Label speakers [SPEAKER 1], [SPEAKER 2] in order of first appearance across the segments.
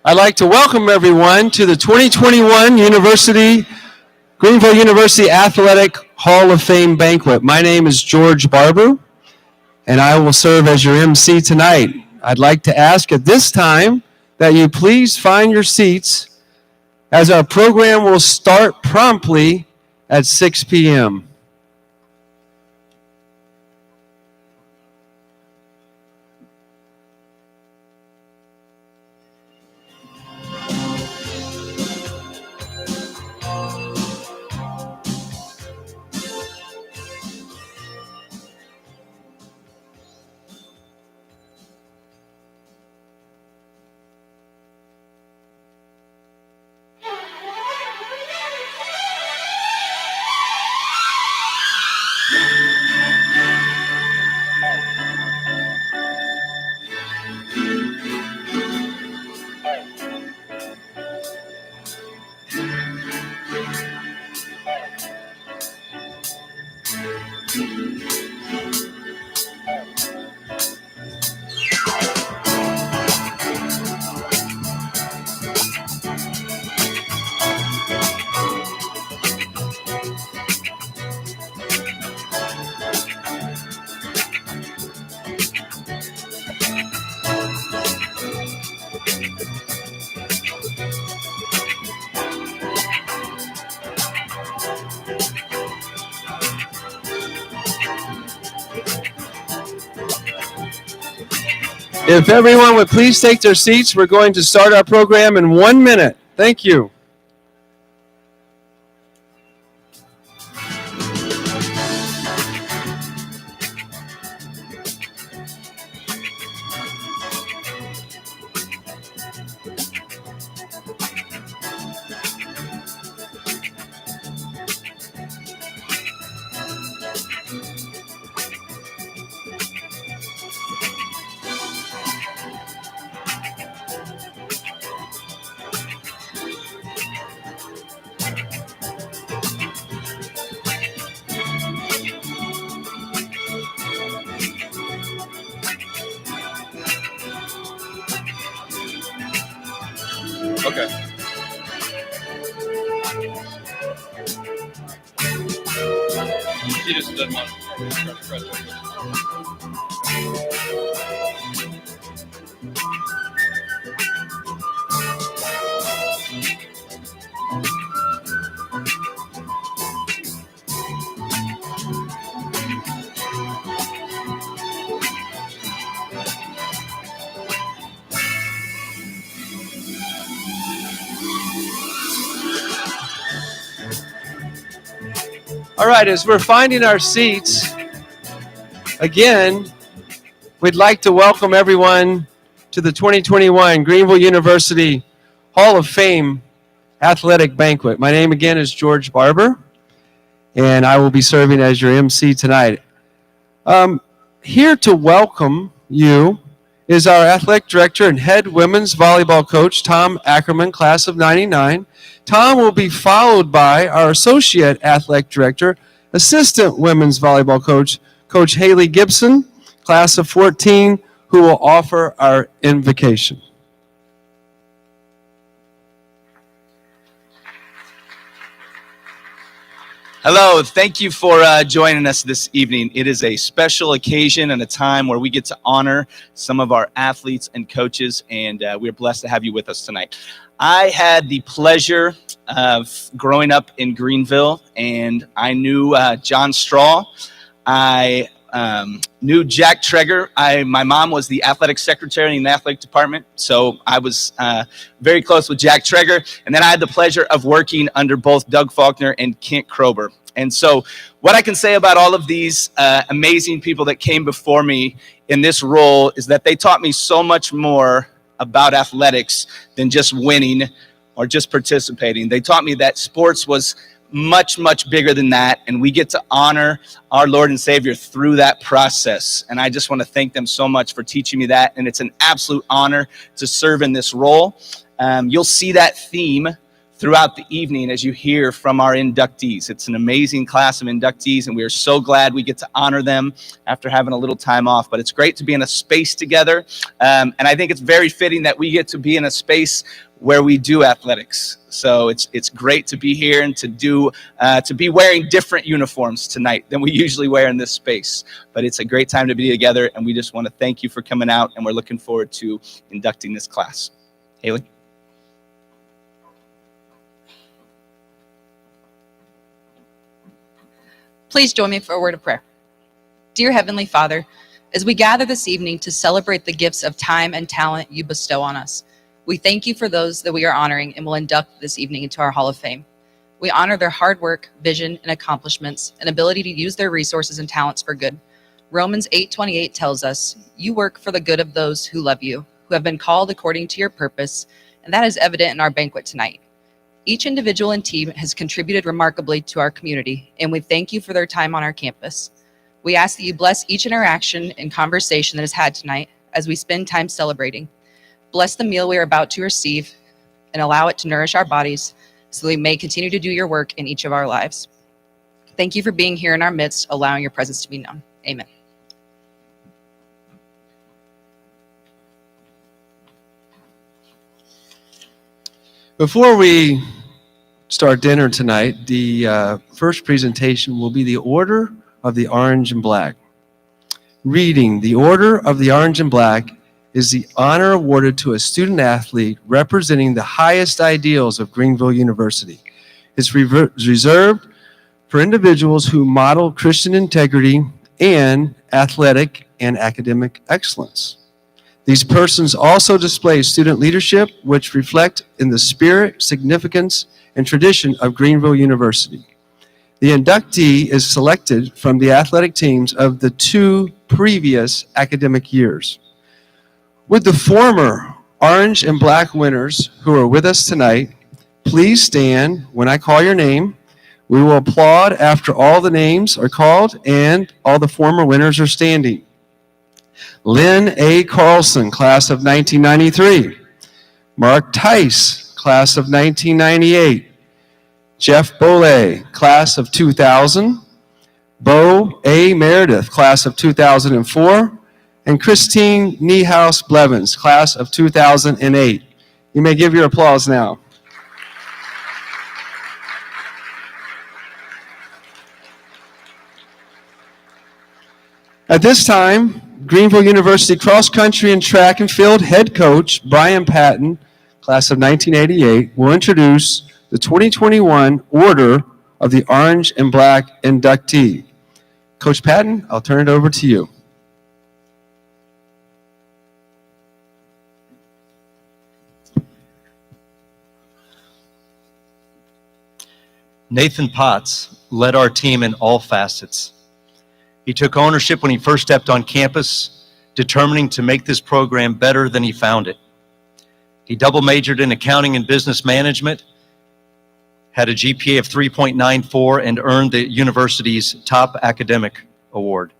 [SPEAKER 1] I'd like to welcome everyone to the 2021 Greenville University Athletic Hall of Fame Banquet. My name is George Barber, and I will serve as your MC tonight. I'd like to ask at this time that you please find your seats, as our program will start promptly at 6 p.m. If everyone would please take their seats, we're going to start our program in 1 minute. Thank you. Okay. He just doesn't want to press it. All right, as we're finding our seats, again, we'd like to welcome everyone to the 2021 Greenville University Hall of Fame Athletic Banquet. My name again is George Barber, and I will be serving as your MC tonight. Here to welcome you is our athletic director and head women's volleyball coach, Tom Ackerman, class of 99. Tom will be followed by our associate athletic director, assistant women's volleyball coach, Coach Haley Gibson, class of 14, who will offer our invocation.
[SPEAKER 2] Hello, thank you for joining us this evening. It is a special occasion and a time where we get to honor some of our athletes and coaches, and we're blessed to have you with us tonight. I had the pleasure of growing up in Greenville, and I knew John Straw. I knew Jack Treger. My mom was the athletic secretary in the athletic department, so I was very close with Jack Treger. And then I had the pleasure of working under both Doug Faulkner and Kent Krober. And so what I can say about all of these amazing people that came before me in this role is that they taught me so much more about athletics than just winning or just participating. They taught me that sports was much, much bigger than that, and we get to honor our Lord and Savior through that process. And I just want to thank them so much for teaching me that, and it's an absolute honor to serve in this role. You'll see that theme throughout the evening as you hear from our inductees. It's an amazing class of inductees, and we are so glad we get to honor them after having a little time off. But it's great to be in a space together, and I think it's very fitting that we get to be in a space where we do athletics. So it's great to be here and to be wearing different uniforms tonight than we usually wear in this space. But it's a great time to be together, and we just want to thank you for coming out, and we're looking forward to inducting this class. Haley?
[SPEAKER 3] Please join me for a word of prayer. Dear Heavenly Father, as we gather this evening to celebrate the gifts of time and talent you bestow on us, we thank you for those that we are honoring and will induct this evening into our Hall of Fame. We honor their hard work, vision, and accomplishments, and ability to use their resources and talents for good. Romans 8:28 tells us, "You work for the good of those who love you, who have been called according to your purpose," and that is evident in our banquet tonight. Each individual and team has contributed remarkably to our community, and we thank you for their time on our campus. We ask that you bless each interaction and conversation that is had tonight as we spend time celebrating. Bless the meal we are about to receive and allow it to nourish our bodies so that we may continue to do your work in each of our lives. Thank you for being here in our midst, allowing your presence to be known. Amen.
[SPEAKER 1] Before we start dinner tonight, the first presentation will be the Order of the Orange and Black. Reading, the Order of the Orange and Black is the honor awarded to a student athlete representing the highest ideals of Greenville University. It's reserved for individuals who model Christian integrity and athletic and academic excellence. These persons also display student leadership, which reflect in the spirit, significance, and tradition of Greenville University. The inductee is selected from the athletic teams of the 2 previous academic years. Would the former Orange and Black winners who are with us tonight please stand when I call your name? We will applaud after all the names are called and all the former winners are standing. Lynn A. Carlson, class of 1993. Mark Tice, class of 1998. Jeff Bole, class of 2000. Bo A. Meredith, class of 2004. And Christine Niehaus Blevins, class of 2008. You may give your applause now. At this time, Greenville University cross country and track and field head coach Brian Patton, class of 1988, will introduce the 2021 Order of the Orange and Black inductee. Coach Patton, I'll turn it over to you.
[SPEAKER 4] Nathan Potts led our team in all facets. He took ownership when he first stepped on campus, determining to make this program better than he found it. He double majored in accounting and business management, had a GPA of 3.94, and earned the university's top academic award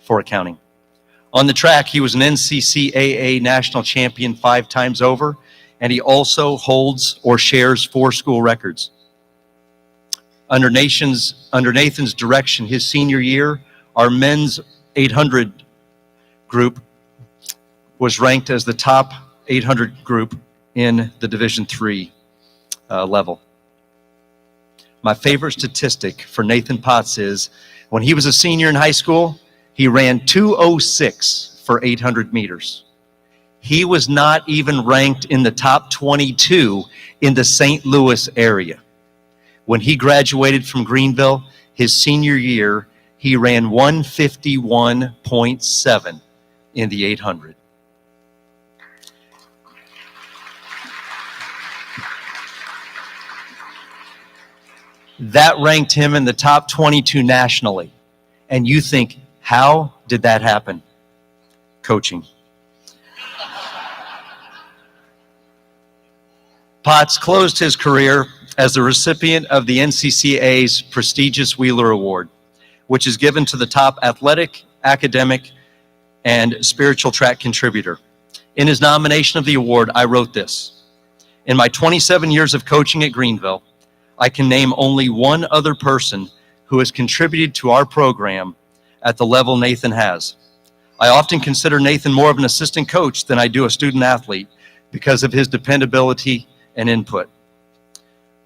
[SPEAKER 4] for accounting. On the track, he was an NCCAA national champion 5 times over, and he also holds or shares 4 school records. Under Nathan's direction, his senior year, our men's 800 group was ranked as the top 800 group in the Division III level. My favorite statistic for Nathan Potts is when he was a senior in high school, he ran 2:06 for 800 meters. He was not even ranked in the top 22 in the St. Louis area. When he graduated from Greenville, his senior year, he ran 151.7 in the 800. That ranked him in the top 22 nationally. And you think, how did that happen? Coaching. Potts closed his career as the recipient of the NCCA's prestigious Wheeler Award, which is given to the top athletic, academic, and spiritual track contributor. In his nomination of the award, I wrote this: In my 27 years of coaching at Greenville, I can name only one other person who has contributed to our program at the level Nathan has. I often consider Nathan more of an assistant coach than I do a student athlete because of his dependability and input.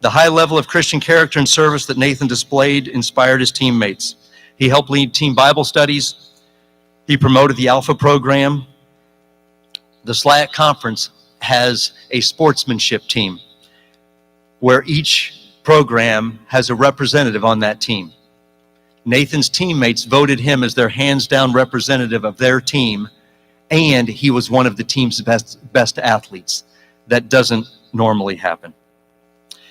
[SPEAKER 4] The high level of Christian character and service that Nathan displayed inspired his teammates. He helped lead team Bible studies. He promoted the Alpha program. The SLAC conference has a sportsmanship team where each program has a representative on that team. Nathan's teammates voted him as their hands-down representative of their team, and he was one of the team's best athletes. That doesn't normally happen.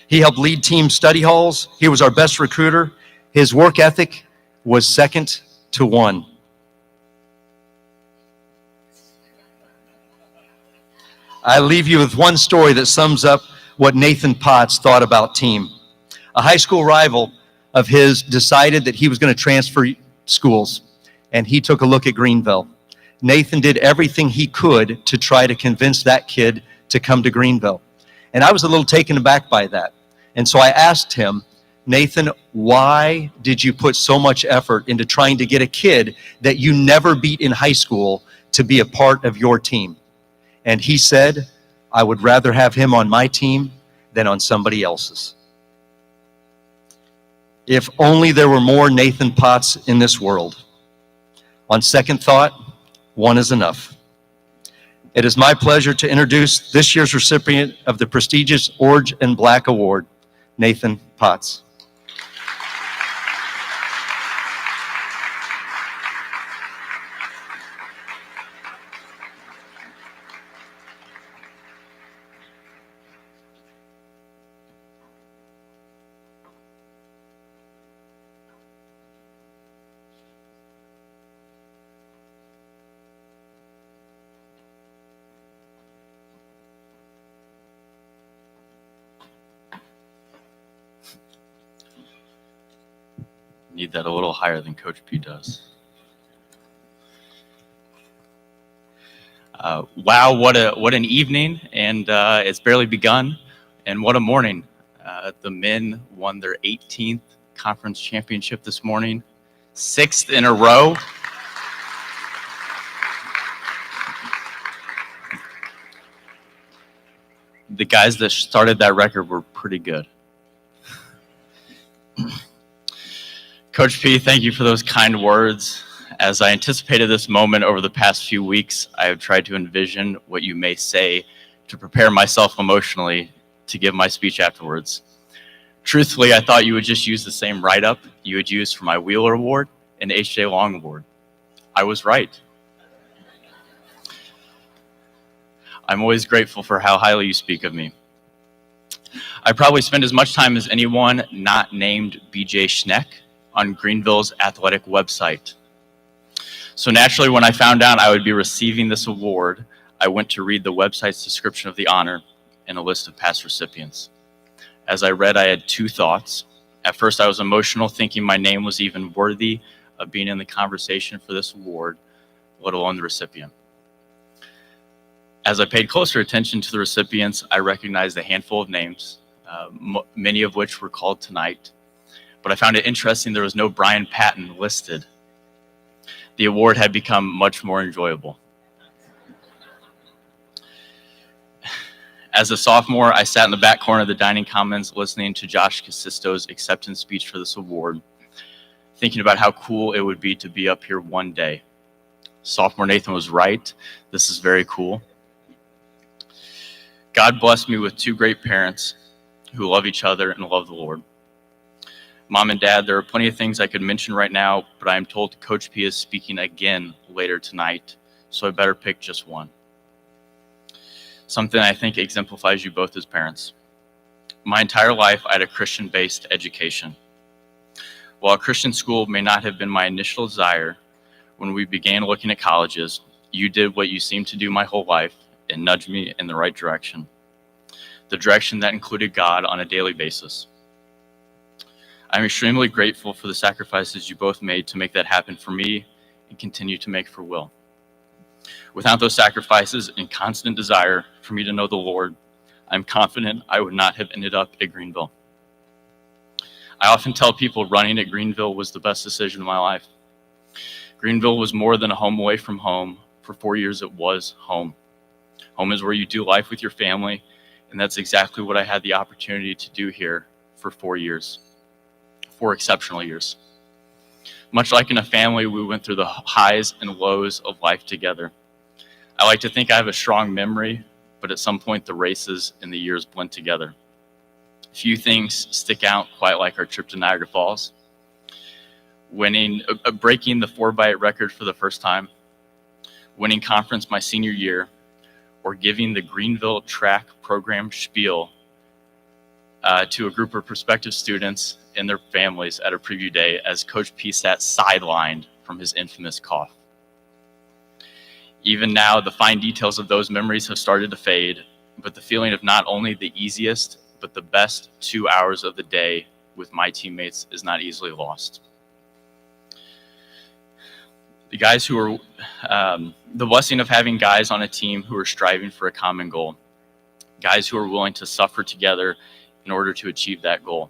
[SPEAKER 4] He helped lead team study halls. He was our best recruiter. His work ethic was second to one. I leave you with one story that sums up what Nathan Potts thought about team. A high school rival of his decided that he was going to transfer schools, and he took a look at Greenville. Nathan did everything he could to try to convince that kid to come to Greenville. And I was a little taken aback by that. And so I asked him, Nathan, why did you put so much effort into trying to get a kid that you never beat in high school to be a part of your team? And he said, I would rather have him on my team than on somebody else's. If only there were more Nathan Potts in this world. On second thought, one is enough. It is my pleasure to introduce this year's recipient of the prestigious Orange and Black Award, Nathan Potts.
[SPEAKER 5] Need that a little higher than Coach P does. Wow, what an evening, and it's barely begun, and what a morning. The men won their 18th conference championship this morning, 6th in a row. The guys that started that record were pretty good. Coach P, thank you for those kind words. As I anticipated this moment over the past few weeks, I have tried to envision what you may say to prepare myself emotionally to give my speech afterwards. Truthfully, I thought you would just use the same write-up you would use for my Wheeler Award and H.J. Long Award. I was right. I'm always grateful for how highly you speak of me. I probably spend as much time as anyone not named B.J. Schneck on Greenville's athletic website. So naturally, when I found out I would be receiving this award, I went to read the website's description of the honor and a list of past recipients. As I read, I had two thoughts. At first, I was emotional, thinking my name was even worthy of being in the conversation for this award, let alone the recipient. As I paid closer attention to the recipients, I recognized a handful of names, many of which were called tonight. But I found it interesting there was no Brian Patton listed. The award had become much more enjoyable. As a sophomore, I sat in the back corner of the dining commons listening to Josh Casisto's acceptance speech for this award, thinking about how cool it would be to be up here one day. Sophomore Nathan was right. This is very cool. God blessed me with two great parents who love each other and love the Lord. Mom and Dad, there are plenty of things I could mention right now, but I am told Coach P is speaking again later tonight, so I better pick just one. Something I think exemplifies you both as parents. My entire life, I had a Christian-based education. While a Christian school may not have been my initial desire, when we began looking at colleges, you did what you seemed to do my whole life and nudged me in the right direction. The direction that included God on a daily basis. I'm extremely grateful for the sacrifices you both made to make that happen for me and continue to make for Will. Without those sacrifices and constant desire for me to know the Lord, I'm confident I would not have ended up at Greenville. I often tell people running at Greenville was the best decision of my life. Greenville was more than a home away from home. For 4 years, it was home. Home is where you do life with your family, and that's exactly what I had the opportunity to do here for 4 years, 4 exceptional years. Much like in a family, we went through the highs and lows of life together. I like to think I have a strong memory, but at some point the races and the years blend together. Few things stick out quite like our trip to Niagara Falls. Breaking the 4x8 record for the first time, winning conference my senior year, or giving the Greenville track program spiel to a group of prospective students and their families at a preview day as Coach P sat sidelined from his infamous cough. Even now, the fine details of those memories have started to fade, but the feeling of not only the easiest, but the best 2 hours of the day with my teammates is not easily lost. The blessing of having guys on a team who are striving for a common goal, guys who are willing to suffer together in order to achieve that goal.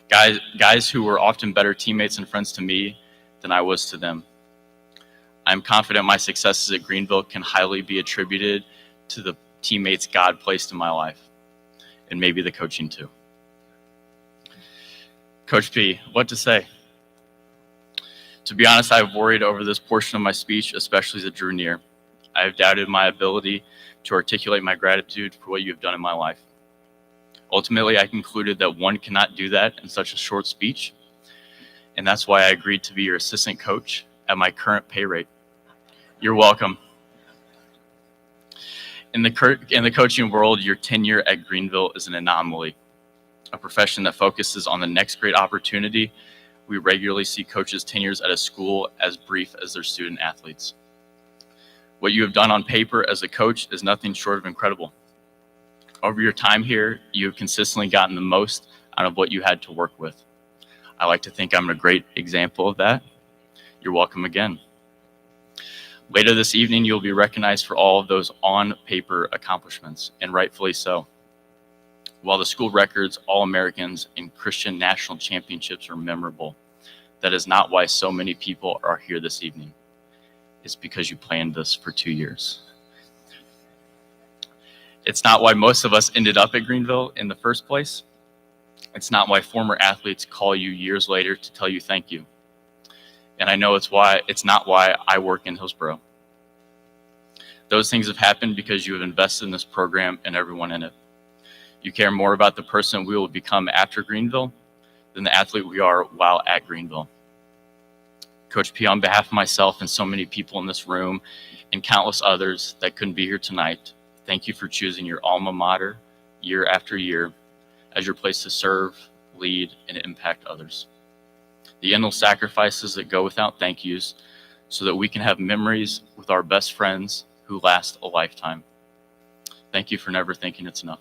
[SPEAKER 5] Guys who were often better teammates and friends to me than I was to them. I'm confident my successes at Greenville can highly be attributed to the teammates God placed in my life, and maybe the coaching too. Coach P, what to say? To be honest, I've worried over this portion of my speech, especially as it drew near. I have doubted my ability to articulate my gratitude for what you have done in my life. Ultimately, I concluded that one cannot do that in such a short speech, and that's why I agreed to be your assistant coach at my current pay rate. You're welcome. In the coaching world, your tenure at Greenville is an anomaly, a profession that focuses on the next great opportunity. We regularly see coaches' tenures at a school as brief as their student athletes. What you have done on paper as a coach is nothing short of incredible. Over your time here, you have consistently gotten the most out of what you had to work with. I like to think I'm a great example of that. You're welcome again. Later this evening, you'll be recognized for all of those on-paper accomplishments, and rightfully so. While the school records, All-Americans, and Christian national championships are memorable, that is not why so many people are here this evening. It's because you planned this for 2 years. It's not why most of us ended up at Greenville in the first place. It's not why former athletes call you years later to tell you thank you. And I know it's not why I work in Hillsborough. Those things have happened because you have invested in this program and everyone in it. You care more about the person we will become after Greenville than the athlete we are while at Greenville. Coach P, on behalf of myself and so many people in this room and countless others that couldn't be here tonight, thank you for choosing your alma mater year after year as your place to serve, lead, and impact others. The endless sacrifices that go without thank yous so that we can have memories with our best friends who last a lifetime. Thank you for never thinking it's enough.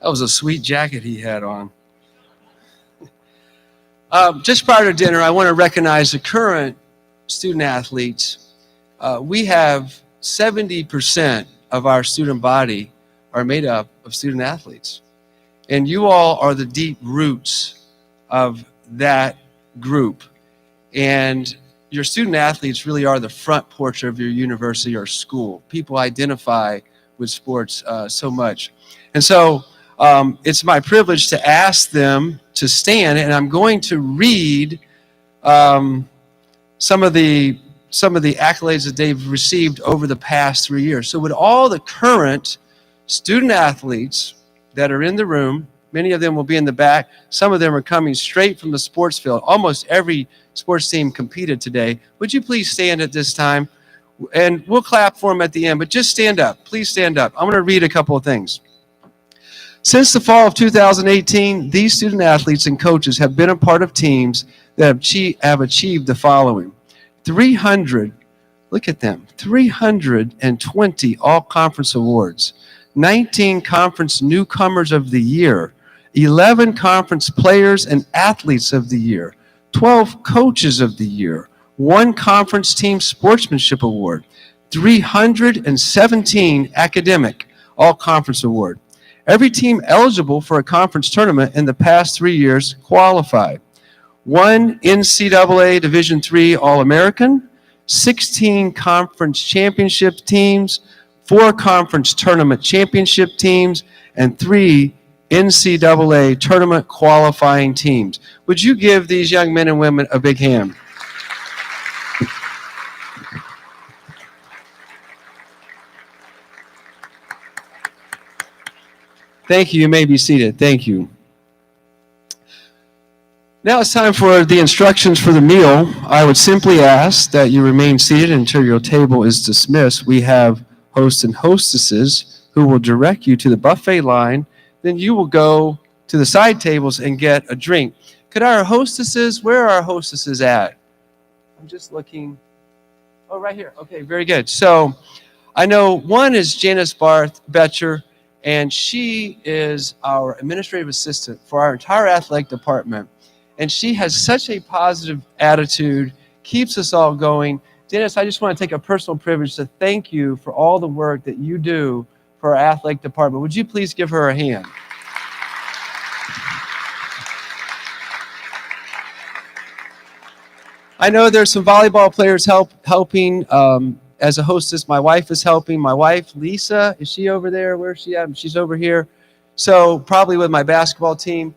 [SPEAKER 1] That was a sweet jacket he had on. Just prior to dinner, I want to recognize the current student athletes. We have 70% of our student body are made up of student athletes. And you all are the deep roots of that group. And your student athletes really are the front porch of your university or school. People identify with sports so much. And so it's my privilege to ask them to stand, and I'm going to read some of the accolades that they've received over the past 3 years. So with all the current student athletes that are in the room, many of them will be in the back. Some of them are coming straight from the sports field. Almost every sports team competed today. Would you please stand at this time? And we'll clap for them at the end, but just stand up. Please stand up. I'm going to read a couple of things. Since the fall of 2018, these student athletes and coaches have been a part of teams that have achieved the following. 300, look at them, 320 all-conference awards, 19 conference newcomers of the year, 11 conference players and athletes of the year, 12 coaches of the year, 1 conference team sportsmanship award, 317 academic all-conference award. Every team eligible for a conference tournament in the past 3 years qualified. 1 NCAA Division III All-American, 16 conference championship teams, 4 conference tournament championship teams, and 3 NCAA tournament qualifying teams. Would you give these young men and women a big hand? Thank you. You may be seated. Thank you. Now it's time for the instructions for the meal. I would simply ask that you remain seated until your table is dismissed. We have hosts and hostesses who will direct you to the buffet line. Then you will go to the side tables and get a drink. Could our hostesses, where are our hostesses at? I'm just looking. Oh, right here. Okay, very good. So I know one is Janice Barth Betcher, and she is our administrative assistant for our entire athletic department. And she has such a positive attitude, keeps us all going. Janice, I just want to take a personal privilege to thank you for all the work that you do for our athletic department. Would you please give her a hand? I know there's some volleyball players helping. As a hostess, my wife is helping. My wife, Lisa, is she over there? Where is she at? She's over here. So probably with my basketball team.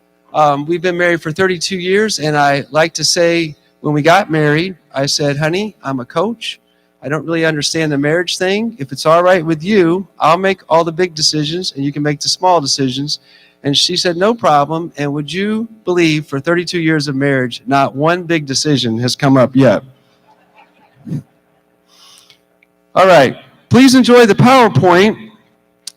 [SPEAKER 1] We've been married for 32 years, and I like to say when we got married, I said, honey, I'm a coach. I don't really understand the marriage thing. If it's all right with you, I'll make all the big decisions, and you can make the small decisions. And she said, no problem. And would you believe for 32 years of marriage, not one big decision has come up yet. All right. Please enjoy the PowerPoint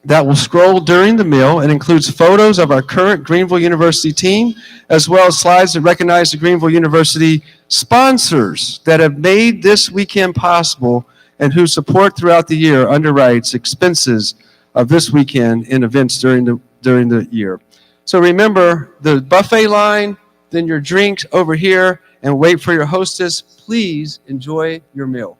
[SPEAKER 1] that will scroll during the meal. It includes photos of our current Greenville University team, as well as slides that recognize the Greenville University sponsors that have made this weekend possible and whose support throughout the year underwrites expenses of this weekend in events during the year. So remember the buffet line, then your drinks over here, and wait for your hostess. Please enjoy your meal.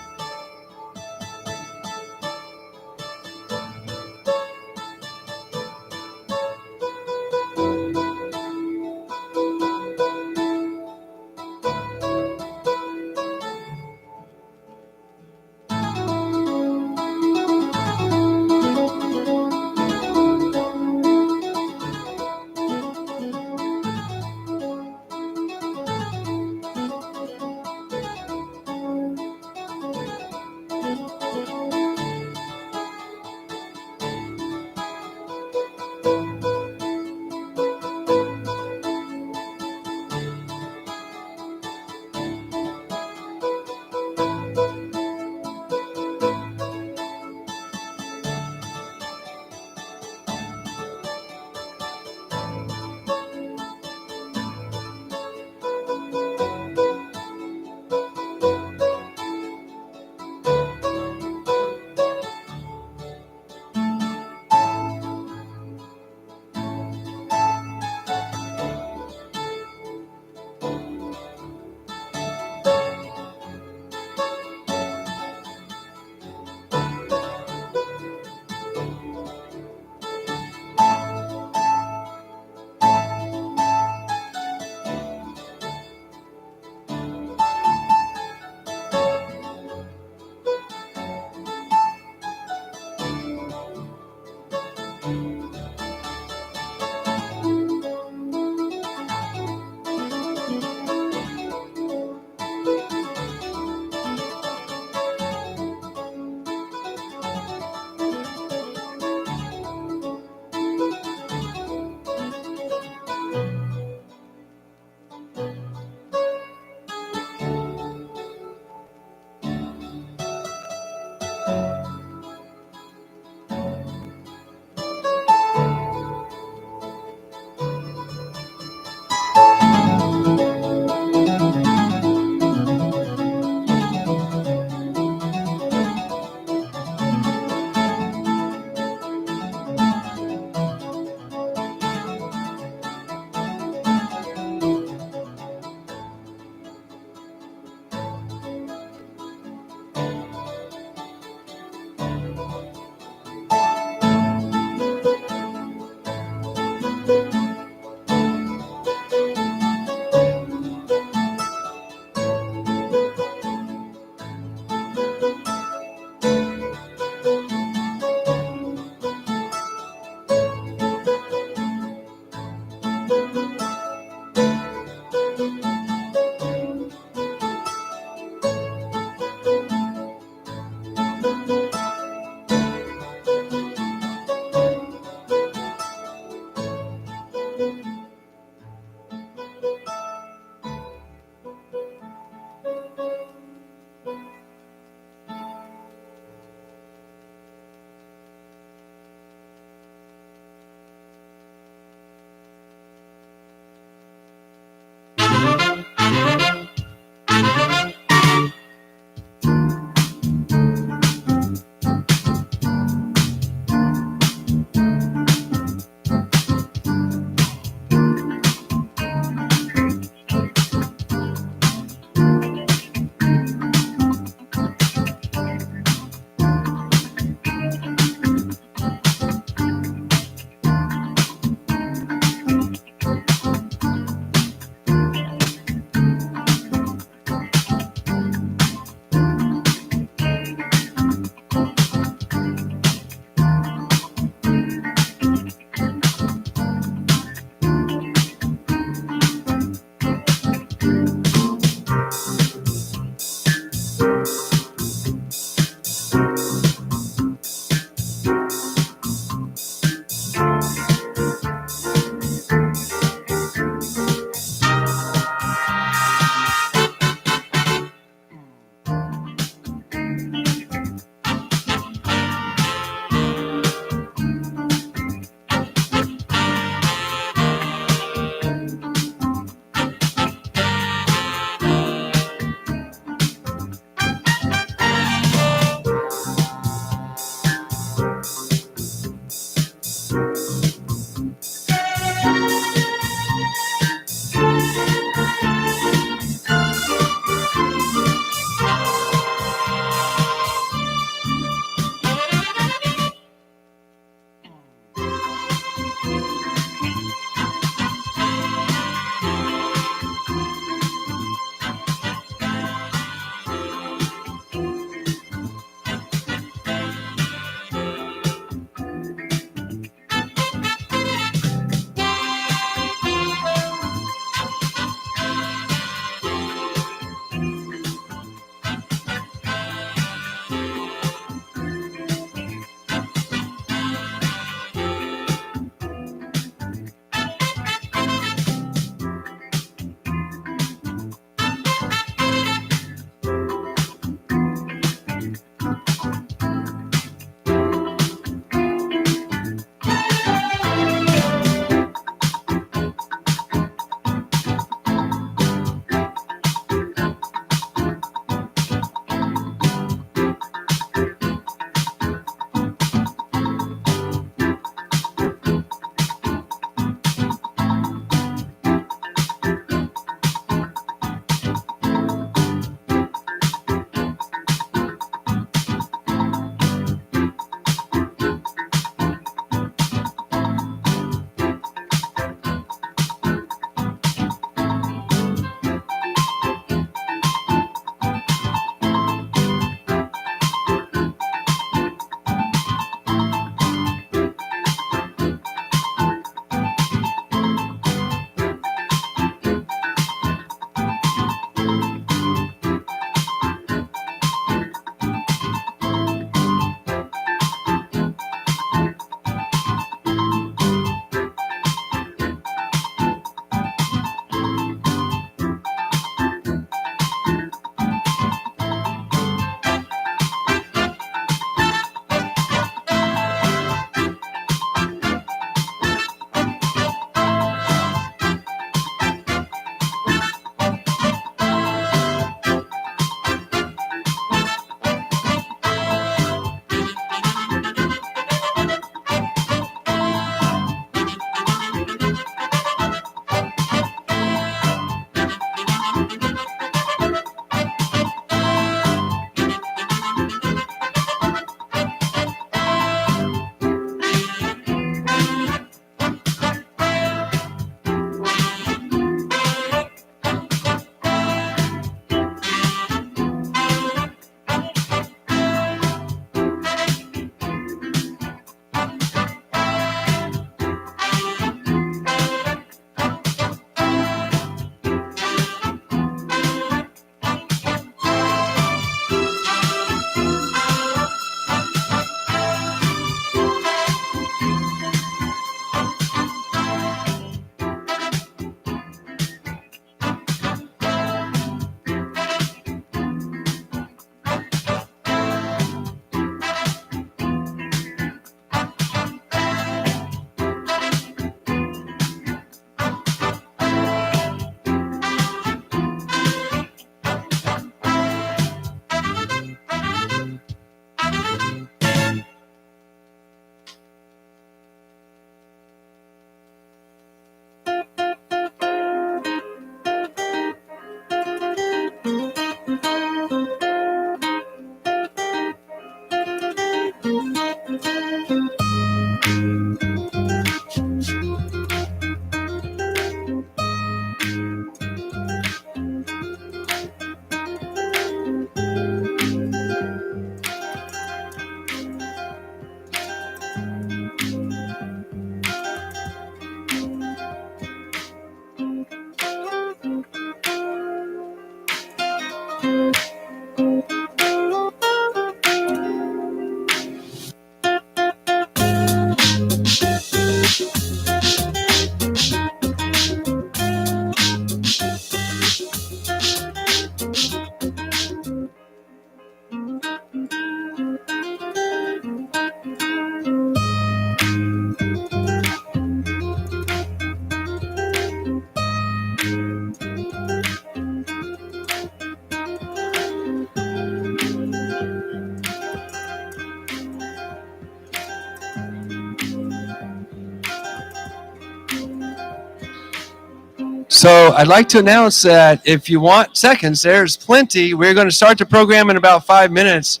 [SPEAKER 1] So I'd like to announce that if you want seconds, there's plenty. We're going to start the program in about 5 minutes.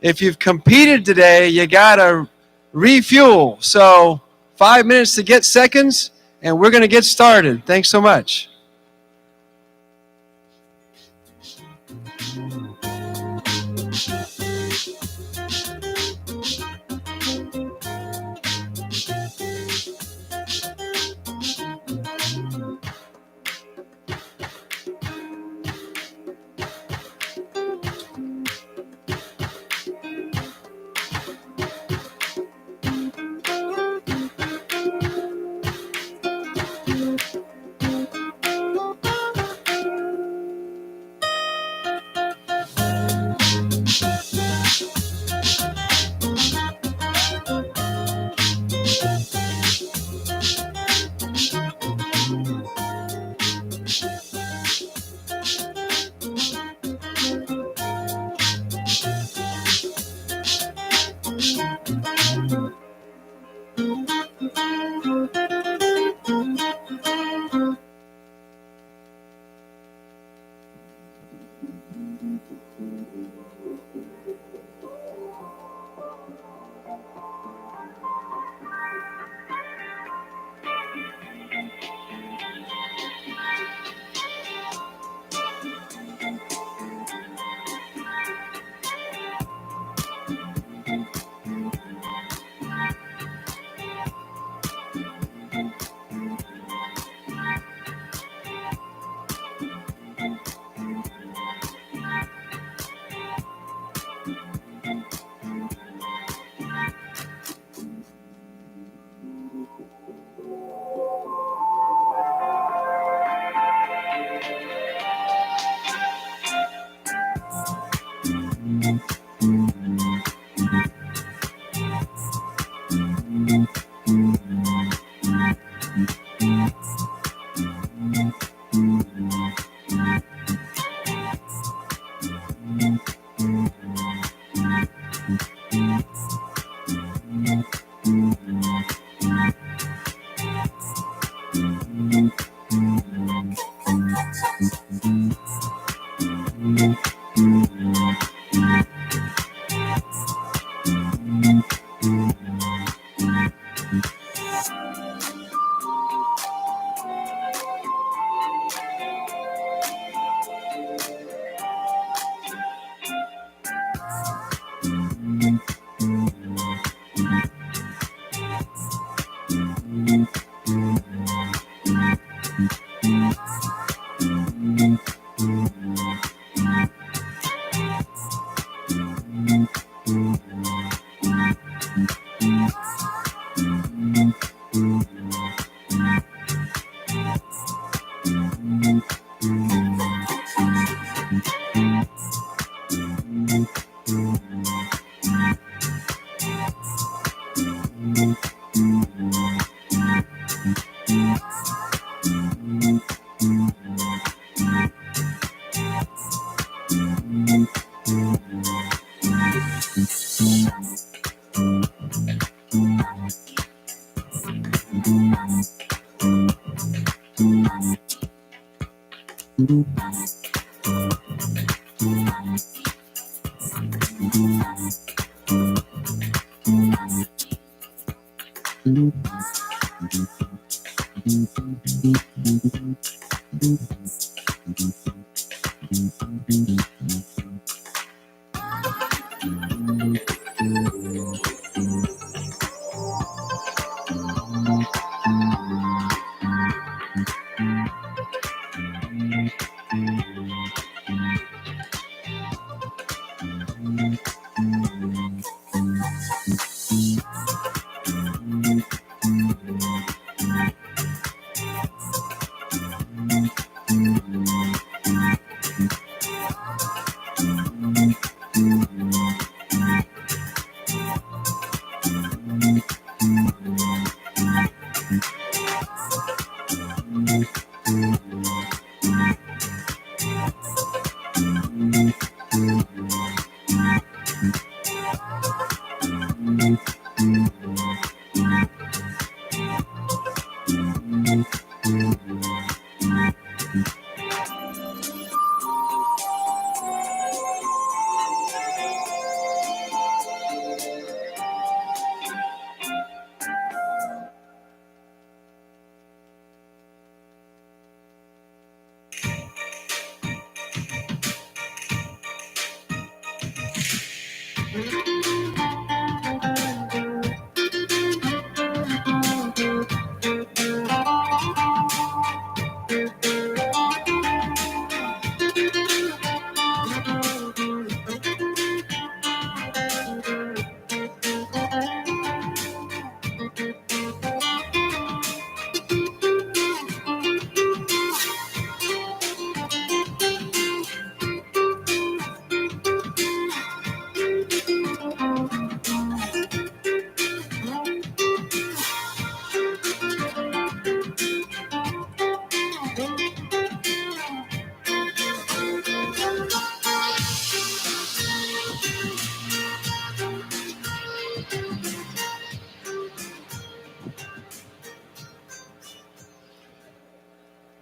[SPEAKER 1] If you've competed today, you got to refuel. So 5 minutes to get seconds, and we're going to get started. Thanks so much.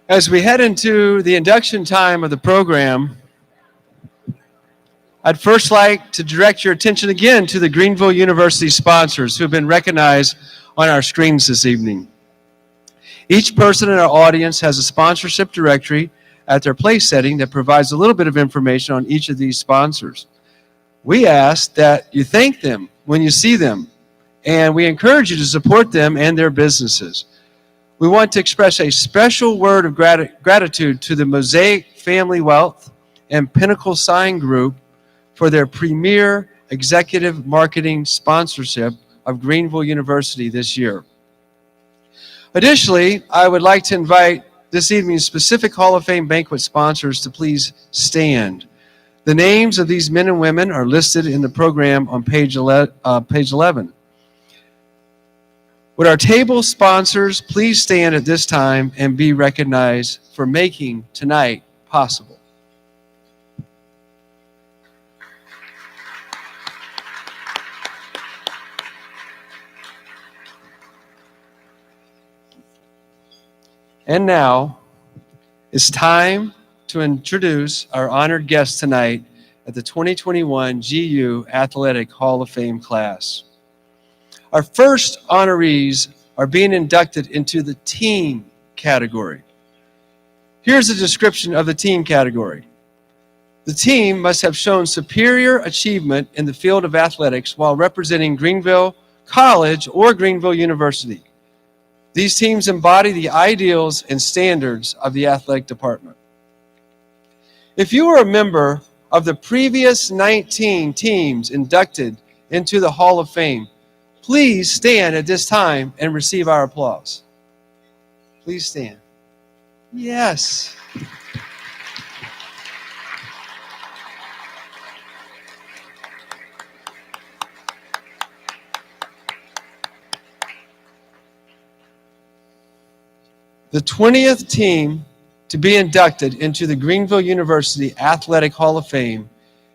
[SPEAKER 1] As we head into the induction time of the program, I'd first like to direct your attention again to the Greenville University sponsors who have been recognized on our screens this evening. Each person in our audience has a sponsorship directory at their place setting that provides a little bit of information on each of these sponsors. We ask that you thank them when you see them, and we encourage you to support them and their businesses. We want to express a special word of gratitude to the Mosaic Family Wealth and Pinnacle Sign Group for their premier executive marketing sponsorship of Greenville University this year. Additionally, I would like to invite this evening's specific Hall of Fame banquet sponsors to please stand. The names of these men and women are listed in the program on page 11. Would our table sponsors please stand at this time and be recognized for making tonight possible? And now, it's time to introduce our honored guest tonight at the 2021 GU Athletic Hall of Fame class. Our first honorees are being inducted into the team category. Here's a description of the team category. The team must have shown superior achievement in the field of athletics while representing Greenville College or Greenville University. These teams embody the ideals and standards of the athletic department. If you were a member of the previous 19 teams inducted into the Hall of Fame, please stand at this time and receive our applause. Please stand. Yes. The 20th team to be inducted into the Greenville University Athletic Hall of Fame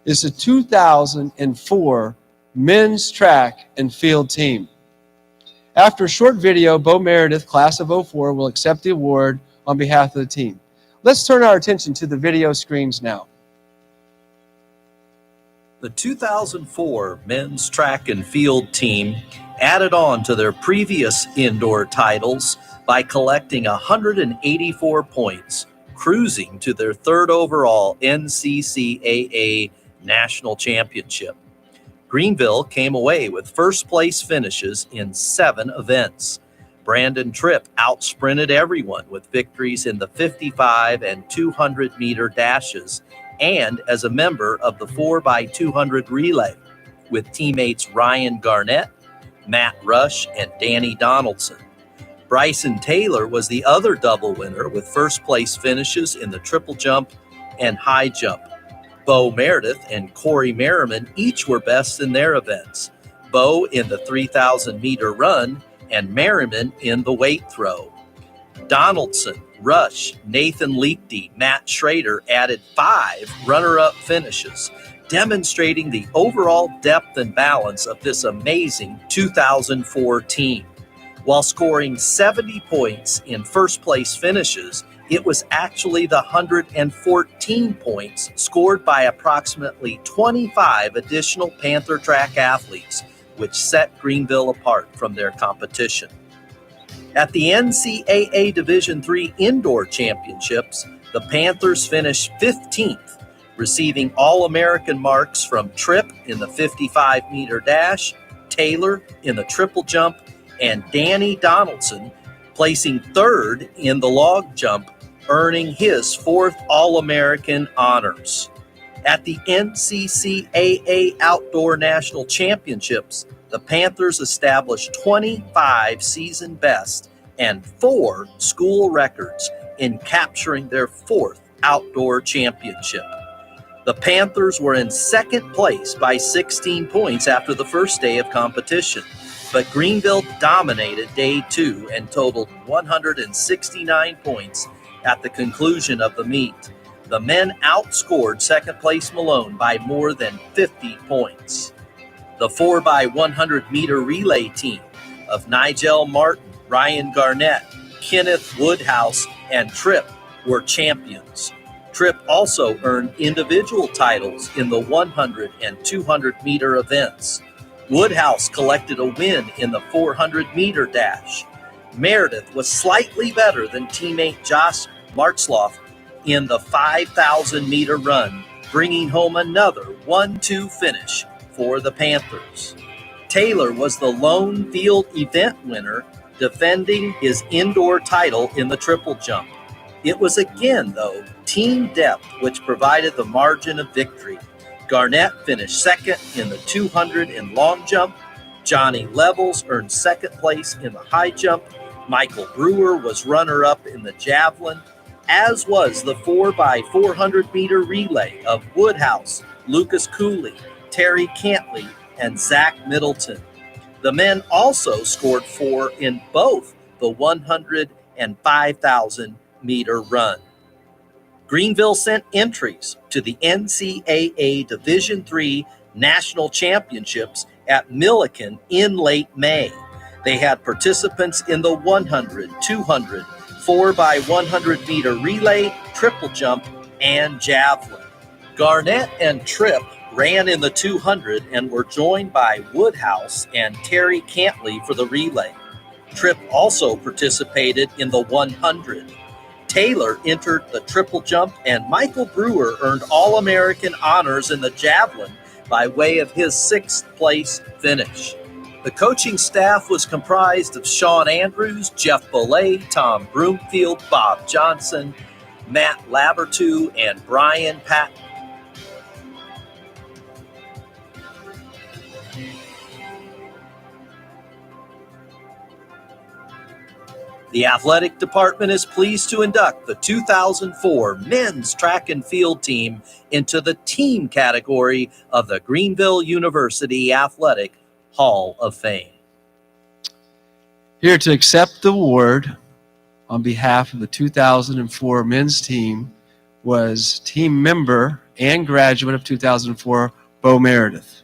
[SPEAKER 1] is the 2004 men's track and field team. After a short video, Bo Meredith, class of 04, will accept the award on behalf of the team. Let's turn our attention to the video screens now.
[SPEAKER 6] The 2004 men's track and field team added on to their previous indoor titles by collecting 184 points, cruising to their third overall NCCAA National Championship. Greenville came away with first place finishes in 7 events. Brandon Tripp outsprinted everyone with victories in the 55 and 200 meter dashes and as a member of the 4x200 relay with teammates Ryan Garnett, Matt Rush, and Danny Donaldson. Bryson Taylor was the other double winner with first place finishes in the triple jump and high jump. Bo Meredith and Corey Merriman each were best in their events. Bo in the 3,000 meter run and Merriman in the weight throw. Donaldson, Rush, Nathan Leakty, Matt Schrader added 5 runner-up finishes, demonstrating the overall depth and balance of this amazing 2004 team. While scoring 70 points in first place finishes It was actually the 114 points scored by approximately 25 additional Panther track athletes, which set Greenville apart from their competition. At the NCAA Division III Indoor Championships, the Panthers finished 15th, receiving All-American marks from Tripp in the 55-meter dash, Taylor in the triple jump, and Danny Donaldson placing third in the log jump, earning his fourth All-American honors. At the NCCAA Outdoor National Championships, the Panthers established 25 season bests and 4 school records in capturing their 4th outdoor championship. The Panthers were in second place by 16 points after the first day of competition, but Greenville dominated day 2 and totaled 169 points at the conclusion of the meet. The men outscored second place Malone by more than 50 points. The 4x100 meter relay team of Nigel Martin, Ryan Garnett, Kenneth Woodhouse, and Tripp were champions. Tripp also earned individual titles in the 100 and 200 meter events. Woodhouse collected a win in the 400 meter dash. Meredith was slightly better than teammate Josh Martzloff in the 5,000 meter run, bringing home another 1-2 finish for the Panthers. Taylor was the lone field event winner, defending his indoor title in the triple jump. It was again, though, team depth which provided the margin of victory. Garnett finished second in the 200 and long jump. Johnny Levels earned second place in the high jump. Michael Brewer was runner-up in the javelin, as was the 4x400 meter relay of Woodhouse, Lucas Koele, Terry Cantley, and Zach Middleton. The men also scored 4 in both the 100 and 5,000 meter run. Greenville sent entries to the NCAA Division III National Championships at Milliken in late May. They had participants in the 100, 200, 4x100 meter relay, triple jump, and javelin. Garnett and Tripp ran in the 200 and were joined by Woodhouse and Terry Cantley for the relay. Tripp also participated in the 100. Taylor entered the triple jump, and Michael Brewer earned All-American honors in the javelin by way of his 6th place finish. The coaching staff was comprised of Sean Andrews, Jeff Bollay, Tom Broomfield, Bob Johnson, Matt Labertu, and Brian Patton. The athletic department is pleased to induct the 2004 men's track and field team into the team category of the Greenville University Athletic Hall of Fame.
[SPEAKER 1] Here to accept the award on behalf of the 2004 men's team was team member and graduate of 2004, Bo Meredith.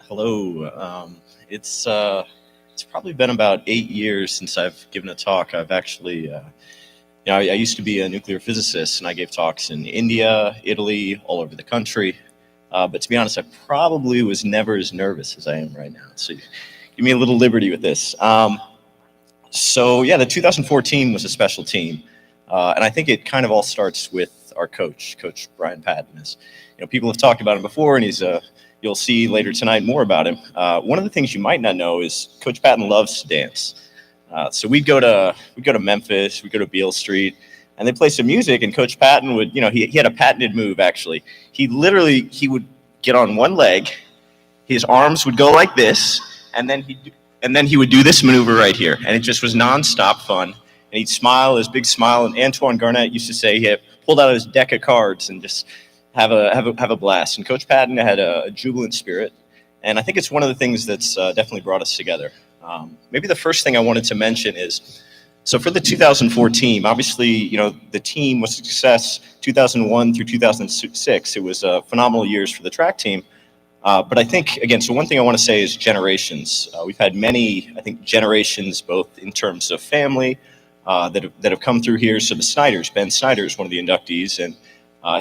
[SPEAKER 7] Hello. It's probably been about 8 years since I've given a talk. I've actually, I used to be a nuclear physicist, and I gave talks in India, Italy, all over the country. But to be honest, I probably was never as nervous as I am right now. So give me a little liberty with this. The 2014 was a special team. And I think it kind of all starts with our coach, Coach Brian Patton. As people have talked about him before, and you'll see later tonight more about him. One of the things you might not know is Coach Patton loves to dance. So we'd go to Memphis, we'd go to Beale Street, and they play some music, and Coach Patton would, he had a patented move, actually. He would get on one leg, his arms would go like this, and then he would do this maneuver right here, and it just was nonstop fun. And he'd smile, his big smile, and Antoine Garnett used to say he had pulled out his deck of cards and just have a blast. And Coach Patton had a jubilant spirit, and I think it's one of the things that's definitely brought us together. Maybe the first thing I wanted to mention is So for the 2004 team, obviously, the team was a success 2001 through 2006. It was phenomenal years for the track team. But I think, again, so one thing I want to say is generations. We've had many, I think, generations, both in terms of family that have come through here. So the Snyders, Ben Snyder is one of the inductees, and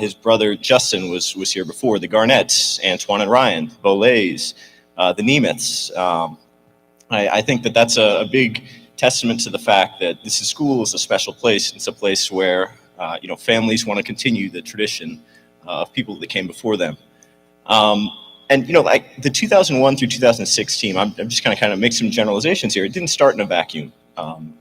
[SPEAKER 7] his brother Justin was here before. The Garnetts, Antoine and Ryan, Bolays, the Nemeths. I think that's a big testament to the fact that this school is a special place. It's a place where families want to continue the tradition of people that came before them. And like the 2001 through 2006 team, I'm just kind of make some generalizations here. It didn't start in a vacuum.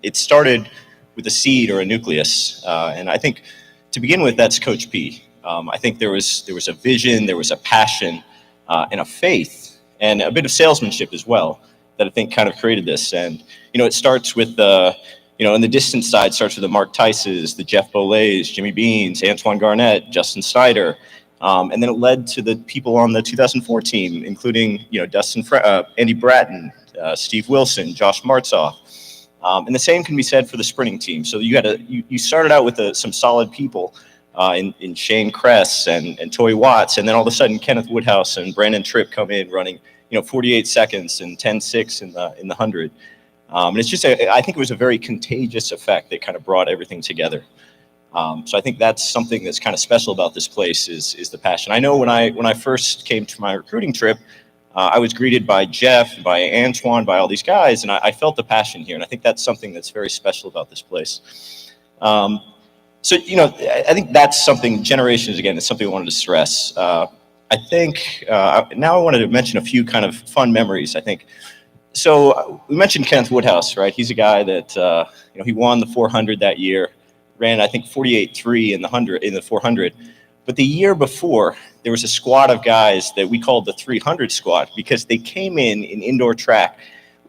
[SPEAKER 7] It started with a seed or a nucleus, and I think to begin with, that's Coach P. I think there was a vision, there was a passion, and a faith, and a bit of salesmanship as well that I think kind of created this. And it starts with in the distance side, starts with the Mark Tices, the Jeff Bolays, Jimmy Beans, Antoine Garnett, Justin Snyder. And then it led to the people on the 2004 team, including, Andy Bratton, Steve Wilson, Josh Martzoff. And the same can be said for the sprinting team. So you started out with some solid people in Shane Kress and Toy Watts. And then all of a sudden, Kenneth Woodhouse and Brandon Tripp come in running, 48 seconds and 10.6 in the 100. And it's just, I think it was a very contagious effect that kind of brought everything together. So I think that's something that's kind of special about this place is the passion. I know when I first came to my recruiting trip, I was greeted by Jeff, by Antoine, by all these guys, and I felt the passion here. And I think that's something that's very special about this place. So I think that's something, generations, again, is something I wanted to stress. I think now I wanted to mention a few kind of fun memories, I think. So we mentioned Kenneth Woodhouse, right? He's a guy that, he won the 400 that year. Ran, I think, 48.3 in the 400. But the year before, there was a squad of guys that we called the 300 squad because they came in indoor track,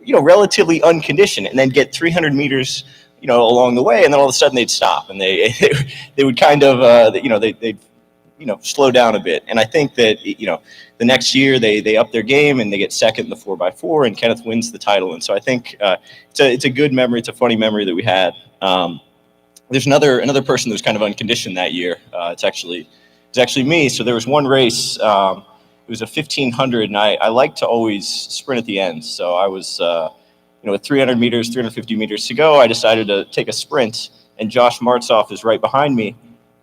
[SPEAKER 7] relatively unconditioned, and then get 300 meters, along the way, and then all of a sudden they'd stop and they would kind of, they'd slow down a bit. And I think that, the next year they up their game and they get second in the 4x4, and Kenneth wins the title. And so I think it's a good memory. It's a funny memory that we had. There's another person that was kind of unconditioned that year. It's actually me. So there was one race. It was a 1500, and I like to always sprint at the end. So I was, with 300 meters, 350 meters to go, I decided to take a sprint, and Josh Martzoff is right behind me.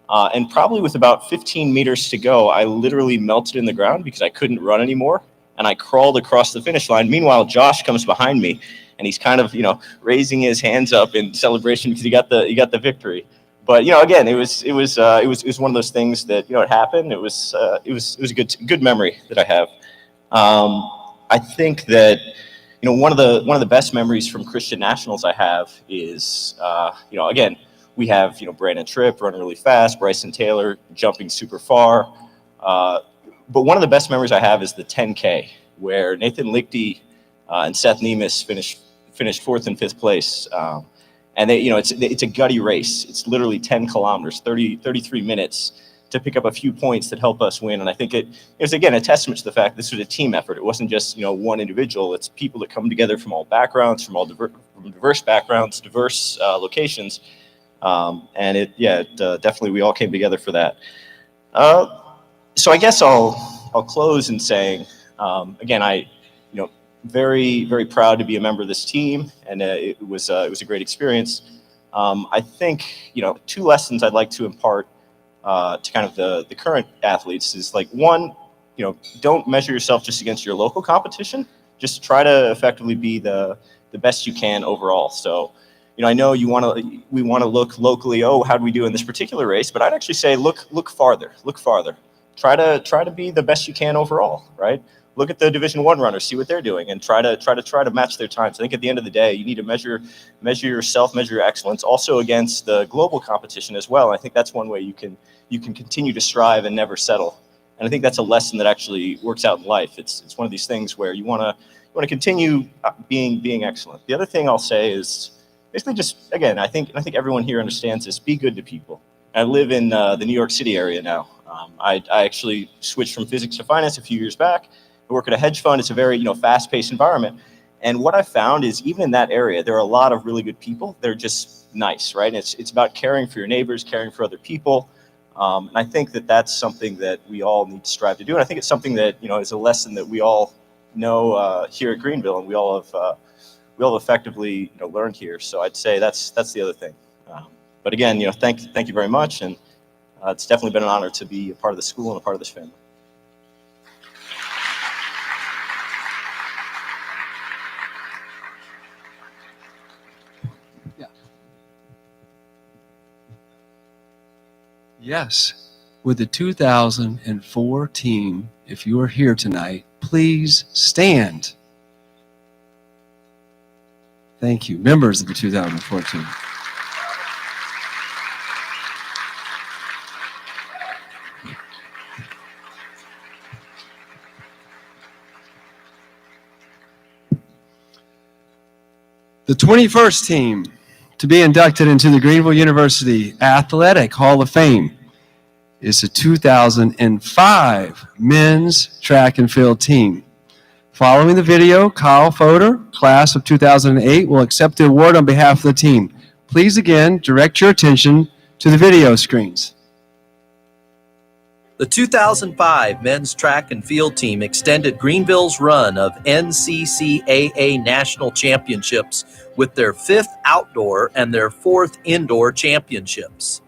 [SPEAKER 7] And probably with about 15 meters to go, I literally melted in the ground because I couldn't run anymore, and I crawled across the finish line. Meanwhile, Josh comes behind me, and he's kind of, raising his hands up in celebration because he got the victory. But again, it was one of those things that it happened. It was a good memory that I have. I think that one of the best memories from Christian Nationals I have is again, we have Brandon Tripp running really fast, Bryson Taylor jumping super far. But one of the best memories I have is the 10K, where Nathan Lichty and Seth Nemes finished fourth and fifth place. And it's a gutty race. It's literally 10 kilometers, 33 minutes to pick up a few points that help us win. And I think it was, again, a testament to the fact this was a team effort. It wasn't just, one individual. It's people that come together from all backgrounds, from diverse backgrounds, diverse locations. And definitely we all came together for that. So I guess I'll close in saying, again, very, very proud to be a member of this team, and it was a great experience. I think two lessons I'd like to impart to kind of the current athletes is, like, one, don't measure yourself just against your local competition. Just try to effectively be the best you can overall. So I know we want to look locally. Oh, how do we do in this particular race? But I'd actually say look farther. Try to be the best you can overall, right? Look at the Division I runners, see what they're doing, and try to match their times. I think at the end of the day, you need to measure yourself, measure your excellence, also against the global competition as well. I think that's one way you can continue to strive and never settle. And I think that's a lesson that actually works out in life. It's one of these things where you want to continue being excellent. The other thing I'll say is basically just, again, I think everyone here understands this. Be good to people. I live in the New York City area now. I actually switched from physics to finance a few years back. I work at a hedge fund. It's a very, fast-paced environment. And what I found is, even in that area, there are a lot of really good people. They're just nice, right? And it's about caring for your neighbors, caring for other people. And I think that that's something that we all need to strive to do. And I think it's something that, is a lesson that we all know here at Greenville, and we all have effectively learned here. So I'd say that's the other thing. But again, thank you very much, and it's definitely been an honor to be a part of the school and a part of this family.
[SPEAKER 1] Yes, with the 2004 team, if you are here tonight, please stand. Thank you, members of the 2004 team. The 21st team to be inducted into the Greenville University Athletic Hall of Fame is the 2005 men's track and field team. Following the video, Kyle Fodor, class of 2008, will accept the award on behalf of the team. Please again direct your attention to the video screens.
[SPEAKER 6] The 2005 men's track and field team extended Greenville's run of NCCAA national championships with their 5th outdoor and their 4th indoor championships.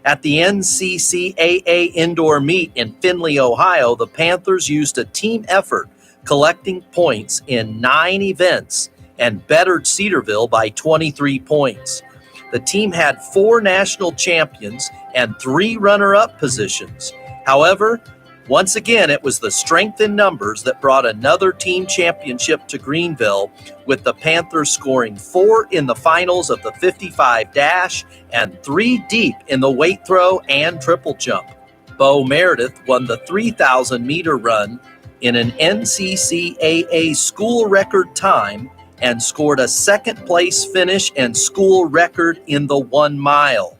[SPEAKER 6] At the NCCAA indoor meet in Findlay, Ohio, the Panthers used a team effort, collecting points in 9 events and bettered Cedarville by 23 points. The team had 4 national champions and 3 runner-up positions. However, once again, it was the strength in numbers that brought another team championship to Greenville, with the Panthers scoring 4 in the finals of the 55 dash and 3 deep in the weight throw and triple jump. Bo Meredith won the 3,000-meter run in an NCCAA school record time and scored a second-place finish and school record in the 1 mile.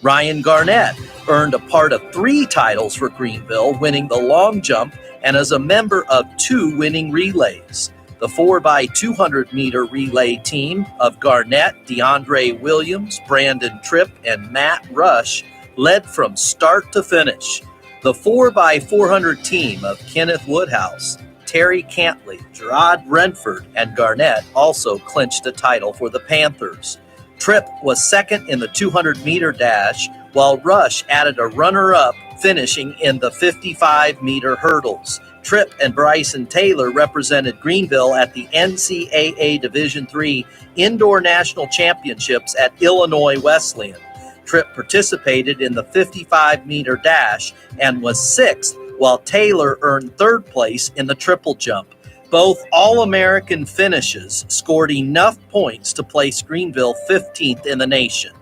[SPEAKER 6] Ryan Garnett earned a part of 3 titles for Greenville, winning the long jump and as a member of 2 winning relays. The 4x200-meter relay team of Garnett, DeAndre Williams, Brandon Tripp, and Matt Rush led from start to finish. The 4x400 team of Kenneth Woodhouse, Terry Cantley, Gerard Renford, and Garnett also clinched a title for the Panthers. Tripp was second in the 200-meter dash, while Rush added a runner-up, finishing in the 55-meter hurdles. Tripp and Bryson Taylor represented Greenville at the NCAA Division III Indoor National Championships at Illinois Wesleyan. Tripp participated in the 55-meter dash and was 6th, while Taylor earned 3rd place in the triple jump. Both All-American finishes scored enough points to place Greenville 15th in the nation.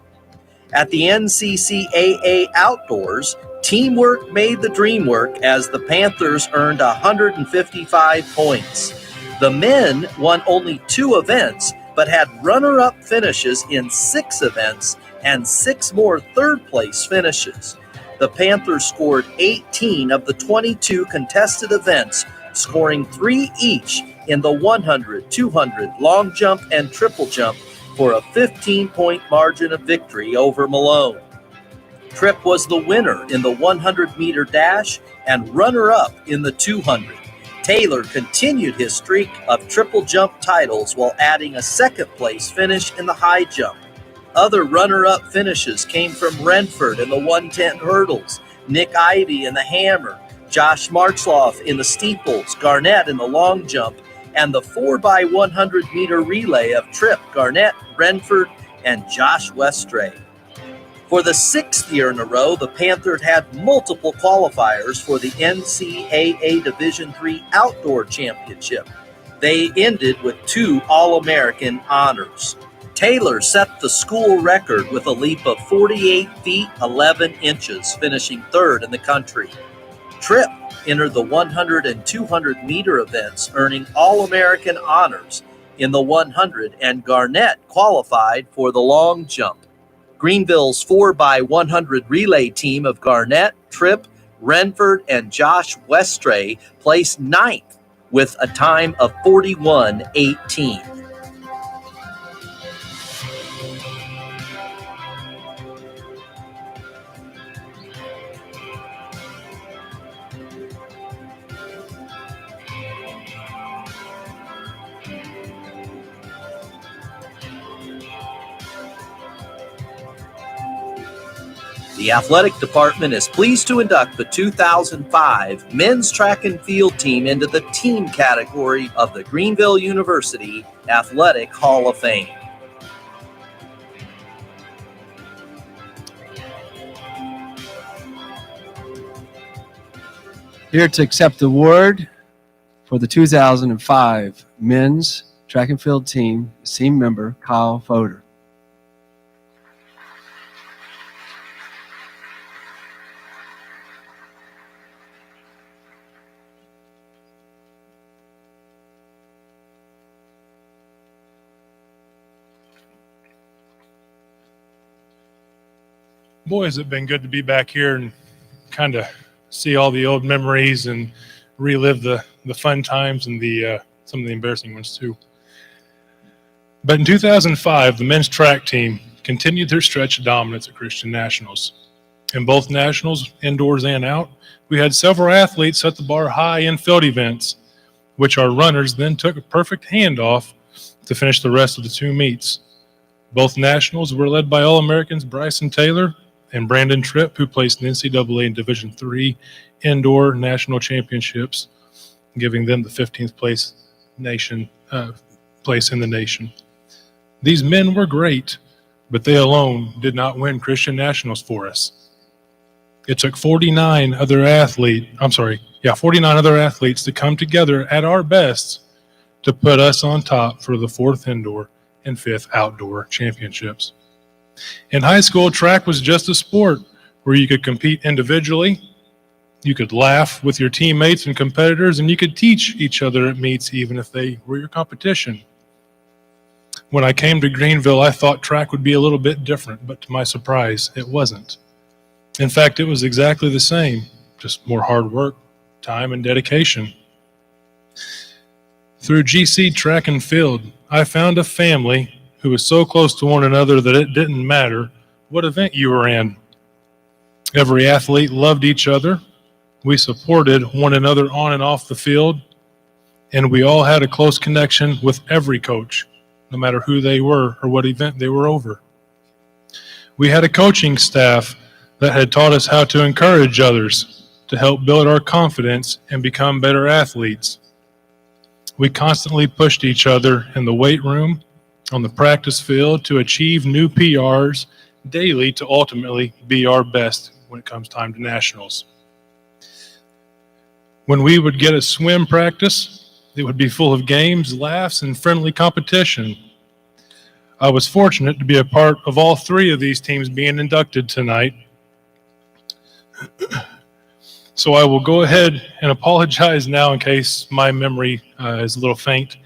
[SPEAKER 6] At the NCCAA Outdoors, teamwork made the dream work as the Panthers earned 155 points. The men won only 2 events, but had runner-up finishes in 6 events and 6 more third-place finishes. The Panthers scored 18 of the 22 contested events, scoring 3 each in the 100, 200, long jump, and triple jump for a 15-point margin of victory over Malone. Tripp was the winner in the 100-meter dash and runner-up in the 200. Taylor continued his streak of triple jump titles while adding a second-place finish in the high jump. Other runner-up finishes came from Renford in the 110 hurdles, Nick Ivey in the hammer, Josh Marchloff in the steeples, Garnett in the long jump, and the 4x100-meter relay of Tripp, Garnett, Renford, and Josh Westray. For the 6th year in a row, the Panthers had multiple qualifiers for the NCAA Division III Outdoor Championship. They ended with 2 All-American honors. Taylor set the school record with a leap of 48 feet 11 inches, finishing 3rd in the country. Tripp entered the 100 and 200-meter events, earning All-American honors in the 100, and Garnett qualified for the long jump. Greenville's 4x100 relay team of Garnett, Tripp, Renford, and Josh Westray placed 9th with a time of 41:18. The athletic department is pleased to induct the 2005 men's track and field team into the team category of the Greenville University Athletic Hall of Fame.
[SPEAKER 1] Here to accept the award for the 2005 men's track and field team, team member Kyle Fodor.
[SPEAKER 8] Boy, has it been good to be back here and kind of see all the old memories and relive the fun times and some of the embarrassing ones too. But in 2005, the men's track team continued their stretch of dominance at Christian Nationals. In both nationals, indoors and out, we had several athletes set the bar high in field events, which our runners then took a perfect handoff to finish the rest of the two meets. Both nationals were led by All-Americans Bryson Taylor and Brandon Tripp, who placed in NCAA in Division III indoor national championships, giving them the 15th place in the nation. These men were great, but they alone did not win Christian Nationals for us. It took 49 other athletes to come together at our best to put us on top for the 4th indoor and 5th outdoor championships. In high school, track was just a sport where you could compete individually, you could laugh with your teammates and competitors, and you could teach each other at meets even if they were your competition. When I came to Greenville, I thought track would be a little bit different, but to my surprise, it wasn't. In fact, it was exactly the same, just more hard work, time, and dedication. Through GC Track and Field, I found a family who was so close to one another that it didn't matter what event you were in. Every athlete loved each other. We supported one another on and off the field, and we all had a close connection with every coach, no matter who they were or what event they were over. We had a coaching staff that had taught us how to encourage others, to help build our confidence and become better athletes. We constantly pushed each other in the weight room, on the practice field, to achieve new PRs daily to ultimately be our best when it comes time to nationals. When we would get a swim practice, it would be full of games, laughs, and friendly competition. I was fortunate to be a part of all 3 of these teams being inducted tonight. So I will go ahead and apologize now in case my memory is a little faint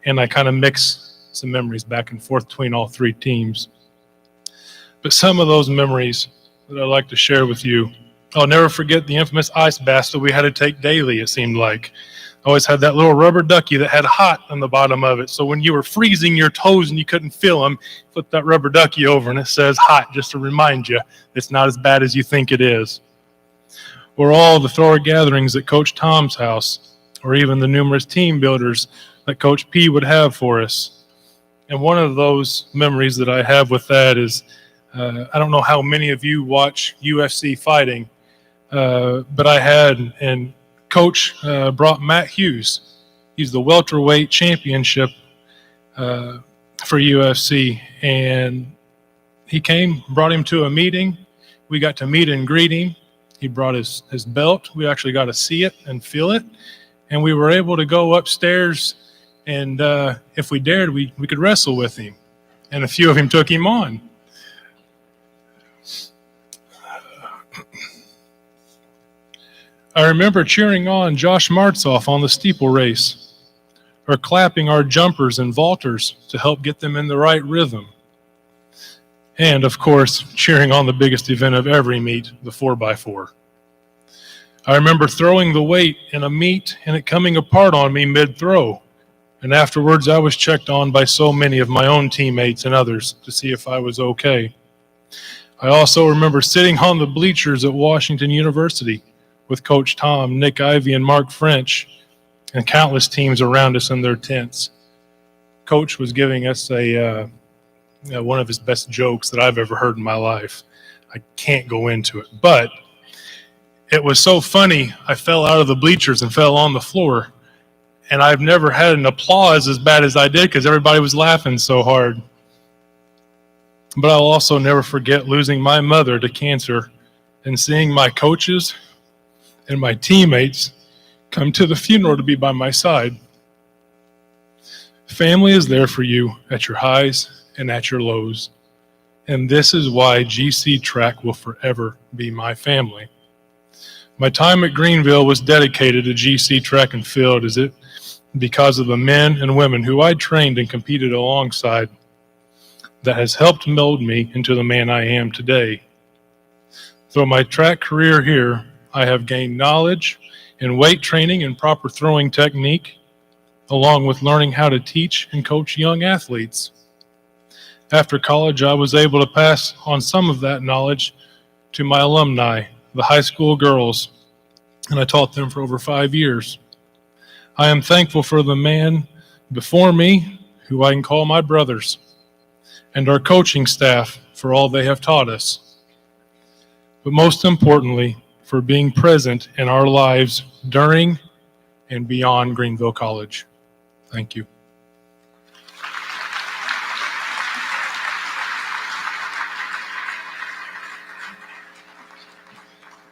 [SPEAKER 8] and I kind of mix some memories back and forth between all 3 teams. But some of those memories that I'd like to share with you, I'll never forget the infamous ice bath that we had to take daily, it seemed like. I always had that little rubber ducky that had hot on the bottom of it. So when you were freezing your toes and you couldn't feel them, flip that rubber ducky over and it says hot, just to remind you it's not as bad as you think it is. Or all the thrower gatherings at Coach Tom's house, or even the numerous team builders that Coach P would have for us. And one of those memories that I have with that is, I don't know how many of you watch UFC fighting, but I had, and Coach brought Matt Hughes. He's the welterweight championship for UFC, and he came, brought him to a meeting. We got to meet and greet him. He brought his belt. We actually got to see it and feel it, and we were able to go upstairs, and if we dared, we could wrestle with him, and a few of him took him on. I remember cheering on Josh Martzoff on the steeple race, or clapping our jumpers and vaulters to help get them in the right rhythm. And, of course, cheering on the biggest event of every meet, the 4x4. I remember throwing the weight in a meet and it coming apart on me mid-throw. And afterwards, I was checked on by so many of my own teammates and others to see if I was okay. I also remember sitting on the bleachers at Washington University with Coach Tom, Nick Ivey, and Mark French, and countless teams around us in their tents. Coach was giving us one of his best jokes that I've ever heard in my life. I can't go into it. But it was so funny, I fell out of the bleachers and fell on the floor. And I've never had an applause as bad as I did because everybody was laughing so hard. But I'll also never forget losing my mother to cancer and seeing my coaches and my teammates come to the funeral to be by my side. Family is there for you at your highs and at your lows. And this is why GC Track will forever be my family. My time at Greenville was dedicated to GC Track and Field because of the men and women who I trained and competed alongside that has helped mold me into the man I am today. Through my track career here, I have gained knowledge in weight training and proper throwing technique, along with learning how to teach and coach young athletes. After college, I was able to pass on some of that knowledge to my alumni, the high school girls, and I taught them for over 5 years. I am thankful for the man before me, who I can call my brothers, and our coaching staff for all they have taught us. But most importantly, for being present in our lives during and beyond Greenville College. Thank you.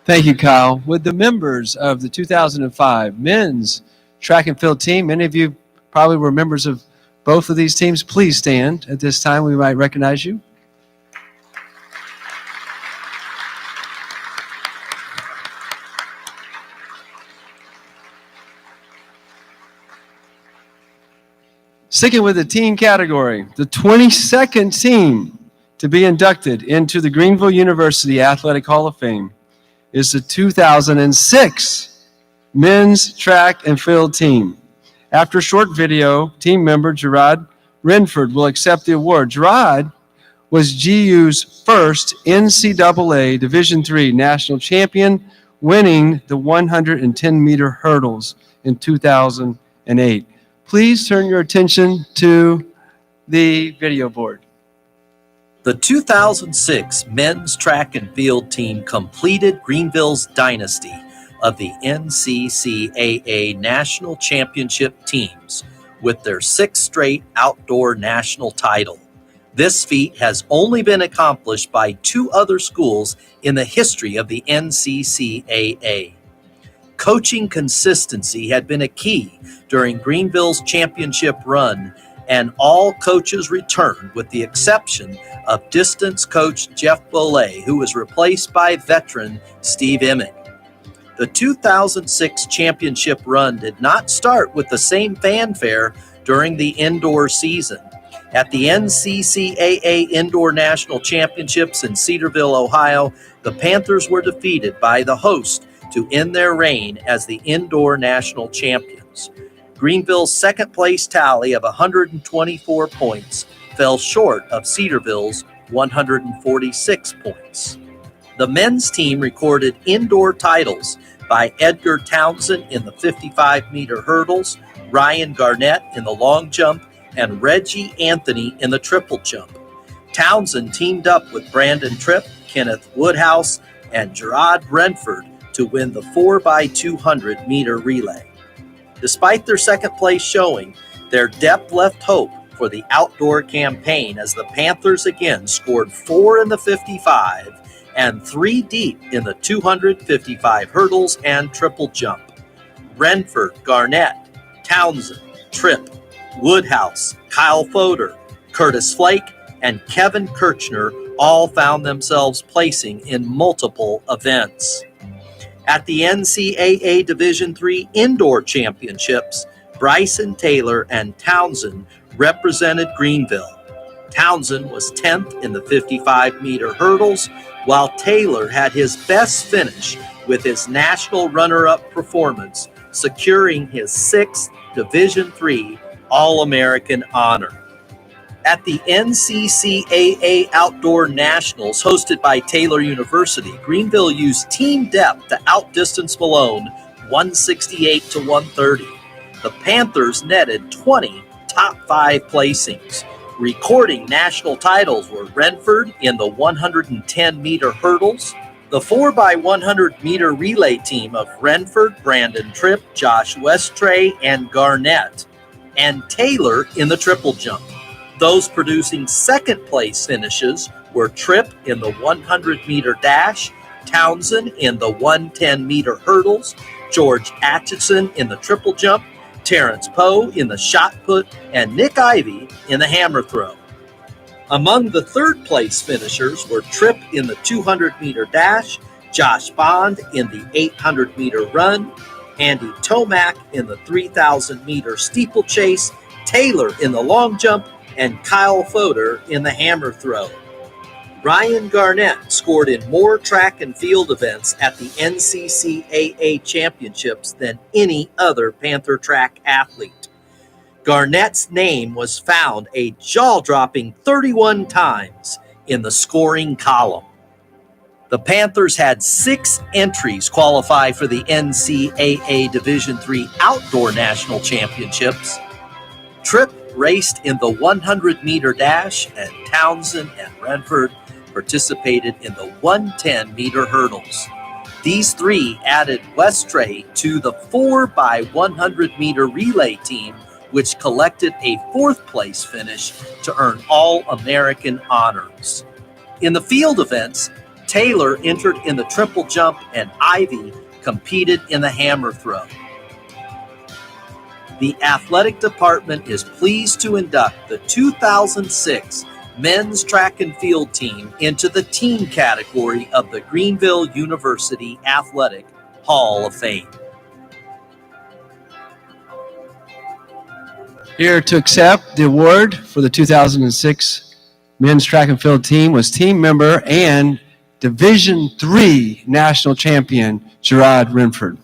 [SPEAKER 1] Thank you, Kyle. Would the members of the 2005 men's track and field team, many of you probably were members of both of these teams, please stand at this time. We might recognize you. Sticking with the team category, the 22nd team to be inducted into the Greenville University Athletic Hall of Fame is the 2006 men's track and field team. After a short video, team member Gerard Renford will accept the award. Gerard was GU's first NCAA Division III national champion, winning the 110-meter hurdles in 2008. Please turn your attention to the video board.
[SPEAKER 6] The 2006 men's track and field team completed Greenville's dynasty of the NCCAA National Championship teams with their 6th straight outdoor national title. This feat has only been accomplished by 2 other schools in the history of the NCCAA. Coaching consistency had been a key during Greenville's championship run, and all coaches returned with the exception of distance coach Jeff Koele, who was replaced by veteran Steve Emmett. The 2006 championship run did not start with the same fanfare during the indoor season. At the NCCAA Indoor National Championships in Cedarville, Ohio, the Panthers were defeated by the host to end their reign as the indoor national champions. Greenville's second-place tally of 124 points fell short of Cedarville's 146 points. The men's team recorded indoor titles by Edgar Townsend in the 55-meter hurdles, Ryan Garnett in the long jump, and Reggie Anthony in the triple jump. Townsend teamed up with Brandon Tripp, Kenneth Woodhouse, and Gerard Renford to win the 4x200-meter relay. Despite their second-place showing, their depth left hope for the outdoor campaign as the Panthers again scored 4 in the 55 and 3 deep in the 255 hurdles and triple jump. Renford, Garnett, Townsend, Tripp, Woodhouse, Kyle Fodor, Curtis Flake, and Kevin Kirchner all found themselves placing in multiple events. At the NCAA Division III Indoor Championships, Bryson Taylor and Townsend represented Greenville. Townsend was 10th in the 55-meter hurdles, while Taylor had his best finish with his national runner-up performance, securing his 6th Division III All-American honor. At the NCCAA Outdoor Nationals hosted by Taylor University, Greenville used team depth to outdistance Malone 168 to 130. The Panthers netted 20 top 5 placings, Recording national titles were Renford in the 110-meter hurdles, the 4x100-meter relay team of Renford, Brandon Tripp, Josh Westray, and Garnett, and Taylor in the triple jump. Those producing second place finishes were Tripp in the 100-meter dash, Townsend in the 110-meter hurdles, George Atchison in the triple jump, Terrence Poe in the shot put, and Nick Ivey in the hammer throw. Among the third place finishers were Tripp in the 200-meter dash, Josh Bond in the 800-meter run, Andy Tomac in the 3,000-meter steeplechase, Taylor in the long jump, and Kyle Fodor in the hammer throw. Ryan Garnett scored in more track and field events at the NCCAA Championships than any other Panther track athlete. Garnett's name was found a jaw-dropping 31 times in the scoring column. The Panthers had 6 entries qualify for the NCAA Division III Outdoor National Championships. Tripp raced in the 100-meter dash, and Townsend and Renford participated in the 110-meter hurdles. These 3 added Westray to the 4x100-meter relay team, which collected a 4th place finish to earn All-American honors. In the field events, Taylor entered in the triple jump and Ivey competed in the hammer throw. The athletic department is pleased to induct the 2006 men's track and field team into the team category of the Greenville University Athletic Hall of Fame.
[SPEAKER 1] Here to accept the award for the 2006 men's track and field team was team member and Division III national champion Gerard Renford.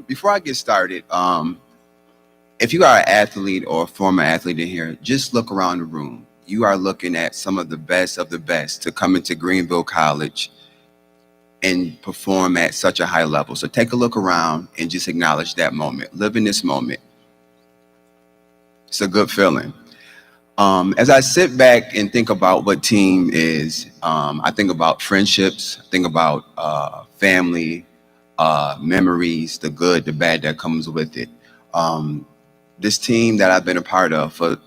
[SPEAKER 9] Before I get started, if you are an athlete or a former athlete in here, just look around the room. You are looking at some of the best to come into Greenville College and perform at such a high level. So take a look around and just acknowledge that moment. Live in this moment. It's a good feeling. As I sit back and think about what team is, I think about friendships, I think about family, memories, the good, the bad that comes with it. This team that I've been a part of for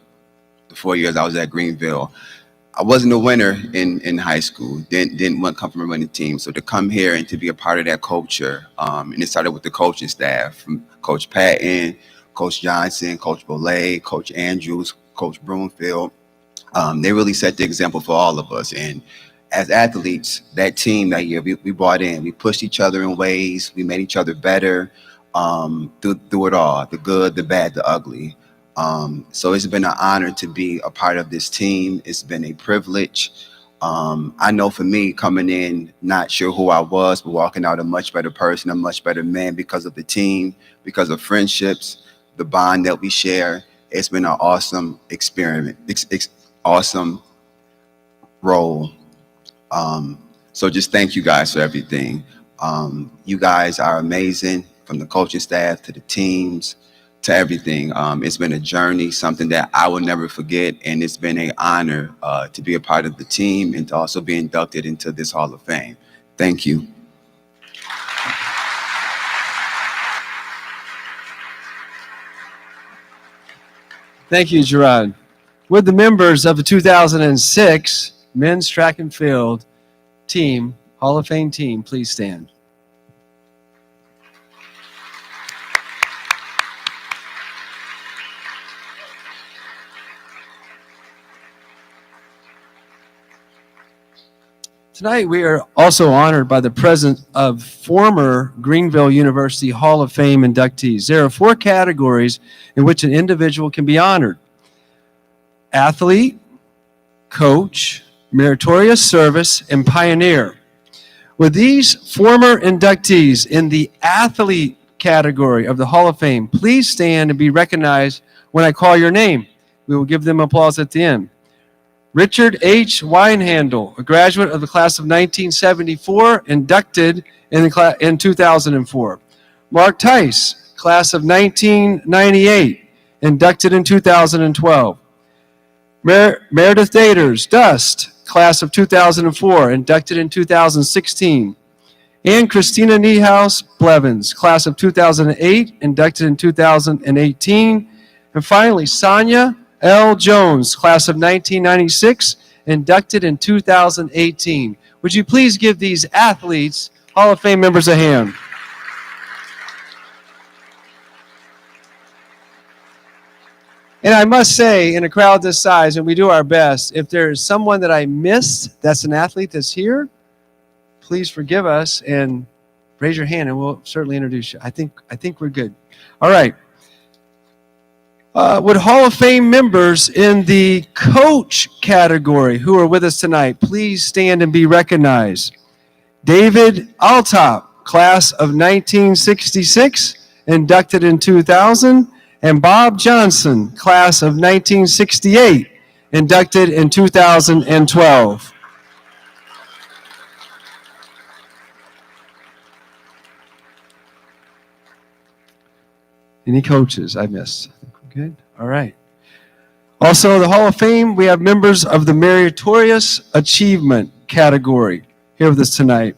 [SPEAKER 9] the 4 years I was at Greenville, I wasn't a winner in high school, didn't want to come from a winning team. So to come here and to be a part of that culture, and it started with the coaching staff, from Coach Patton, Coach Johnson, Coach Koele, Coach Andrews, Coach Broomfield. They really set the example for all of us. And as athletes, that team that year, we bought in. We pushed each other in ways. We made each other better through it all, the good, the bad, the ugly. So it's been an honor to be a part of this team. It's been a privilege. I know for me, coming in, not sure who I was, but walking out a much better person, a much better man because of the team, because of friendships, the bond that we share. It's been an awesome experiment, awesome role. So just thank you guys for everything. You guys are amazing, from the coaching staff to the teams to everything. It's been a journey, something that I will never forget, and it's been an honor to be a part of the team and to also be inducted into this Hall of Fame. Thank you.
[SPEAKER 1] Thank you, Gerard. Would the members of the 2006 men's track and field team, Hall of Fame team, please stand? Tonight, we are also honored by the presence of former Greenville University Hall of Fame inductees. There are 4 categories in which an individual can be honored: athlete, coach, meritorious service, and pioneer. With these former inductees in the athlete category of the Hall of Fame, please stand and be recognized when I call your name. We will give them applause at the end. Richard H. Winehandel, a graduate of the class of 1974, inducted in 2004. Mark Tice, class of 1998, inducted in 2012. Meredith Daters, Dust, class of 2004, inducted in 2016. And Christina Niehaus Blevins, class of 2008, inducted in 2018. And finally, Sonia L. Jones, class of 1996, inducted in 2018. Would you please give these athletes, Hall of Fame members, a hand? And I must say, in a crowd this size, and we do our best, if there is someone that I missed that's an athlete that's here, please forgive us and raise your hand and we'll certainly introduce you. I think we're good. All right. Would Hall of Fame members in the coach category who are with us tonight please stand and be recognized? David Altop, class of 1966, inducted in 2000, and Bob Johnson, class of 1968, inducted in 2012. Any coaches I missed? I think we're good. All right. Also, the Hall of Fame, we have members of the Meritorious Achievement category here with us tonight.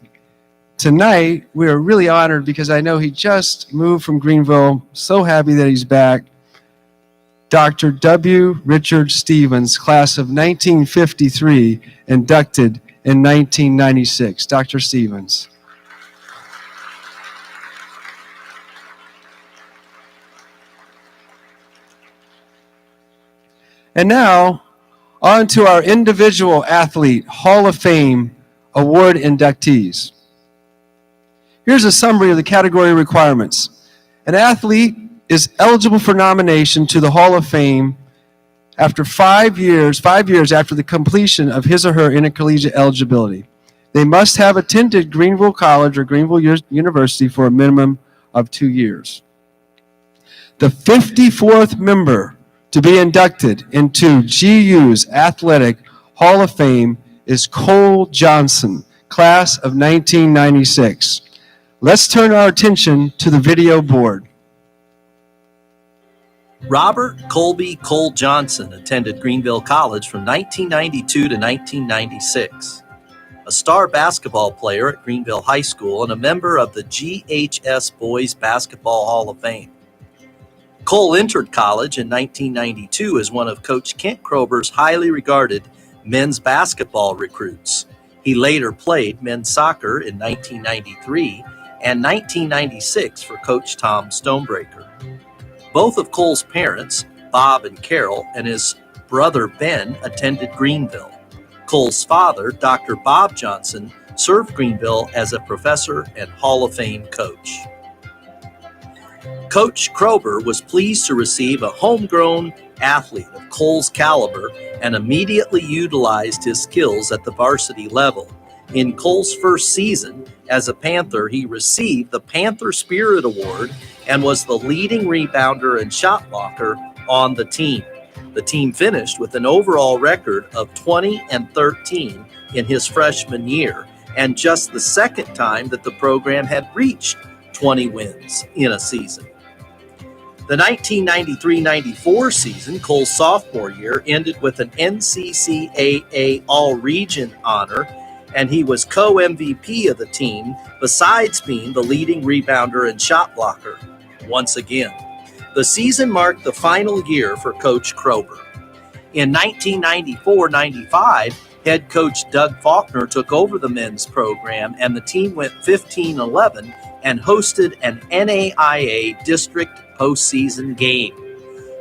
[SPEAKER 1] Tonight, we are really honored because I know he just moved from Greenville. So happy that he's back. Dr. W. Richard Stevens, class of 1953, inducted in 1996. Dr. Stevens. And now, on to our individual athlete Hall of Fame award inductees. Here's a summary of the category requirements. An athlete is eligible for nomination to the Hall of Fame after 5 years after the completion of his or her intercollegiate eligibility. They must have attended Greenville College or Greenville University for a minimum of 2 years. The 54th member to be inducted into GU's Athletic Hall of Fame is Koele Johnson, class of 1996. Let's turn our attention to the video board.
[SPEAKER 6] Robert Colby Koele Johnson attended Greenville College from 1992 to 1996. A star basketball player at Greenville High School and a member of the GHS Boys Basketball Hall of Fame. Koele entered college in 1992 as one of Coach Kent Krober's highly regarded men's basketball recruits. He later played men's soccer in 1993 and 1996 for Coach Tom Stonebreaker. Both of Koele's parents, Bob and Carol, and his brother Ben attended Greenville. Koele's father, Dr. Bob Johnson, served Greenville as a professor and Hall of Fame coach. Coach Krober was pleased to receive a homegrown athlete of Koele's caliber and immediately utilized his skills at the varsity level. In Koele's first season as a Panther, he received the Panther Spirit Award and was the leading rebounder and shot blocker on the team. The team finished with an overall record of 20-13 in his freshman year, and just the second time that the program had reached 20 wins in a season. The 1993-94 season, Koele's sophomore year, ended with an NCCAA All-Region honor, and he was co-MVP of the team, besides being the leading rebounder and shot blocker once again. The season marked the final year for Coach Krober. In 1994-95, head coach Doug Faulkner took over the men's program, and the team went 15-11 and hosted an NAIA district postseason game.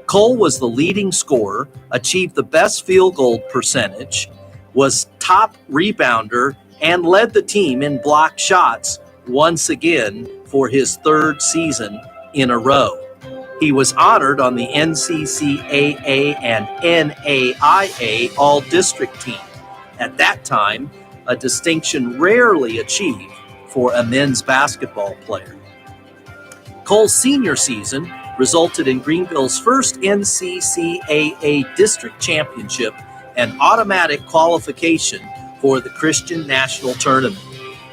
[SPEAKER 6] Koele was the leading scorer, achieved the best field goal percentage, was top rebounder, and led the team in block shots once again for his third season in a row. He was honored on the NCCAA and NAIA All-District team. At that time, a distinction rarely achieved for a men's basketball player. Koele's senior season resulted in Greenville's first NCCAA district championship and automatic qualification for the Christian National Tournament.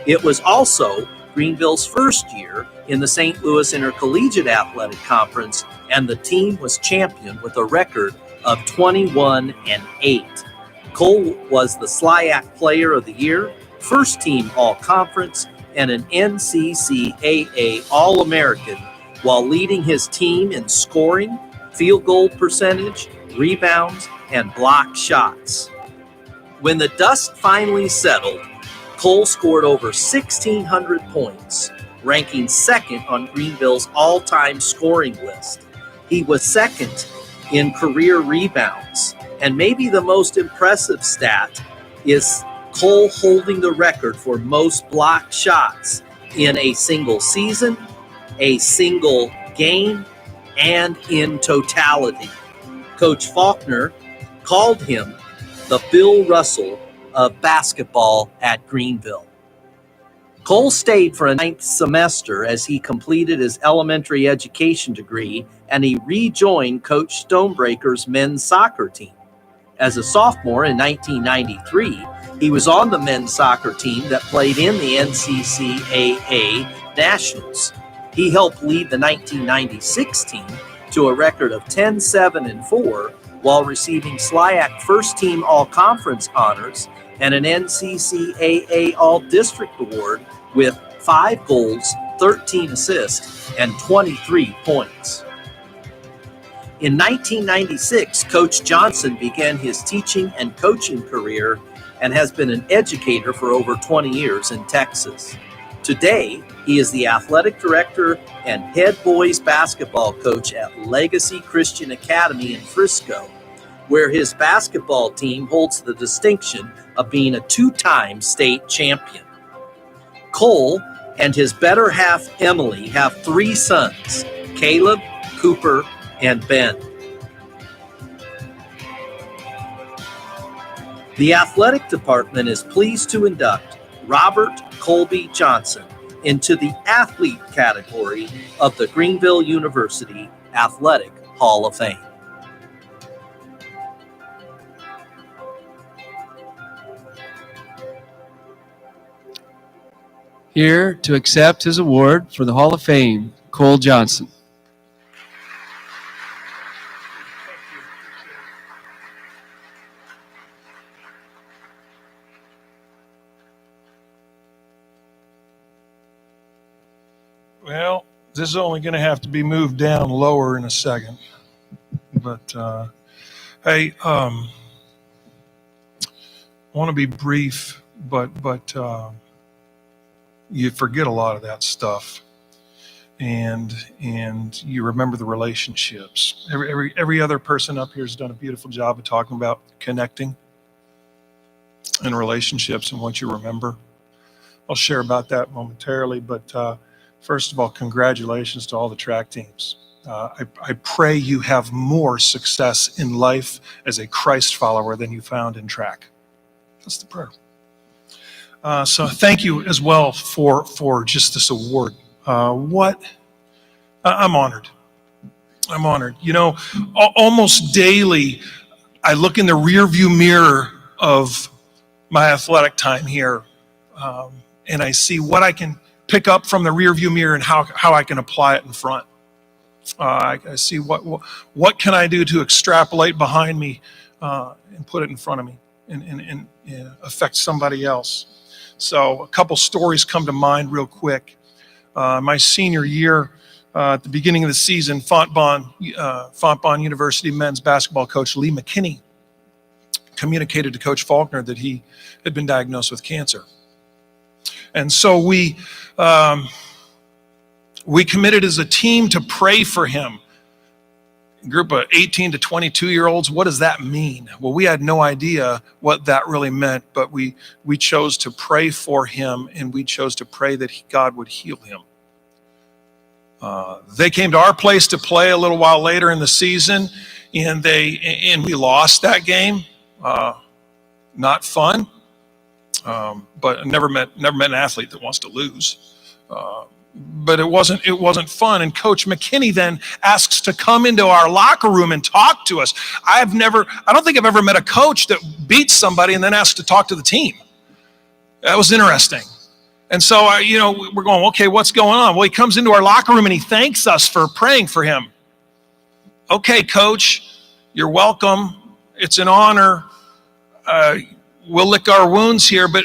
[SPEAKER 6] It was also Greenville's first year in the St. Louis Intercollegiate Athletic Conference, and the team was champion with a record of 21-8. Koele was the SLIAC Player of the Year, first team All-Conference, and an NCCAA All-American, while leading his team in scoring, field goal percentage, rebounds, and block shots. When the dust finally settled, Koele scored over 1,600 points, ranking second on Greenville's all-time scoring list. He was second in career rebounds, and maybe the most impressive stat is Koele holding the record for most blocked shots in a single season, a single game, and in totality. Coach Faulkner called him the Bill Russell of basketball at Greenville. Koele stayed for a 9th semester as he completed his elementary education degree, and he rejoined Coach Stonebreaker's men's soccer team. As a sophomore in 1993, he was on the men's soccer team that played in the NCCAA Nationals. He helped lead the 1996 team to a record of 10-7-4 while receiving SLIAC First Team All-Conference honors and an NCCAA All-District Award with 5 goals, 13 assists, and 23 points. In 1996, Coach Johnson began his teaching and coaching career and has been an educator for over 20 years in Texas. Today, he is the athletic director and head boys basketball coach at Legacy Christian Academy in Frisco, where his basketball team holds the distinction of being a 2-time state champion. Koele and his better half Emily have 3 sons, Caleb, Cooper, and Ben. The athletic department is pleased to induct Robert Colby Johnson into the athlete category of the Greenville University Athletic Hall of Fame.
[SPEAKER 1] Here to accept his award for the Hall of Fame, Koele Johnson.
[SPEAKER 10] Well, this is only going to have to be moved down lower in a second. But, hey, I want to be brief, but you forget a lot of that stuff, and you remember the relationships. Every other person up here has done a beautiful job of talking about connecting and relationships and what you remember. I'll share about that momentarily, but first of all, congratulations to all the track teams. I pray you have more success in life as a Christ follower than you found in track. That's the prayer. So thank you as well for just this award. I'm honored. I'm honored. You know, almost daily, I look in the rearview mirror of my athletic time here, and I see what I can pick up from the rearview mirror and how I can apply it in front. I see what can I do to extrapolate behind me and put it in front of me and affect somebody else. So a couple stories come to mind real quick. My senior year, at the beginning of the season, Fontbonne University men's basketball coach Lee McKinney communicated to Coach Faulkner that he had been diagnosed with cancer. And so we committed as a team to pray for him. A group of 18 to 22-year-olds, what does that mean? Well, we had no idea what that really meant, but we chose to pray for him, and we chose to pray that God would heal him. They came to our place to play a little while later in the season, and we lost that game. Not fun, but I never met an athlete that wants to lose. but it wasn't fun. And Coach McKinney then asks to come into our locker room and talk to us. I don't think I've ever met a coach that beats somebody and then asks to talk to the team. That was interesting. And so, we're going, okay, what's going on? Well, he comes into our locker room and he thanks us for praying for him. Okay, Coach, you're welcome. It's an honor. We'll lick our wounds here, but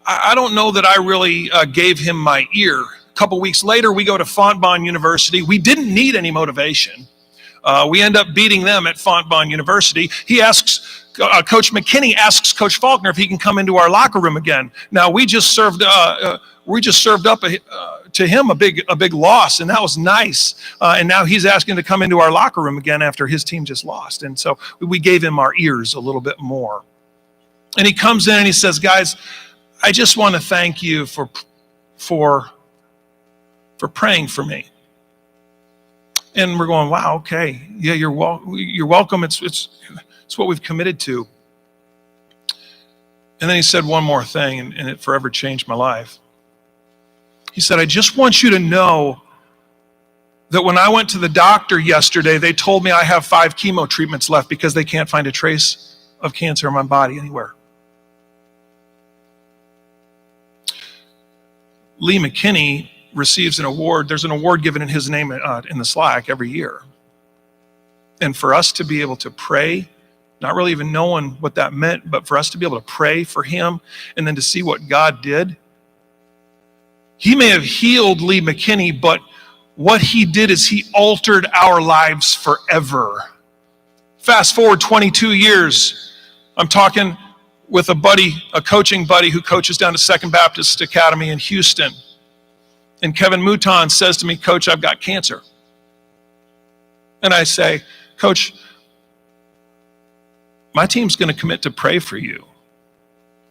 [SPEAKER 10] I don't know that I really gave him my ear. A couple weeks later, we go to Fontbonne University. We didn't need any motivation. We end up beating them at Fontbonne University. Coach McKinney asks Coach Faulkner if he can come into our locker room again. Now, we just served up to him a big loss, and that was nice. And now he's asking to come into our locker room again after his team just lost. And so we gave him our ears a little bit more. And he comes in and he says, guys, I just want to thank you for praying for me. And we're going, wow, okay, yeah, you're welcome. It's what we've committed to. And then he said one more thing, and it forever changed my life. He said, I just want you to know that when I went to the doctor yesterday, they told me I have 5 chemo treatments left because they can't find a trace of cancer in my body anywhere. Lee McKinney receives an award. There's an award given in his name in the Slack every year. And for us to be able to pray, not really even knowing what that meant, but for us to be able to pray for him and then to see what God did. He may have healed Lee McKinney, but what he did is he altered our lives forever. Fast forward 22 years, I'm talking with a coaching buddy who coaches down at Second Baptist Academy in Houston. And Kevin Mouton says to me, Coach, I've got cancer. And I say, Coach, my team's going to commit to pray for you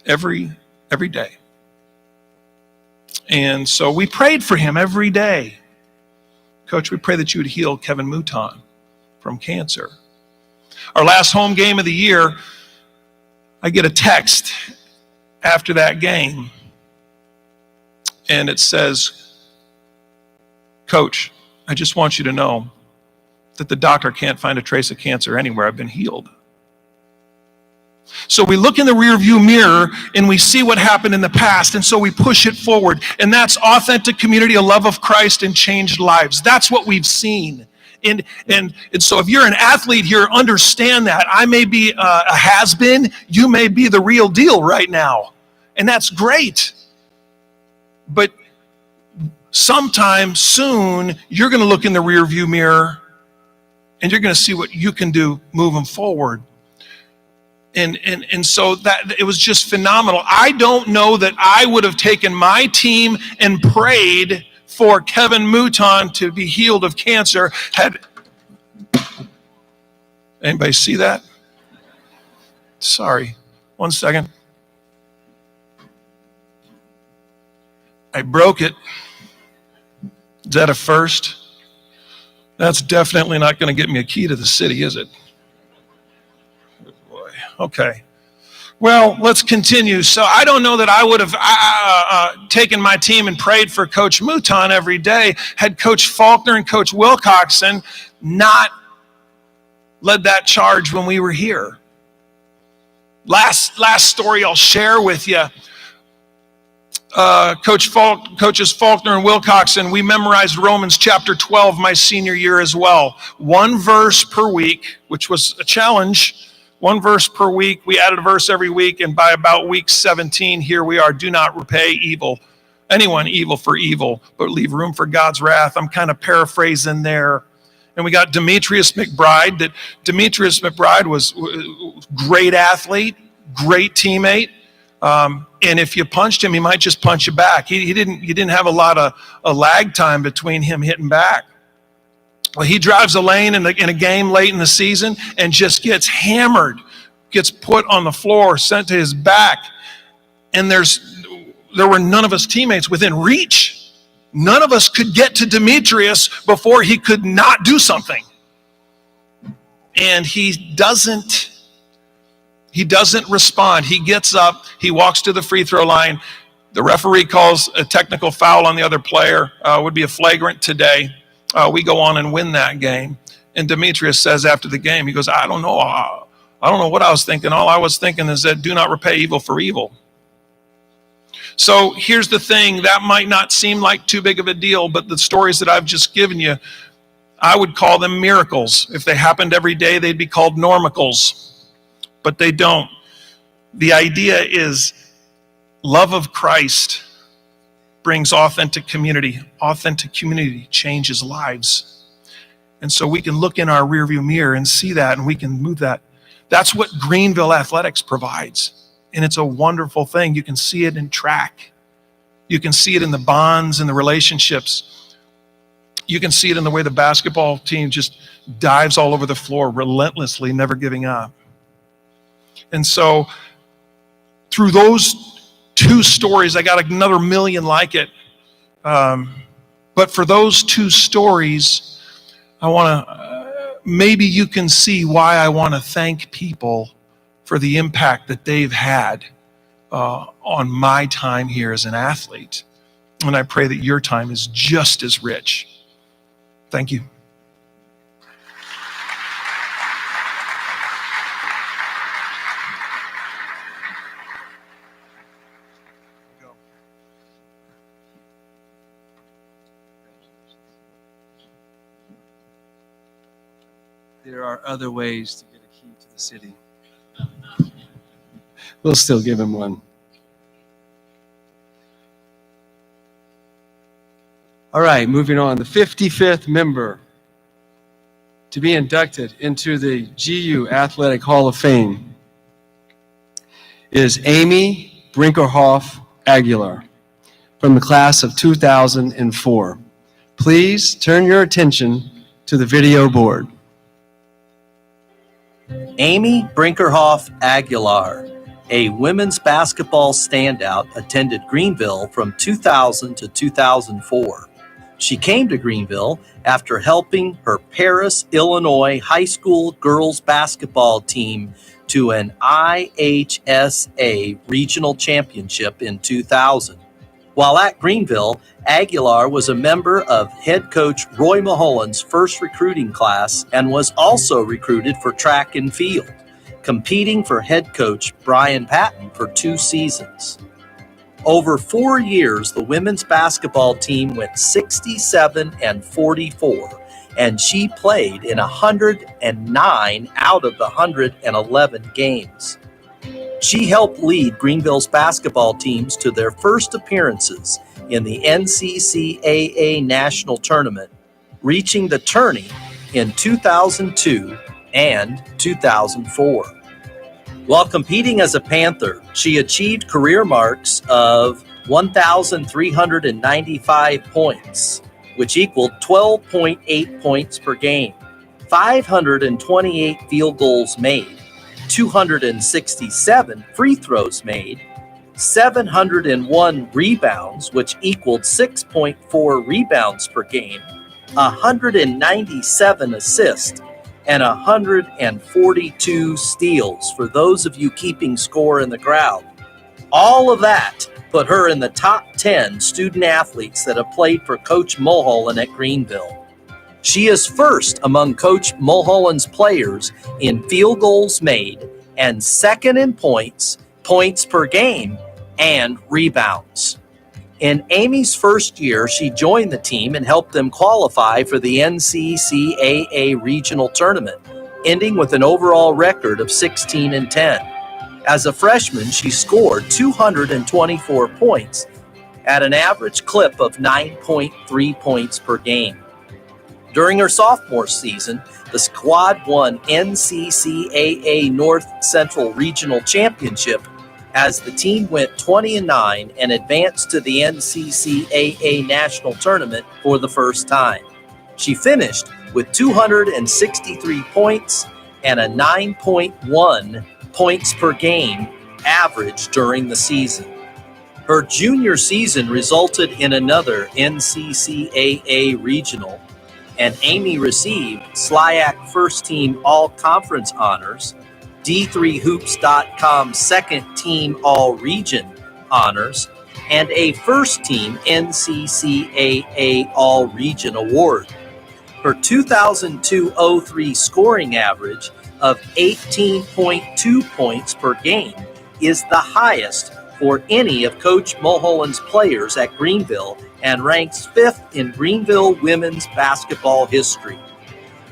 [SPEAKER 10] every day. And so we prayed for him every day. Coach, we pray that you would heal Kevin Mouton from cancer. Our last home game of the year, I get a text after that game, and it says, Coach, I just want you to know that the doctor can't find a trace of cancer anywhere. I've been healed. So we look in the rearview mirror and we see what happened in the past, and so we push it forward. And that's authentic community, a love of Christ, and changed lives. That's what we've seen. And so if you're an athlete here, understand that. I may be a has-been. You may be the real deal right now. And that's great. But sometime soon, you're going to look in the rearview mirror and you're going to see what you can do moving forward. And so that it was just phenomenal. I don't know that I would have taken my team and prayed for Kevin Mouton to be healed of cancer. Anybody see that? Sorry, 1 second. I broke it. Is that a first? That's definitely not going to get me a key to the city, is it? Good boy. Okay. Well, let's continue. So I don't know that I would have taken my team and prayed for Coach Mouton every day had Coach Faulkner and Coach Wilcoxon not led that charge when we were here. Last story I'll share with you. Coaches Faulkner and Wilcoxon, we memorized Romans chapter 12 my senior year as well. 1 verse per week, which was a challenge. 1 verse per week. We added a verse every week, and by about week 17, here we are. Do not repay anyone evil for evil, but leave room for God's wrath. I'm kind of paraphrasing there. And we got Demetrius McBride. Demetrius McBride was a great athlete, great teammate. And if you punched him, he might just punch you back. He didn't have a lot of lag time between him hitting back. Well, he drives a lane in a game late in the season and just gets hammered, gets put on the floor, sent to his back. And there were none of us teammates within reach. None of us could get to Demetrius before he could not do something. And he doesn't respond. He gets up, he walks to the free throw line, The referee calls a technical foul on the other player, would be a flagrant today. We go on and win that game. And Demetrius says after the game, he goes, I don't know what I was thinking. All I was thinking is that do not repay evil for evil. So here's the thing, that might not seem like too big of a deal, but the stories that I've just given you, I would call them miracles. If they happened every day, they'd be called normicals, but they don't. The idea is love of Christ brings authentic community. Authentic community changes lives. And so we can look in our rearview mirror and see that, and we can move that. That's what Greenville Athletics provides. And it's a wonderful thing. You can see it in track. You can see it in the bonds and the relationships. You can see it in the way the basketball team just dives all over the floor relentlessly, never giving up. And so through those two stories, I got another million like it. But for those two stories, I want to, maybe you can see why I want to thank people for the impact that they've had on my time here as an athlete. And I pray that your time is just as rich. Thank you.
[SPEAKER 1] There are other ways to get a key to the city. We'll still give him one. All right, moving on. The 55th member to be inducted into the GU Athletic Hall of Fame is Amy Brinkerhoff Aguilar from the class of 2004. Please turn your attention to the video board.
[SPEAKER 6] Amy Brinkerhoff Aguilar, a women's basketball standout, attended Greenville from 2000 to 2004. She came to Greenville after helping her Paris, Illinois high school girls basketball team to an IHSA regional championship in 2000. While at Greenville, Aguilar was a member of head coach Roy Mulholland's first recruiting class and was also recruited for track and field, competing for head coach Brian Patton for 2 seasons. Over 4 years, the women's basketball team went 67-44, and she played in 109 out of the 111 games. She helped lead Greenville's basketball teams to their first appearances in the NCCAA National Tournament, reaching the tourney in 2002 and 2004. While competing as a Panther, she achieved career marks of 1,395 points, which equaled 12.8 points per game, 528 field goals made, 267 free throws made, 701 rebounds, which equaled 6.4 rebounds per game, 197 assists, and 142 steals for those of you keeping score in the crowd. All of that put her in the top 10 student athletes that have played for Coach Mulholland at Greenville. She is first among Coach Mulholland's players in field goals made and second in points per game, and rebounds. In Amy's first year, she joined the team and helped them qualify for the NCCAA regional tournament, ending with an overall record of 16-10. As a freshman, she scored 224 points at an average clip of 9.3 points per game. During her sophomore season, the squad won NCCAA North Central Regional Championship as the team went 20-9 and advanced to the NCCAA National Tournament for the first time. She finished with 263 points and a 9.1 points per game average during the season. Her junior season resulted in another NCCAA regional, and Amy received SLIAC First Team All-Conference honors, D3Hoops.com Second Team All-Region honors, and a first-team NCCAA All-Region Award. Her 2002-03 scoring average of 18.2 points per game is the highest for any of Coach Mulholland's players at Greenville and ranks 5th in Greenville women's basketball history.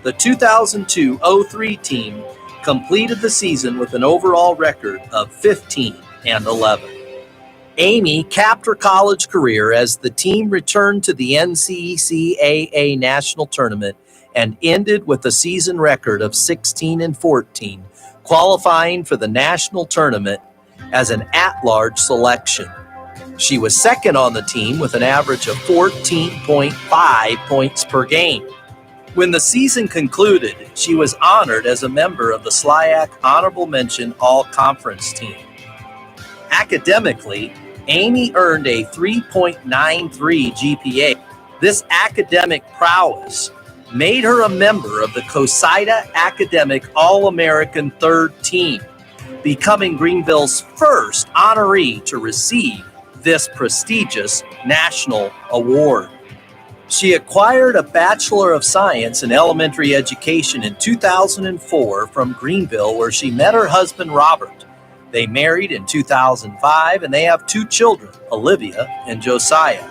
[SPEAKER 6] The 2002-03 team completed the season with an overall record of 15-11. Amy capped her college career as the team returned to the NCCAA National Tournament and ended with a season record of 16-14, qualifying for the national tournament as an at-large selection. She was second on the team with an average of 14.5 points per game. When the season concluded, she was honored as a member of the SLIAC Honorable Mention All-Conference team. Academically, Amy earned a 3.93 GPA. This academic prowess made her a member of the COSIDA Academic All-American Third Team, becoming Greenville's first honoree to receive this prestigious national award. She acquired a Bachelor of Science in Elementary Education in 2004 from Greenville, where she met her husband, Robert. They married in 2005, and they have 2 children, Olivia and Josiah.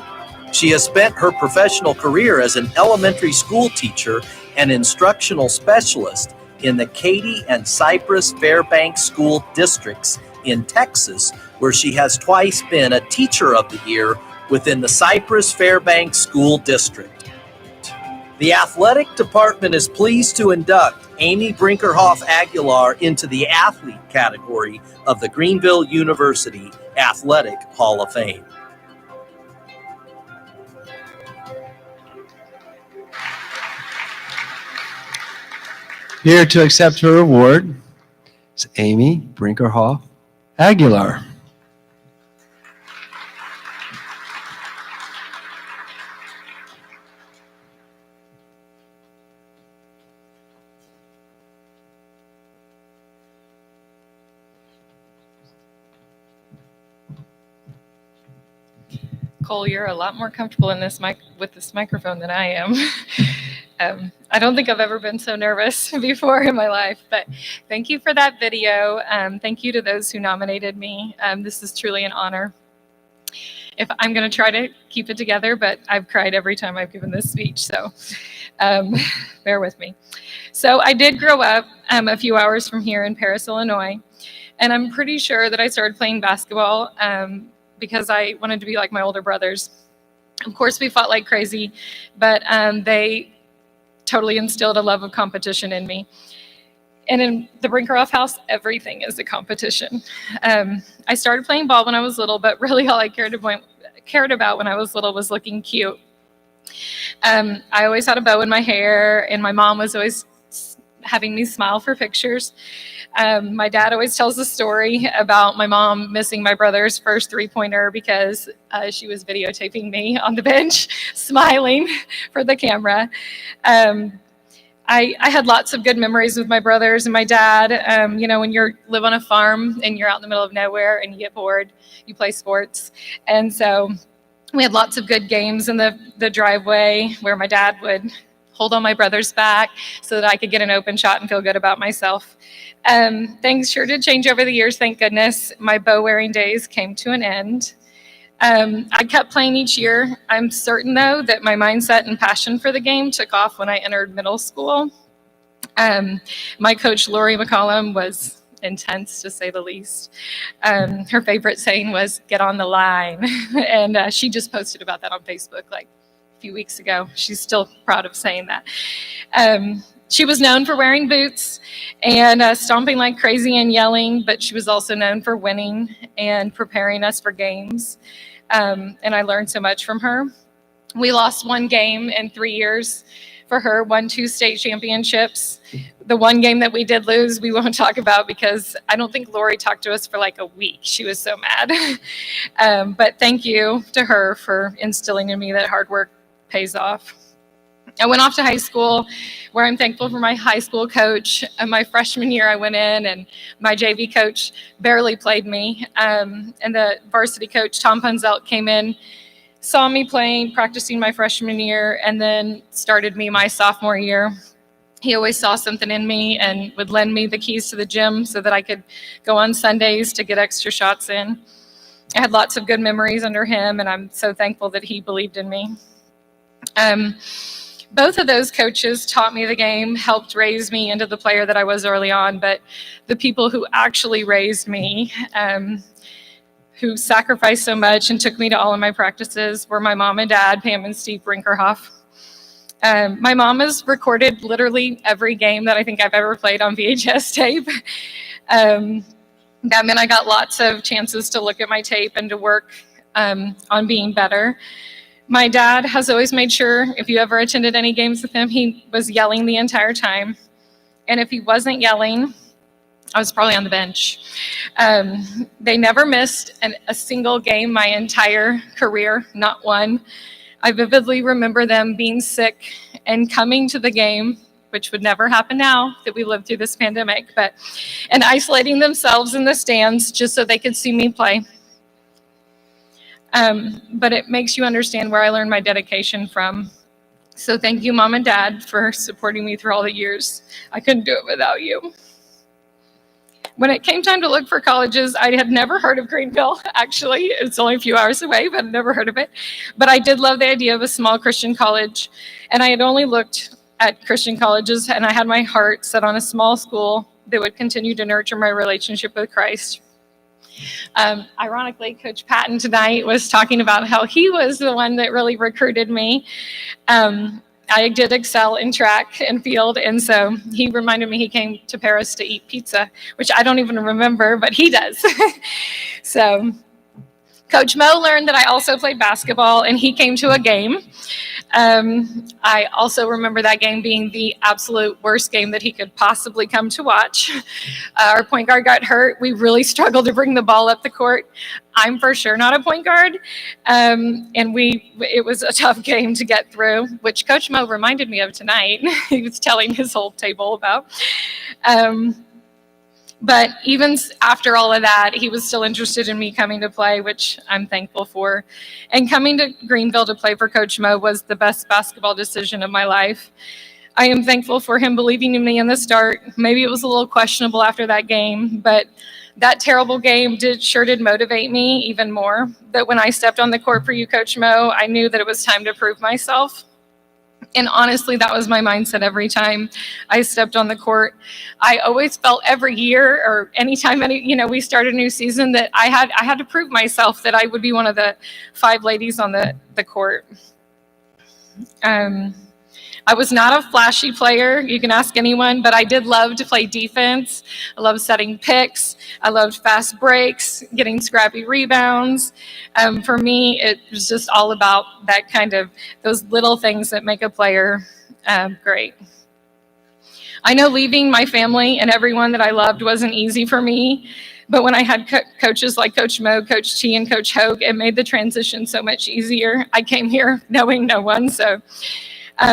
[SPEAKER 6] She has spent her professional career as an elementary school teacher and instructional specialist in the Katy and Cypress Fairbanks school districts in Texas, where she has twice been a Teacher of the Year within the Cypress Fairbanks School District. The athletic department is pleased to induct Amy Brinkerhoff Aguilar into the athlete category of the Greenville University Athletic Hall of Fame.
[SPEAKER 1] Here to accept her award is Amy Brinkerhoff Aguilar.
[SPEAKER 11] Cole, you're a lot more comfortable in this with this microphone than I am. I don't think I've ever been so nervous before in my life, but thank you for that video. Thank you to those who nominated me. This is truly an honor. If I'm going to try to keep it together, but I've cried every time I've given this speech, so bear with me. So I did grow up a few hours from here in Paris, Illinois, and I'm pretty sure that I started playing basketball because I wanted to be like my older brothers. Of course, we fought like crazy, but they totally instilled a love of competition in me. And in the Brinkerhoff house, everything is a competition. I started playing ball when I was little, but really all I cared about when I was little was looking cute. I always had a bow in my hair, and my mom was always having me smile for pictures. My dad always tells the story about my mom missing my brother's first three-pointer because she was videotaping me on the bench, smiling for the camera. I had lots of good memories with my brothers and my dad. When you live on a farm and you're out in the middle of nowhere and you get bored, you play sports. And so we had lots of good games in the driveway where my dad would hold on my brother's back so that I could get an open shot and feel good about myself. Things sure did change over the years, thank goodness. My bow wearing days came to an end. I kept playing each year. I'm certain, though, that my mindset and passion for the game took off when I entered middle school. My coach, Lori McCollum, was intense, to say the least. Her favorite saying was, "Get on the line." And she just posted about that on Facebook like a few weeks ago. She's still proud of saying that. She was known for wearing boots and stomping like crazy and yelling, but she was also known for winning and preparing us for games. And I learned so much from her. We lost one game in 3 years for her, won 2 state championships. The one game that we did lose, we won't talk about because I don't think Lori talked to us for like a week. She was so mad. But thank you to her for instilling in me that hard work pays off. I went off to high school, where I'm thankful for my high school coach. My freshman year, I went in, and my JV coach barely played me. And the varsity coach, Tom Punzelt, came in, saw me playing, practicing my freshman year, and then started me my sophomore year. He always saw something in me and would lend me the keys to the gym so that I could go on Sundays to get extra shots in. I had lots of good memories under him, and I'm so thankful that he believed in me. Both of those coaches taught me the game, helped raise me into the player that I was early on, but the people who actually raised me, who sacrificed so much and took me to all of my practices, were my mom and dad, Pam and Steve Brinkerhoff. My mom has recorded literally every game that I think I've ever played on VHS tape. That meant I got lots of chances to look at my tape and to work on being better. My dad has always made sure, if you ever attended any games with him, he was yelling the entire time. And if he wasn't yelling, I was probably on the bench. They never missed a single game my entire career, not one. I vividly remember them being sick and coming to the game, which would never happen now that we lived through this pandemic, and isolating themselves in the stands just so they could see me play. But it makes you understand where I learned my dedication from. So thank you, Mom and Dad, for supporting me through all the years. I couldn't do it without you. When it came time to look for colleges, I had never heard of Greenville, actually. It's only a few hours away, but I'd never heard of it. But I did love the idea of a small Christian college, and I had only looked at Christian colleges, and I had my heart set on a small school that would continue to nurture my relationship with Christ. Ironically, Coach Patton tonight was talking about how he was the one that really recruited me. I did excel in track and field, and so he reminded me he came to Paris to eat pizza, which I don't even remember, but he does. So Coach Mo learned that I also played basketball, and he came to a game. I also remember that game being the absolute worst game that he could possibly come to watch. Our point guard got hurt. We really struggled to bring the ball up the court. I'm for sure not a point guard. And it was a tough game to get through, which Coach Mo reminded me of tonight. He was telling his whole table about. But even after all of that, he was still interested in me coming to play, which I'm thankful for. And coming to Greenville to play for Coach Mo was the best basketball decision of my life. I am thankful for him believing in me in the start. Maybe it was a little questionable after that game, but that terrible game did motivate me even more. That when I stepped on the court for you, Coach Mo, I knew that it was time to prove myself. And honestly, that was my mindset every time I stepped on the court. I always felt every year or anytime we started a new season that I had to prove myself that I would be one of the 5 ladies on the court. I was not a flashy player. You can ask anyone, but I did love to play defense. I loved setting picks. I loved fast breaks, getting scrappy rebounds. For me, it was just all about that kind of those little things that make a player great. I know leaving my family and everyone that I loved wasn't easy for me, but when I had coaches like Coach Mo, Coach T, and Coach Hogue, it made the transition so much easier. I came here knowing no one, so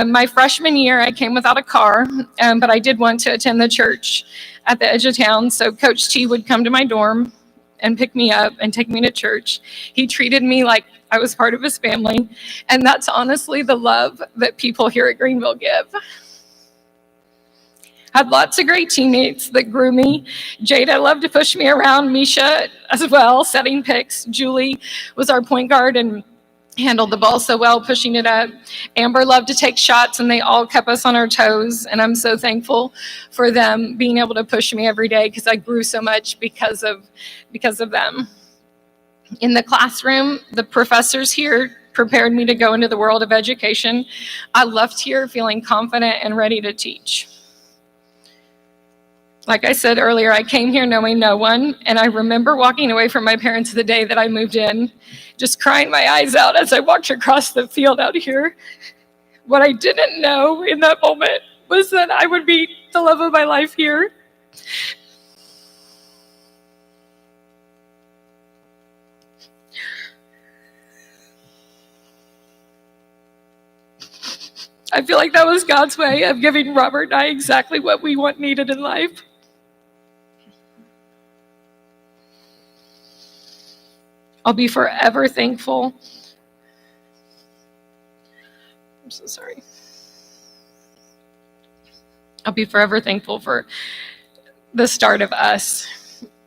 [SPEAKER 11] my freshman year, I came without a car, but I did want to attend the church at the edge of town. So Coach T would come to my dorm and pick me up and take me to church. He treated me like I was part of his family. And that's honestly the love that people here at Greenville give. Had lots of great teammates that grew me. Jada loved to push me around. Misha as well, setting picks. Julie was our point guard and handled the ball so well, pushing it up. Amber loved to take shots, and they all kept us on our toes. And I'm so thankful for them being able to push me every day because I grew so much because of them. In the classroom, the professors here prepared me to go into the world of education. I left here feeling confident and ready to teach. Like I said earlier, I came here knowing no one, and I remember walking away from my parents the day that I moved in, just crying my eyes out as I walked across the field out here. What I didn't know in that moment was that I would be the love of my life here. I feel like that was God's way of giving Robert and I exactly what we needed in life. I'll be forever thankful. I'm so sorry. I'll be forever thankful for the start of us.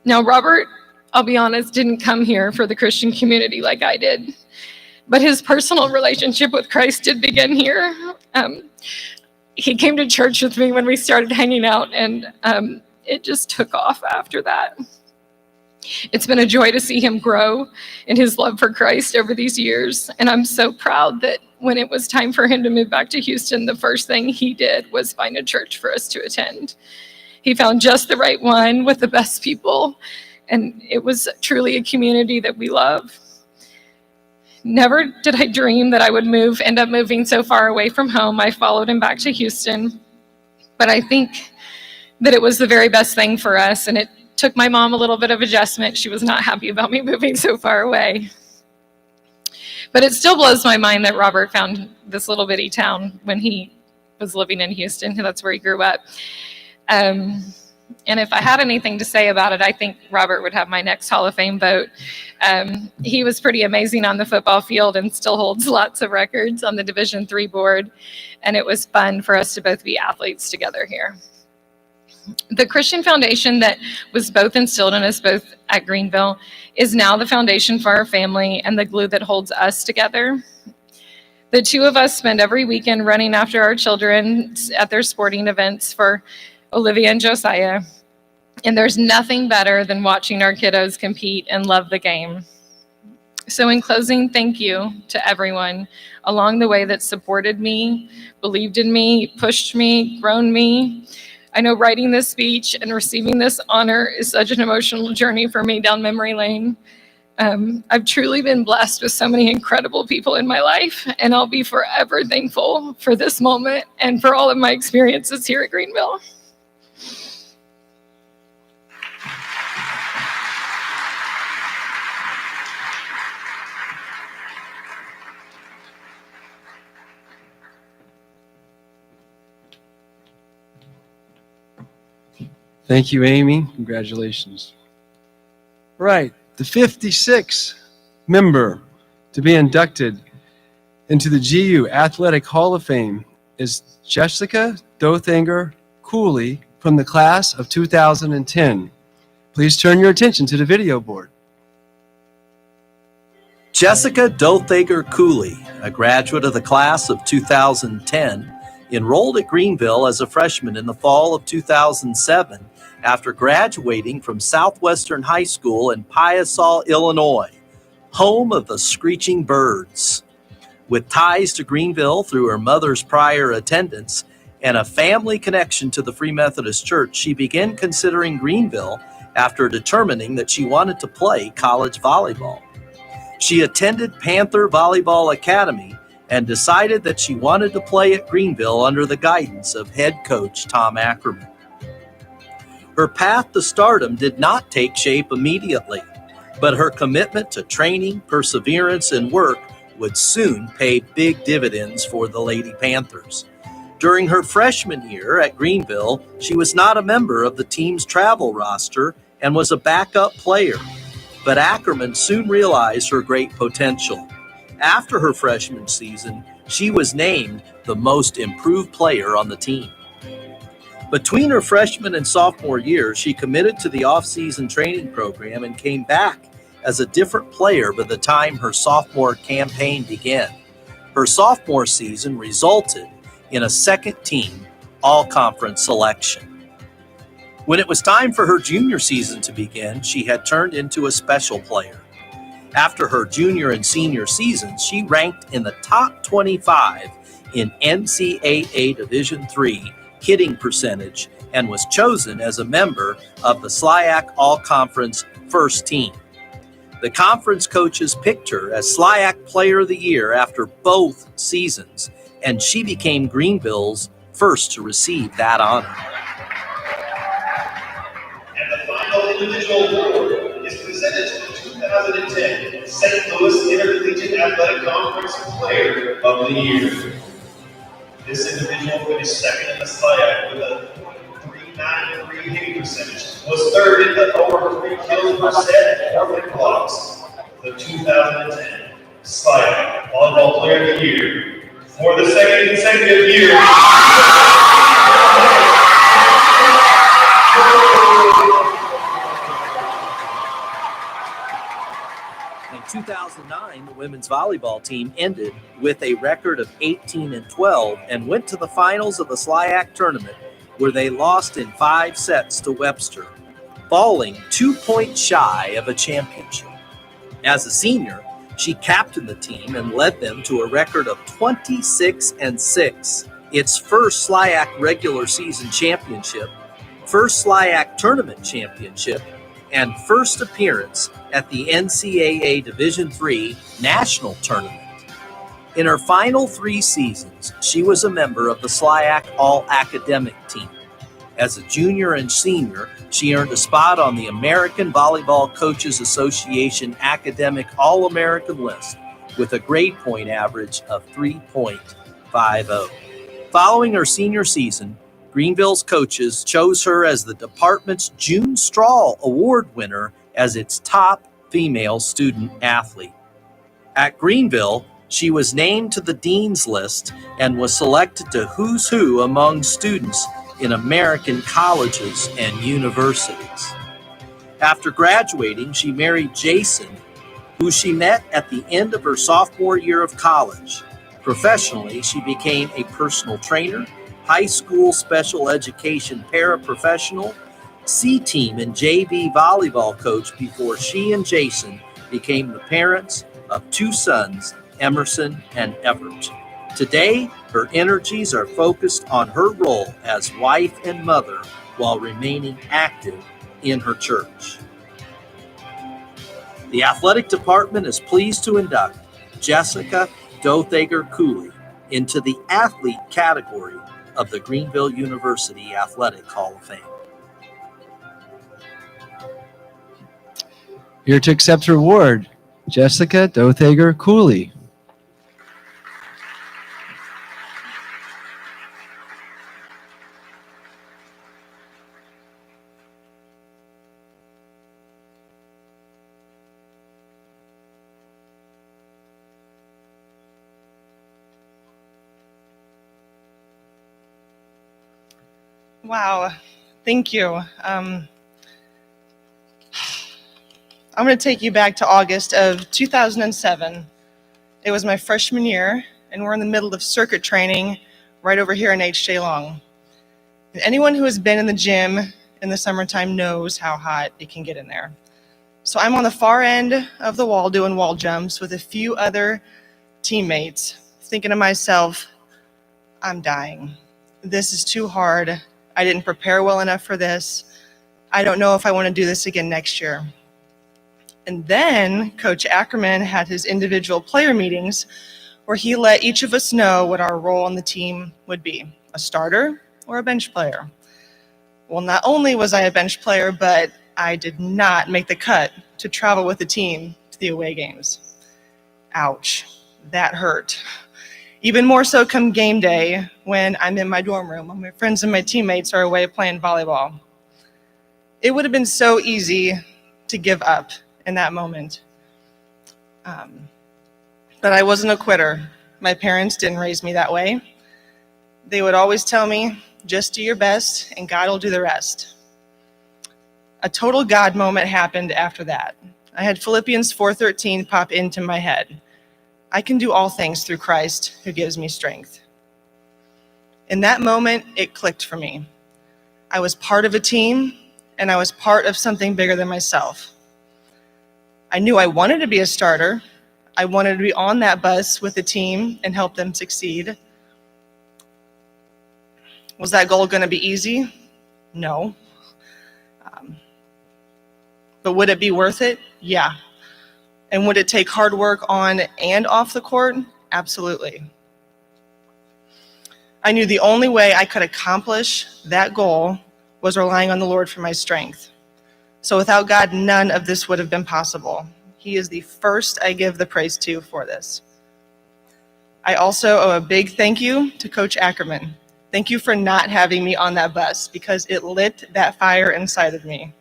[SPEAKER 11] Now, Robert, I'll be honest, didn't come here for the Christian community like I did, but his personal relationship with Christ did begin here. He came to church with me when we started hanging out, and it just took off after that. It's been a joy to see him grow in his love for Christ over these years, and I'm so proud that when it was time for him to move back to Houston, the first thing he did was find a church for us to attend. He found just the right one with the best people, and it was truly a community that we love. Never did I dream that I would end up moving so far away from home. I followed him back to Houston, but I think that it was the very best thing for us, and it took my mom a little bit of adjustment. She was not happy about me moving so far away. But it still blows my mind that Robert found this little bitty town when he was living in Houston. That's where he grew up. And if I had anything to say about it, I think Robert would have my next Hall of Fame vote. He was pretty amazing on the football field and still holds lots of records on the Division III board. And it was fun for us to both be athletes together here. The Christian foundation that was both instilled in us both at Greenville is now the foundation for our family and the glue that holds us together. The two of us spend every weekend running after our children at their sporting events for Olivia and Josiah. And there's nothing better than watching our kiddos compete and love the game. So in closing, thank you to everyone along the way that supported me, believed in me, pushed me, grown me. I know writing this speech and receiving this honor is such an emotional journey for me down memory lane. I've truly been blessed with so many incredible people in my life, and I'll be forever thankful for this moment and for all of my experiences here at Greenville.
[SPEAKER 1] Thank you, Amy. Congratulations. Right, the 56th member to be inducted into the GU Athletic Hall of Fame is Jessica Dothager Koele from the class of 2010. Please turn your attention to the video board.
[SPEAKER 6] Jessica Dothager Koele, a graduate of the class of 2010, enrolled at Greenville as a freshman in the fall of 2007 after graduating from Southwestern High School in Pearsall, Illinois, home of the Screeching Birds. With ties to Greenville through her mother's prior attendance and a family connection to the Free Methodist Church, she began considering Greenville after determining that she wanted to play college volleyball. She attended Panther Volleyball Academy and decided that she wanted to play at Greenville under the guidance of head coach Tom Ackerman. Her path to stardom did not take shape immediately, but her commitment to training, perseverance, and work would soon pay big dividends for the Lady Panthers. During her freshman year at Greenville, she was not a member of the team's travel roster and was a backup player, but Ackerman soon realized her great potential. After her freshman season, she was named the most improved player on the team. Between her freshman and sophomore years, she committed to the off-season training program and came back as a different player by the time her sophomore campaign began. Her sophomore season resulted in a second-team all-conference selection. When it was time for her junior season to begin, she had turned into a special player. After her junior and senior seasons, she ranked in the top 25 in NCAA Division III hitting percentage and was chosen as a member of the SLIAC All-Conference First Team. The conference coaches picked her as SLIAC Player of the Year after both seasons, and she became Greenville's first to receive that honor.
[SPEAKER 12] And the final individual award is presented to the 2010 St. Louis Intercollegiate Athletic Conference Player of the Year. This individual finished second in the SLIAC with a .393 hitting percentage, was third in the over 3 kills per set and perfect blocks. The 2010 SLIAC Volleyball Player of the Year for the second consecutive year.
[SPEAKER 6] In 2009, the women's volleyball team ended with a record of 18-12 and went to the finals of the SLIAC tournament, where they lost in 5 sets to Webster, falling 2 points shy of a championship. As a senior, she captained the team and led them to a record of 26-6, its first SLIAC regular season championship, first SLIAC tournament championship, and first appearance at the NCAA Division III National Tournament. In her final 3 seasons, she was a member of the SLIAC All-Academic team. As a junior and senior, she earned a spot on the American Volleyball Coaches Association Academic All-American list with a grade point average of 3.50. Following her senior season, Greenville's coaches chose her as the department's June Straw Award winner as its top female student athlete. At Greenville, she was named to the Dean's List and was selected to Who's Who among students in American colleges and universities. After graduating, she married Jason, who she met at the end of her sophomore year of college. Professionally, she became a personal trainer, high school special education paraprofessional, C-team and JV volleyball coach before she and Jason became the parents of 2 sons, Emerson and Everett. Today, her energies are focused on her role as wife and mother while remaining active in her church. The athletic department is pleased to induct Jessica Dothager Koele into the athlete category of the Greenville University Athletic Hall of Fame.
[SPEAKER 1] Here to accept her award, Jessica Dothager Koele.
[SPEAKER 13] Wow, thank you. I'm going to take you back to August of 2007. It was my freshman year, and we're in the middle of circuit training right over here in H.J. Long. And anyone who has been in the gym in the summertime knows how hot it can get in there. So I'm on the far end of the wall doing wall jumps with a few other teammates, thinking to myself, I'm dying. This is too hard. I didn't prepare well enough for this. I don't know if I want to do this again next year. And then Coach Ackerman had his individual player meetings where he let each of us know what our role on the team would be, a starter or a bench player. Well, not only was I a bench player, but I did not make the cut to travel with the team to the away games. Ouch, that hurt. Even more so come game day when I'm in my dorm room, when my friends and my teammates are away playing volleyball. It would have been so easy to give up in that moment. But I wasn't a quitter. My parents didn't raise me that way. They would always tell me, just do your best and God will do the rest. A total God moment happened after that. I had Philippians 4:13 pop into my head. I can do all things through Christ who gives me strength. In that moment, it clicked for me. I was part of a team, and I was part of something bigger than myself. I knew I wanted to be a starter. I wanted to be on that bus with the team and help them succeed. Was that goal going to be easy? No. But would it be worth it? Yeah. And would it take hard work on and off the court? Absolutely. I knew the only way I could accomplish that goal was relying on the Lord for my strength. So without God, none of this would have been possible. He is the first I give the praise to for this. I also owe a big thank you to Coach Ackerman. Thank you for not having me on that bus because it lit that fire inside of me.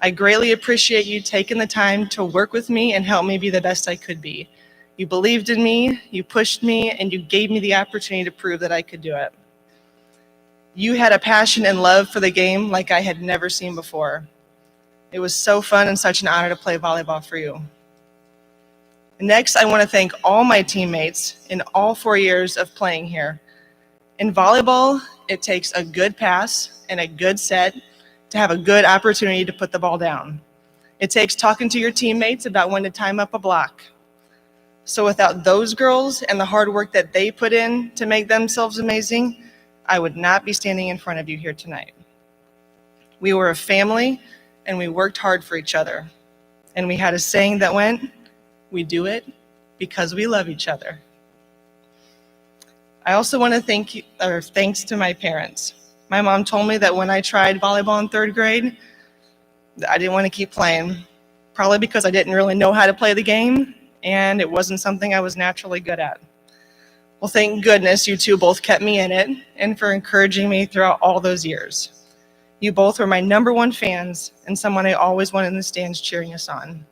[SPEAKER 13] I greatly appreciate you taking the time to work with me and help me be the best I could be. You believed in me, you pushed me, and you gave me the opportunity to prove that I could do it. You had a passion and love for the game like I had never seen before. It was so fun and such an honor to play volleyball for you. Next, I want to thank all my teammates in all 4 years of playing here. In volleyball, it takes a good pass and a good set to have a good opportunity to put the ball down. It takes talking to your teammates about when to time up a block. So without those girls and the hard work that they put in to make themselves amazing, I would not be standing in front of you here tonight. We were a family and we worked hard for each other. And we had a saying that went, we do it because we love each other. I also want to thanks to my parents. My mom told me that when I tried volleyball in 3rd grade, I didn't want to keep playing, probably because I didn't really know how to play the game, and it wasn't something I was naturally good at. Well, thank goodness you two both kept me in it and for encouraging me throughout all those years. You both were my #1 fans and someone I always wanted in the stands cheering us on.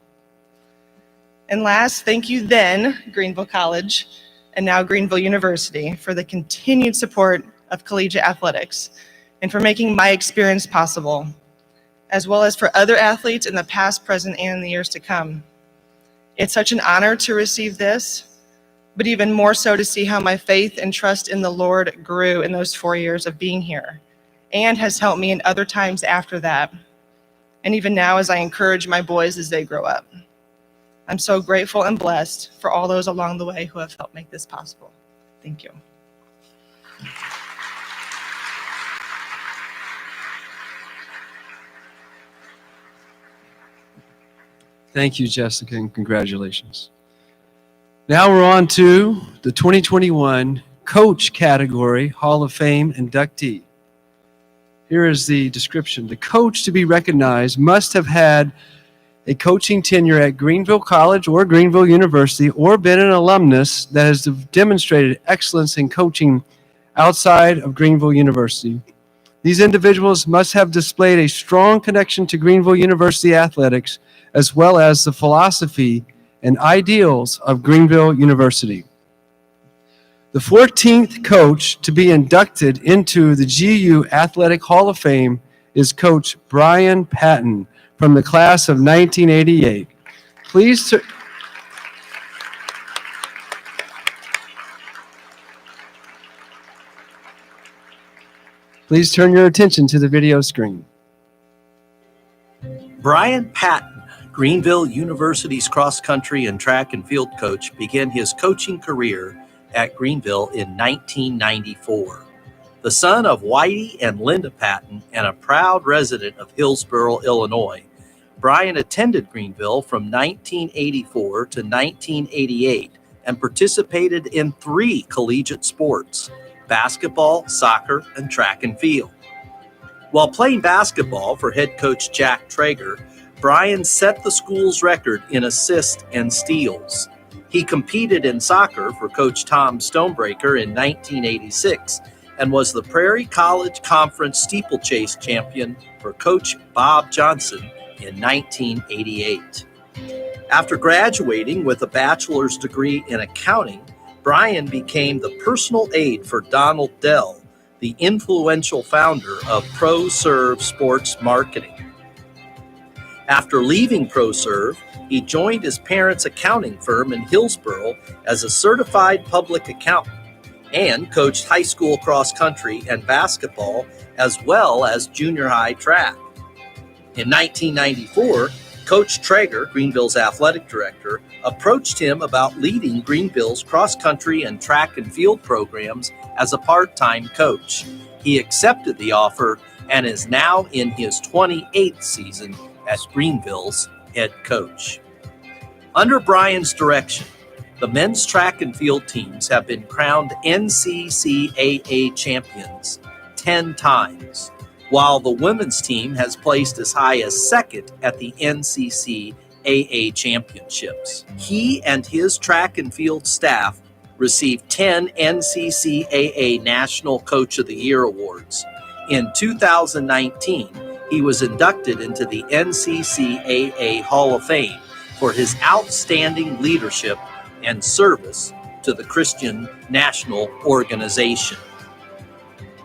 [SPEAKER 13] And last, thank you then, Greenville College, and now Greenville University, for the continued support of collegiate athletics and for making my experience possible, as well as for other athletes in the past, present, and in the years to come. It's such an honor to receive this, but even more so to see how my faith and trust in the Lord grew in those 4 years of being here and has helped me in other times after that, and even now as I encourage my boys as they grow up. I'm so grateful and blessed for all those along the way who have helped make this possible. Thank you.
[SPEAKER 1] Thank you, Jessica, and congratulations. Now we're on to the 2021 Coach category Hall of Fame inductee. Here is the description. The coach to be recognized must have had a coaching tenure at Greenville College or Greenville University or been an alumnus that has demonstrated excellence in coaching outside of Greenville University. These individuals must have displayed a strong connection to Greenville University athletics as well as the philosophy and ideals of Greenville University. The 14th coach to be inducted into the GU Athletic Hall of Fame is Coach Brian Patton from the class of 1988. Please turn your attention to the video screen.
[SPEAKER 6] Brian Patton, Greenville University's cross-country and track and field coach, began his coaching career at Greenville in 1994. The son of Whitey and Linda Patton and a proud resident of Hillsboro, Illinois, Brian attended Greenville from 1984 to 1988 and participated in 3 collegiate sports: basketball, soccer, and track and field. While playing basketball for head coach Jack Traeger, Brian set the school's record in assists and steals. He competed in soccer for Coach Tom Stonebreaker in 1986 and was the Prairie College Conference steeplechase champion for Coach Bob Johnson in 1988. After graduating with a bachelor's degree in accounting, Brian became the personal aide for Donald Dell, the influential founder of ProServe Sports Marketing. After leaving ProServe, he joined his parents' accounting firm in Hillsboro as a certified public accountant and coached high school cross country and basketball as well as junior high track. In 1994, Coach Traeger, Greenville's athletic director, approached him about leading Greenville's cross country and track and field programs as a part-time coach. He accepted the offer and is now in his 28th season as Greenville's head coach. Under Brian's direction, the men's track and field teams have been crowned NCCAA champions 10 times, while the women's team has placed as high as second at the NCCAA championships. He and his track and field staff received 10 NCCAA National Coach of the Year awards. In 2019, he was inducted into the NCCAA Hall of Fame for his outstanding leadership and service to the Christian National Organization.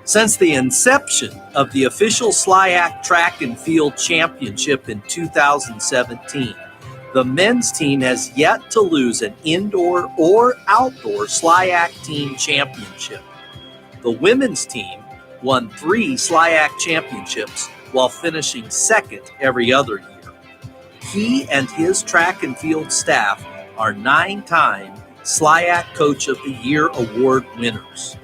[SPEAKER 6] Since the inception of the official SLIAC Track and Field Championship in 2017, the men's team has yet to lose an indoor or outdoor SLIAC team championship. The women's team won 3 SLIAC championships while finishing second every other year. He and his track and field staff are 9-time SLIAC Coach of the Year award winners.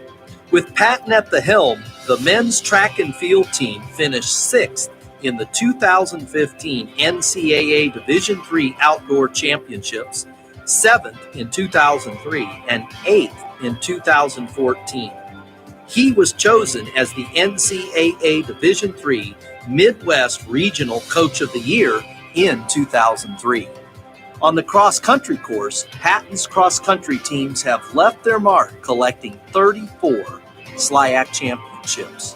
[SPEAKER 6] With Patton at the helm, the men's track and field team finished 6th in the 2015 NCAA Division III Outdoor Championships, 7th in 2003, and 8th in 2014. He was chosen as the NCAA Division III Midwest Regional Coach of the Year in 2003. On the cross-country course, Patton's cross-country teams have left their mark, collecting 34 SLIAC championships,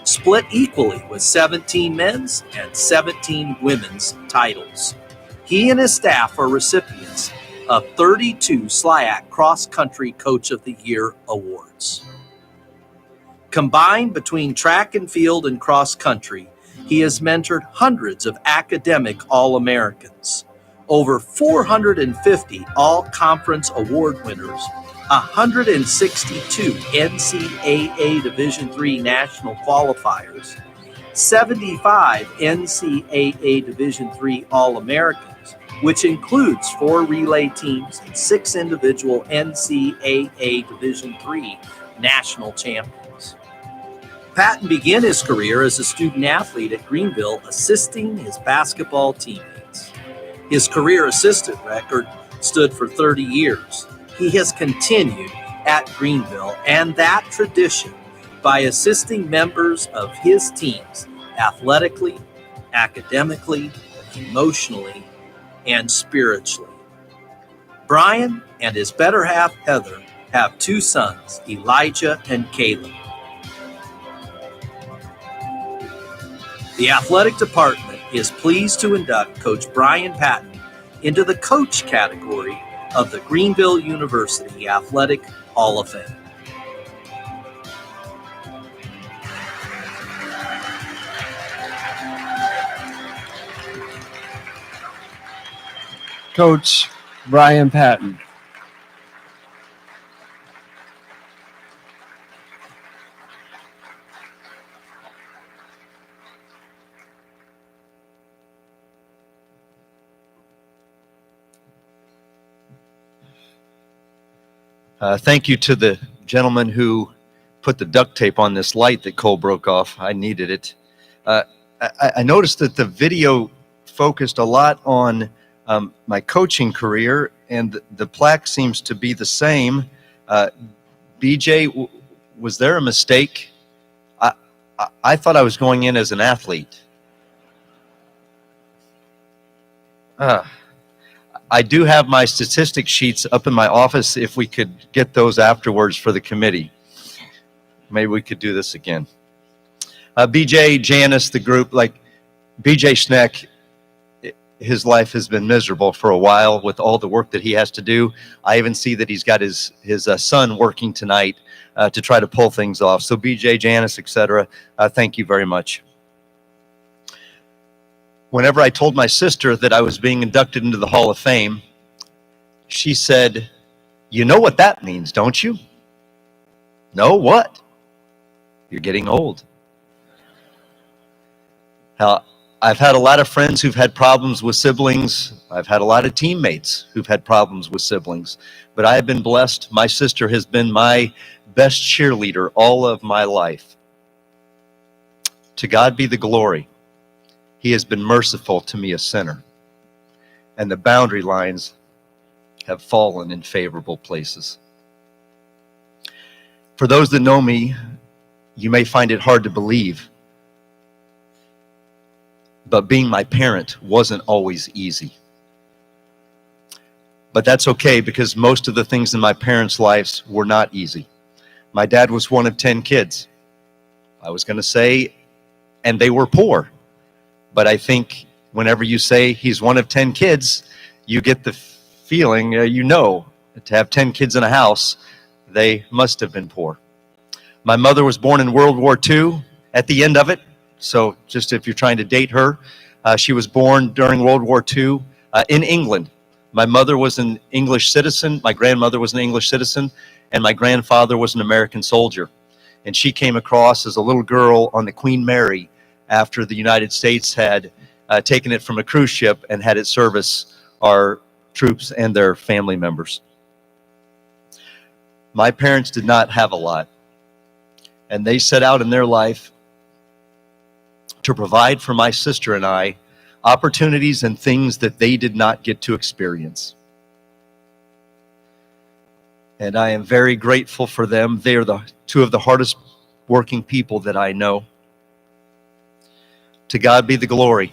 [SPEAKER 6] split equally with 17 men's and 17 women's titles. He and his staff are recipients of 32 SLIAC Cross-Country Coach of the Year awards. Combined between track and field and cross-country, he has mentored hundreds of academic All-Americans, over 450 all-conference award winners, 162 NCAA Division III national qualifiers, 75 NCAA Division III All-Americans, which includes 4 relay teams and 6 individual NCAA Division III national champions. Patton began his career as a student athlete at Greenville, assisting his basketball teammates. His career assistant record stood for 30 years. He has continued at Greenville and that tradition by assisting members of his teams athletically, academically, emotionally, and spiritually. Brian and his better half, Heather, have 2 sons, Elijah and Koele. The athletic department is pleased to induct Coach Brian Patton into the coach category of the Greenville University Athletic Hall of Fame.
[SPEAKER 1] Coach Brian Patton.
[SPEAKER 4] Thank you to the gentleman who put the duct tape on this light that Cole broke off. I needed it. I noticed that the video focused a lot on my coaching career, and the plaque seems to be the same. BJ, was there a mistake? I thought I was going in as an athlete. I do have my statistics sheets up in my office if we could get those afterwards for the committee. Maybe we could do this again. BJ, Janice, the group, like BJ Schneck, his life has been miserable for a while with all the work that he has to do. I even see that he's got his son working tonight to try to pull things off. So BJ, Janice, etc., thank you very much. Whenever I told my sister that I was being inducted into the Hall of Fame, she said, "You know what that means, don't you?" "No, what?" "You're getting old." Now, I've had a lot of friends who've had problems with siblings. I've had a lot of teammates who've had problems with siblings. But I have been blessed. My sister has been my best cheerleader all of my life. To God be the glory. He has been merciful to me, a sinner. And the boundary lines have fallen in favorable places. For those that know me, you may find it hard to believe, but being my parent wasn't always easy. But that's okay, because most of the things in my parents' lives were not easy. My dad was one of 10 kids. I was going to say, and they were poor. But I think whenever you say he's one of 10 kids, you get the feeling, to have 10 kids in a house, they must have been poor. My mother was born in World War II at the end of it. So just if you're trying to date her, she was born during World War II in England. My mother was an English citizen. My grandmother was an English citizen. And my grandfather was an American soldier. And she came across as a little girl on the Queen Mary after the United States had taken it from a cruise ship and had it service our troops and their family members. My parents did not have a lot. And they set out in their life to provide for my sister and I opportunities and things that they did not get to experience. And I am very grateful for them. They are the two of the hardest working people that I know. To God be the glory.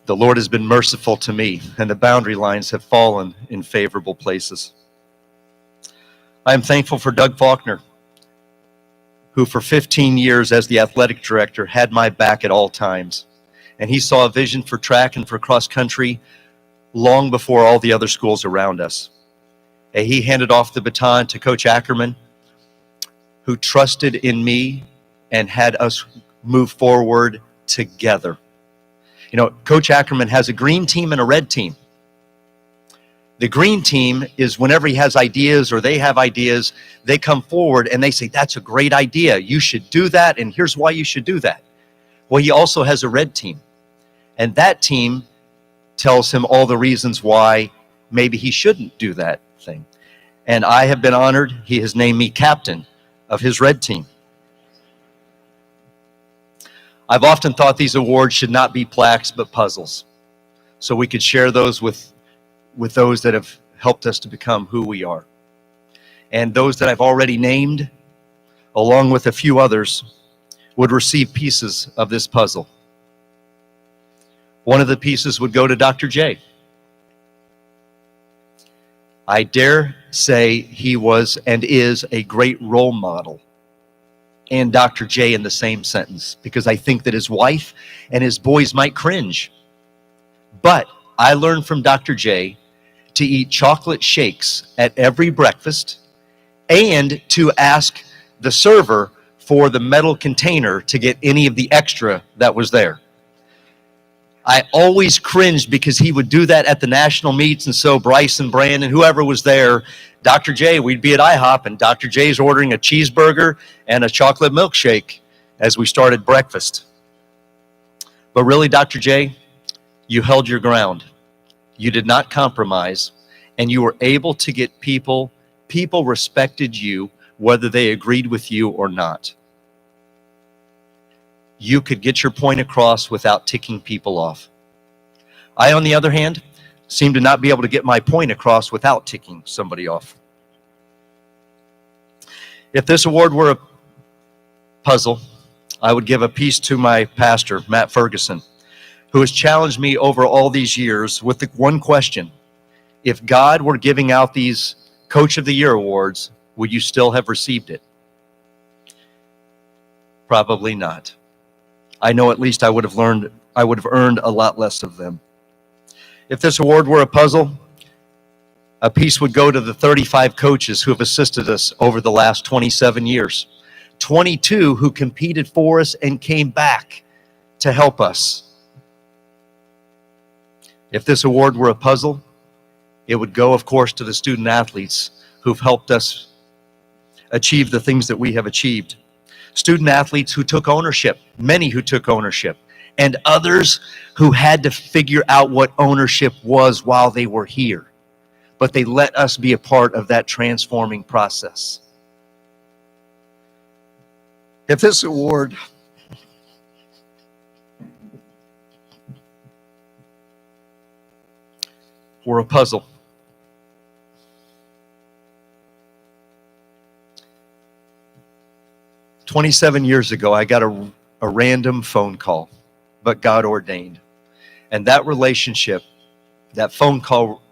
[SPEAKER 4] The Lord has been merciful to me, and the boundary lines have fallen in favorable places. I am thankful for Doug Faulkner, who for 15 years as the athletic director had my back at all times. And he saw a vision for track and for cross country long before all the other schools around us. And he handed off the baton to Coach Ackerman, who trusted in me and had us move forward together. You know, Coach Ackerman has a green team and a red team. The green team is whenever he has ideas or they have ideas, they come forward and they say, that's a great idea. You should do that, and here's why you should do that. Well, he also has a red team. And that team tells him all the reasons why maybe he shouldn't do that thing. And I have been honored. He has named me captain of his red team. I've often thought these awards should not be plaques, but puzzles. So we could share those with those that have helped us to become who we are. And those that I've already named, along with a few others, would receive pieces of this puzzle. One of the pieces would go to Dr. J. I dare say he was and is a great role model, and Dr. J in the same sentence, because I think that his wife and his boys might cringe. But I learned from Dr. J to eat chocolate shakes at every breakfast and to ask the server for the metal container to get any of the extra that was there. I always cringed because he would do that at the national meets, and so Bryce and Brandon, whoever was there, Dr. J, we'd be at IHOP, and Dr. J's ordering a cheeseburger and a chocolate milkshake as we started breakfast. But really, Dr. J, you held your ground. You did not compromise, and you were able to get people respected you whether they agreed with you or not. You could get your point across without ticking people off. I, on the other hand, seem to not be able to get my point across without ticking somebody off. If this award were a puzzle, I would give a piece to my pastor, Matt Ferguson, who has challenged me over all these years with the one question: if God were giving out these Coach of the Year awards, would you still have received it? Probably not. I know at least I would have earned a lot less of them. If this award were a puzzle, a piece would go to the 35 coaches who have assisted us over the last 27 years. 22 who competed for us and came back to help us. If this award were a puzzle, it would go, of course, to the student athletes who've helped us achieve the things that we have achieved. Student athletes who took ownership, many who took ownership, and others who had to figure out what ownership was while they were here. But they let us be a part of that transforming process. If this award were a puzzle, "27 years ago, I got a random phone call, but God ordained. And that relationship That phone call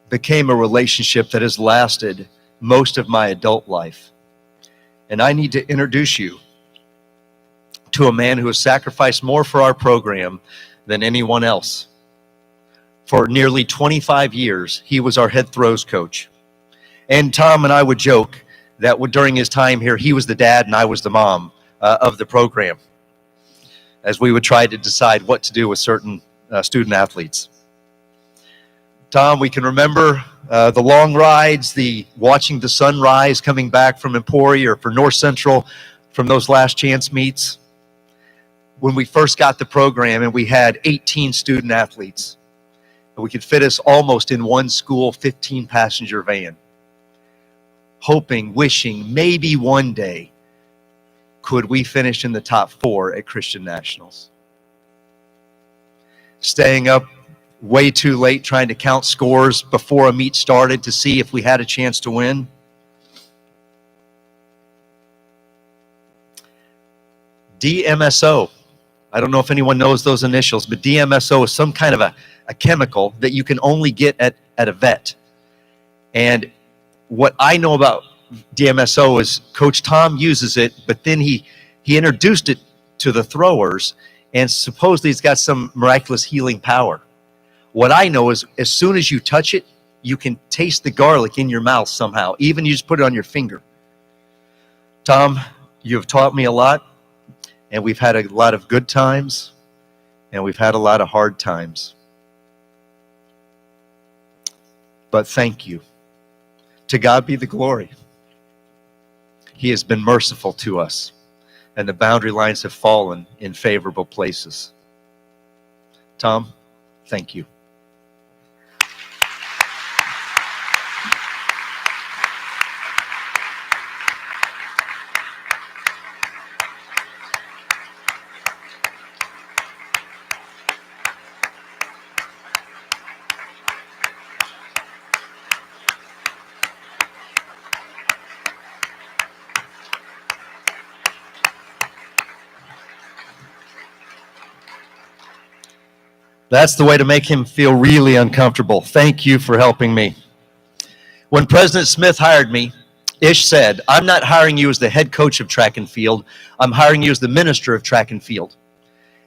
[SPEAKER 4] became a relationship that has lasted most of my adult life. And I need to introduce you to a man who has sacrificed more for our program than anyone else. For nearly 25 years, he was our head throws coach. And Tom and I would joke that during his time here, he was the dad and I was the mom of the program, as we would try to decide what to do with certain student athletes. Tom, we can remember the long rides, the watching the sunrise coming back from Emporia or for North Central from those last chance meets. When we first got the program and we had 18 student athletes, and we could fit us almost in one school 15-passenger van, hoping, wishing, maybe one day could we finish in the top 4 at Christian Nationals. Staying up way too late trying to count scores before a meet started to see if we had a chance to win. DMSO. I don't know if anyone knows those initials, but DMSO is some kind of a chemical that you can only get at a vet. And what I know about DMSO is Coach Tom uses it, but then he introduced it to the throwers, and supposedly it's got some miraculous healing power. What I know is as soon as you touch it, you can taste the garlic in your mouth somehow, even you just put it on your finger. Tom, you have taught me a lot. And we've had a lot of good times, and we've had a lot of hard times. But thank you. To God be the glory. He has been merciful to us, and the boundary lines have fallen in favorable places. Tom, thank you. That's the way to make him feel really uncomfortable. Thank you for helping me. When President Smith hired me, Ish said, "I'm not hiring you as the head coach of track and field. I'm hiring you as the minister of track and field."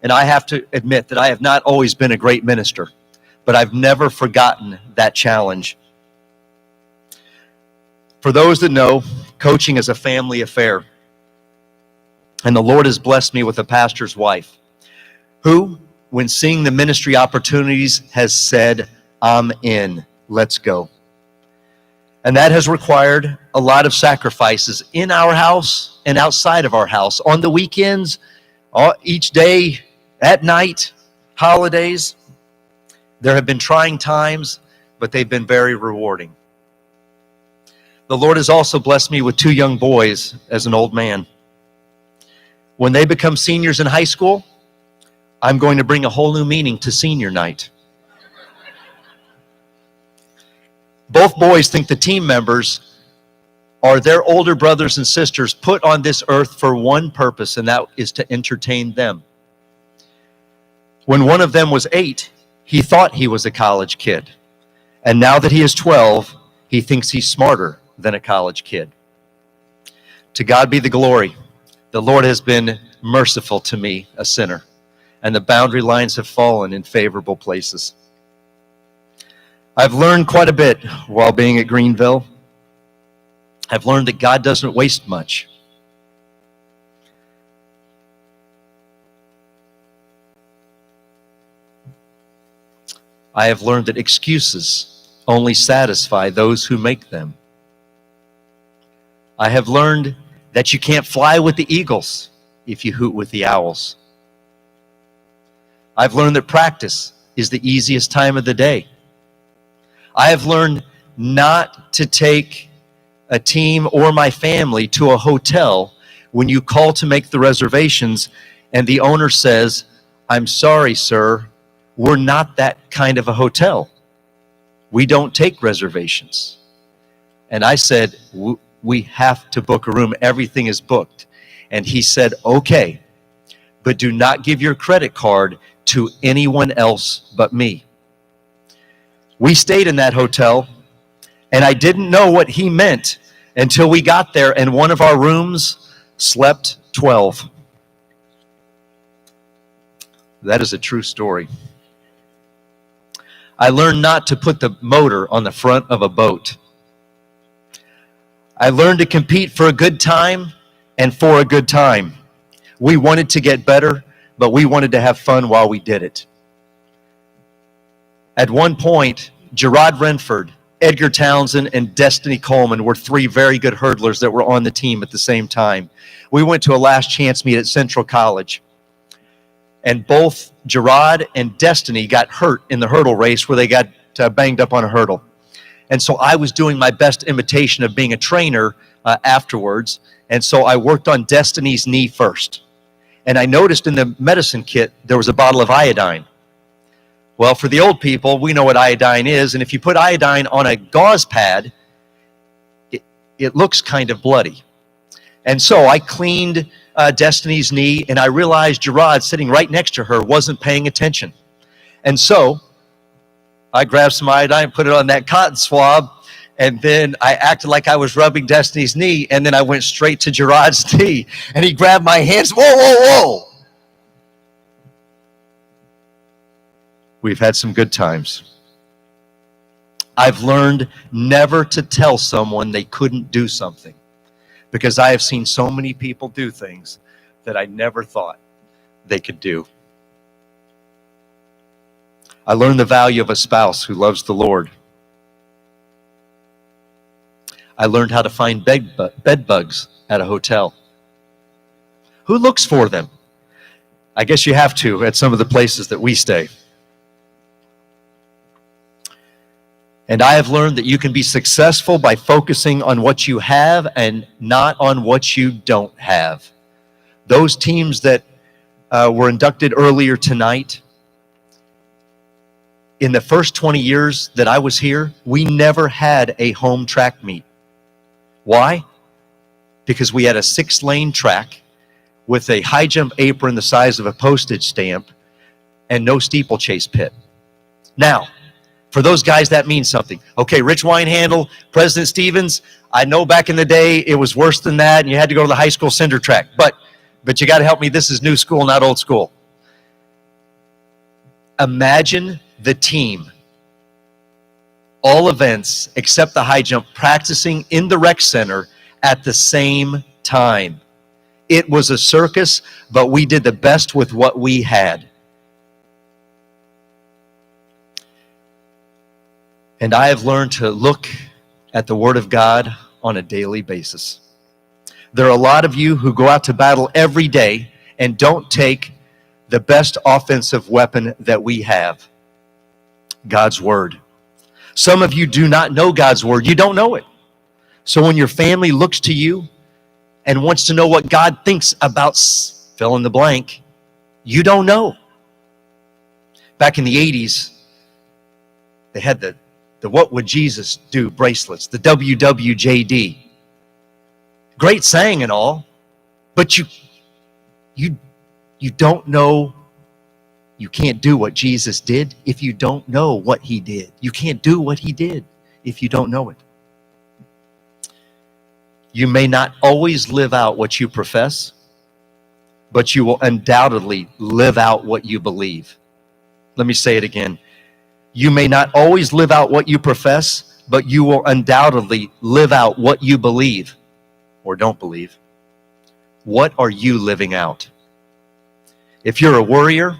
[SPEAKER 4] And I have to admit that I have not always been a great minister, but I've never forgotten that challenge. For those that know, coaching is a family affair. And the Lord has blessed me with a pastor's wife who, when seeing the ministry opportunities, has said, "I'm in, let's go." And that has required a lot of sacrifices in our house and outside of our house, on the weekends, each day, at night, holidays. There have been trying times, but they've been very rewarding. The Lord has also blessed me with 2 young boys as an old man. When they become seniors in high school, I'm going to bring a whole new meaning to senior night. Both boys think the team members are their older brothers and sisters put on this earth for one purpose, and that is to entertain them. When one of them was 8, he thought he was a college kid. And now that he is 12, he thinks he's smarter than a college kid. To God be the glory. The Lord has been merciful to me, a sinner. And the boundary lines have fallen in favorable places. I've learned quite a bit while being at Greenville. I've learned that God doesn't waste much. I have learned that excuses only satisfy those who make them. I have learned that you can't fly with the eagles if you hoot with the owls. I've learned that practice is the easiest time of the day. I have learned not to take a team or my family to a hotel when you call to make the reservations and the owner says, "I'm sorry, sir, we're not that kind of a hotel. We don't take reservations." And I said, "We have to book a room. Everything is booked." And he said, "Okay, but do not give your credit card to anyone else but me." We stayed in that hotel, and I didn't know what he meant until we got there, and one of our rooms slept 12. That is a true story. I learned not to put the motor on the front of a boat. I learned to compete for a good time and for a good time. We wanted to get better, but we wanted to have fun while we did it. At one point, Gerard Renford, Edgar Townsend, and Destiny Coleman were three very good hurdlers that were on the team at the same time. We went to a last chance meet at Central College. And both Gerard and Destiny got hurt in the hurdle race where they got banged up on a hurdle. And so I was doing my best imitation of being a trainer afterwards. And so I worked on Destiny's knee first. And I noticed in the medicine kit, there was a bottle of iodine. Well, for the old people, we know what iodine is. And if you put iodine on a gauze pad, it looks kind of bloody. And so I cleaned Destiny's knee, and I realized Gerard, sitting right next to her, wasn't paying attention. And so I grabbed some iodine and put it on that cotton swab, and then I acted like I was rubbing Destiny's knee, and then I went straight to Gerard's knee, and he grabbed my hands. Whoa, whoa, whoa! We've had some good times. I've learned never to tell someone they couldn't do something, because I have seen so many people do things that I never thought they could do. I learned the value of a spouse who loves the Lord. I learned how to find bed bugs at a hotel. Who looks for them? I guess you have to at some of the places that we stay. And I have learned that you can be successful by focusing on what you have and not on what you don't have. Those teams that were inducted earlier tonight, in the first 20 years that I was here, we never had a home track meet. Why? Because we had a 6-lane track with a high jump apron the size of a postage stamp and no steeplechase pit. Now, for those guys, that means something. Okay, Rich Winehandle, President Stevens, I know back in the day it was worse than that and you had to go to the high school cinder track. But you got to help me. This is new school, not old school. Imagine the team, all events except the high jump, practicing in the rec center at the same time. It was a circus, but we did the best with what we had. And I have learned to look at the Word of God on a daily basis. There are a lot of you who go out to battle every day and don't take the best offensive weapon that we have, God's Word. Some of you do not know God's Word. You don't know it. So when your family looks to you and wants to know what God thinks about fill in the blank, you don't know. Back in the 80s, they had the What Would Jesus Do bracelets, the WWJD. Great saying and all, but you don't know. You can't do what Jesus did if you don't know what he did. You can't do what he did if you don't know it. You may not always live out what you profess, but you will undoubtedly live out what you believe. Let me say it again. You may not always live out what you profess, but you will undoubtedly live out what you believe or don't believe. What are you living out? If you're a worrier,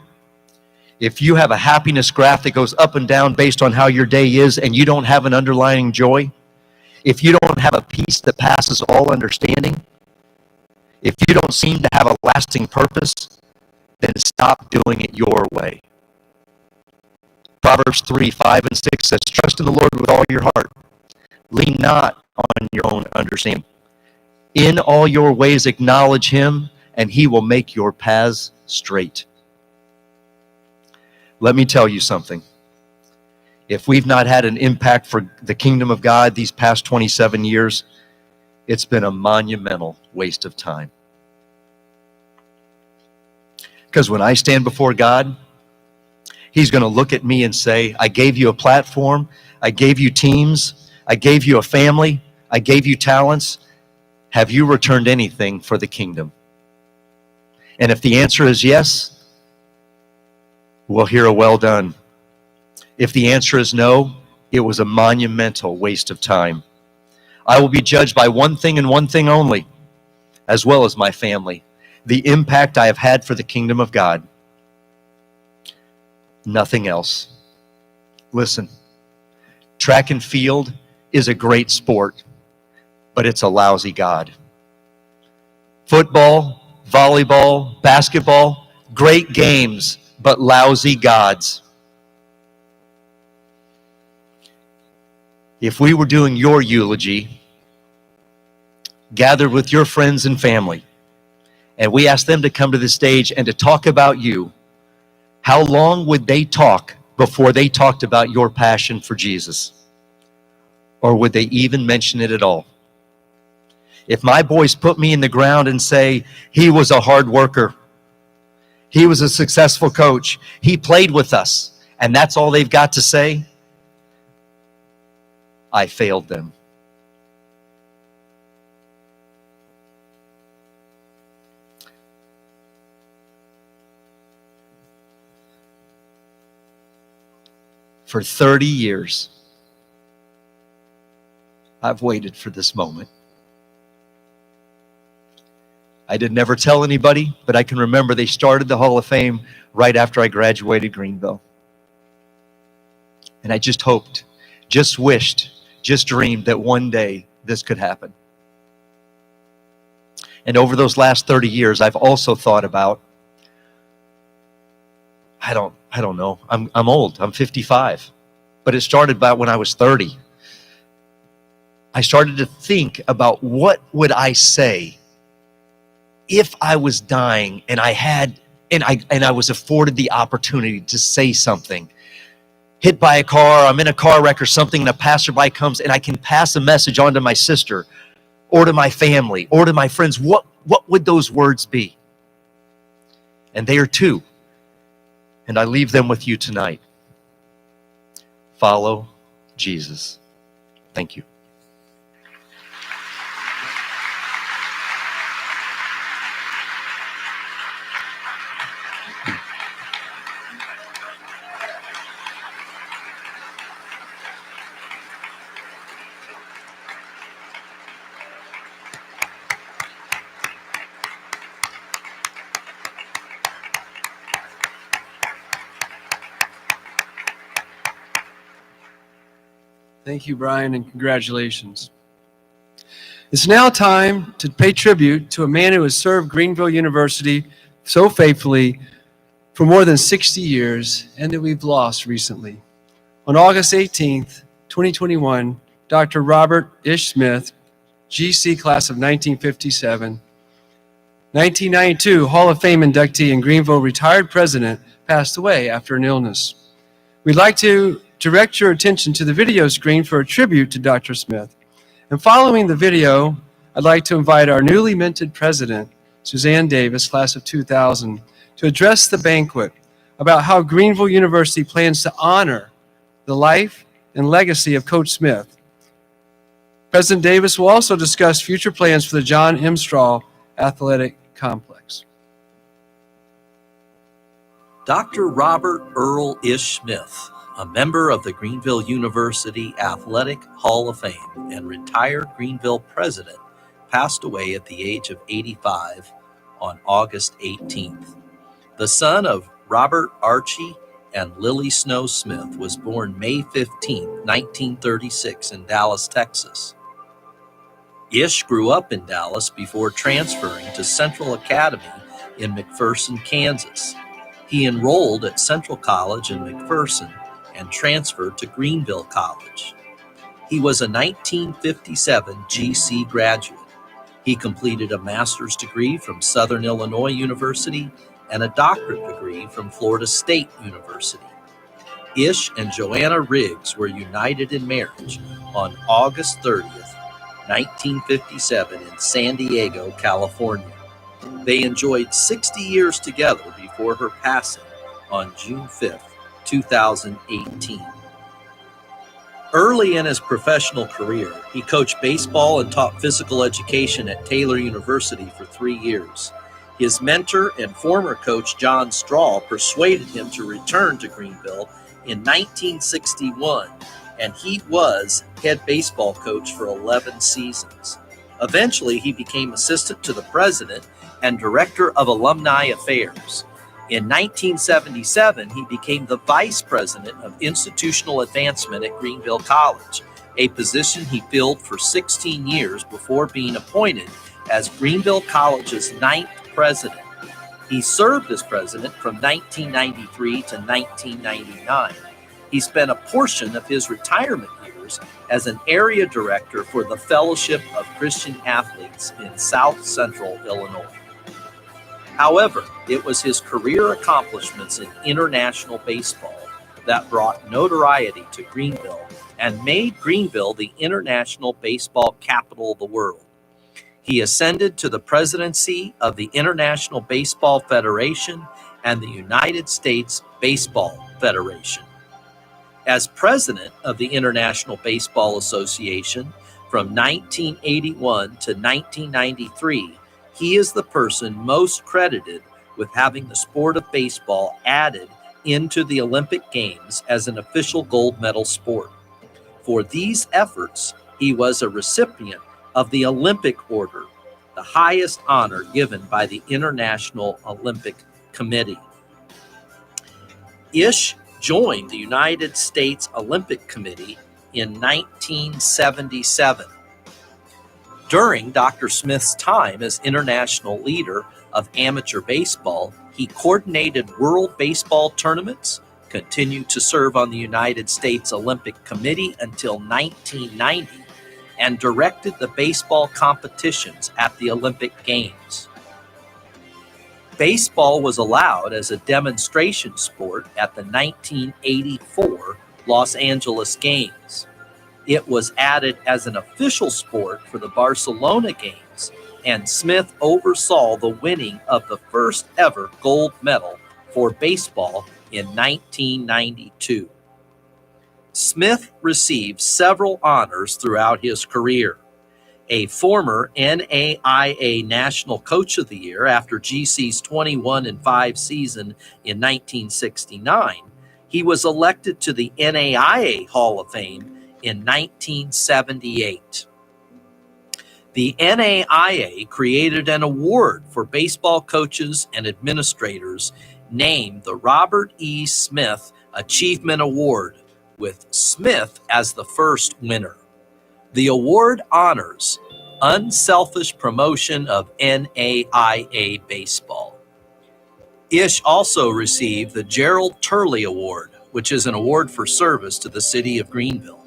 [SPEAKER 4] if you have a happiness graph that goes up and down based on how your day is and you don't have an underlying joy, if you don't have a peace that passes all understanding, if you don't seem to have a lasting purpose, then stop doing it your way. Proverbs 3:5-6 says, trust in the Lord with all your heart. Lean not on your own understanding. In all your ways acknowledge him, and he will make your paths straight. Let me tell you something. If we've not had an impact for the kingdom of God these past 27 years, it's been a monumental waste of time. Because when I stand before God, He's going to look at me and say, I gave you a platform. I gave you teams. I gave you a family. I gave you talents. Have you returned anything for the kingdom? And if the answer is yes, we'll hear a well done. If the answer is no, it was a monumental waste of time. I will be judged by one thing and one thing only, as well as my family, the impact I have had for the kingdom of God. Nothing else. Listen, track and field is a great sport, but it's a lousy God. Football, volleyball, basketball, great games, but lousy gods. If we were doing your eulogy, gathered with your friends and family, and we asked them to come to the stage and to talk about you, how long would they talk before they talked about your passion for Jesus? Or would they even mention it at all? If my boys put me in the ground and say, he was a hard worker, he was a successful coach, he played with us, and that's all they've got to say, I failed them. For 30 years, I've waited for this moment. I did never tell anybody, but I can remember they started the Hall of Fame right after I graduated Greenville. And I just hoped, just wished, just dreamed that one day this could happen. And over those last 30 years, I've also thought about, I don't know. I'm old. I'm 55. But it started about when I was 30. I started to think about what would I say if I was dying and I was afforded the opportunity to say something. Hit by a car, I'm in a car wreck or something, and a passerby comes and I can pass a message on to my sister or to my family or to my friends. What would those words be? And they are two. And I leave them with you tonight. Follow Jesus. Thank you.
[SPEAKER 1] Thank you, Brian, and congratulations. It's now time to pay tribute to a man who has served Greenville University so faithfully for more than 60 years and that we've lost recently. On August 18th, 2021, Dr. Robert Ish Smith, GC class of 1957, 1992 Hall of Fame inductee and Greenville retired president, passed away after an illness. We'd like to direct your attention to the video screen for a tribute to Dr. Smith. And following the video, I'd like to invite our newly minted president, Suzanne Davis, class of 2000, to address the banquet about how Greenville University plans to honor the life and legacy of Coach Smith. President Davis will also discuss future plans for the John M. Straw Athletic Complex.
[SPEAKER 6] Dr. Robert Earl Ish Smith, a member of the Greenville University Athletic Hall of Fame and retired Greenville president, passed away at the age of 85 on August 18th. The son of Robert Archie and Lily Snow Smith was born May 15, 1936 in Dallas, Texas. Ish grew up in Dallas before transferring to Central Academy in McPherson, Kansas. He enrolled at Central College in McPherson and transferred to Greenville College. He was a 1957 GC graduate. He completed a master's degree from Southern Illinois University and a doctorate degree from Florida State University. Ish and Joanna Riggs were united in marriage on August 30th, 1957 in San Diego, California. They enjoyed 60 years together before her passing on June 5th, 2018. Early in his professional career, he coached baseball and taught physical education at Taylor University for 3 years. His mentor and former coach, John Strahl, persuaded him to return to Greenville in 1961, and he was head baseball coach for 11 seasons. Eventually, he became assistant to the president and director of alumni affairs. In 1977, he became the vice president of institutional advancement at Greenville College, a position he filled for 16 years before being appointed as Greenville College's 9th president. He served as president from 1993 to 1999. He spent a portion of his retirement years as an area director for the Fellowship of Christian Athletes in South Central Illinois. However, it was his career accomplishments in international baseball that brought notoriety to Greenville and made Greenville the international baseball capital of the world. He ascended to the presidency of the International Baseball Federation and the United States Baseball Federation. As president of the International Baseball Association from 1981 to 1993, he is the person most credited with having the sport of baseball added into the Olympic Games as an official gold medal sport. For these efforts, he was a recipient of the Olympic Order, the highest honor given by the International Olympic Committee. Ish joined the United States Olympic Committee in 1977. During Dr. Smith's time as international leader of amateur baseball, he coordinated world baseball tournaments, continued to serve on the United States Olympic Committee until 1990, and directed the baseball competitions at the Olympic Games. Baseball was allowed as a demonstration sport at the 1984 Los Angeles Games. It was added as an official sport for the Barcelona Games, and Smith oversaw the winning of the first ever gold medal for baseball in 1992. Smith received several honors throughout his career. A former NAIA National Coach of the Year after GC's 21-5 season in 1969, he was elected to the NAIA Hall of Fame in 1978. The NAIA created an award for baseball coaches and administrators named the Robert E. Smith Achievement Award, with Smith as the first winner. The award honors unselfish promotion of NAIA baseball. Ish also received the Gerald Turley Award, which is an award for service to the city of Greenville.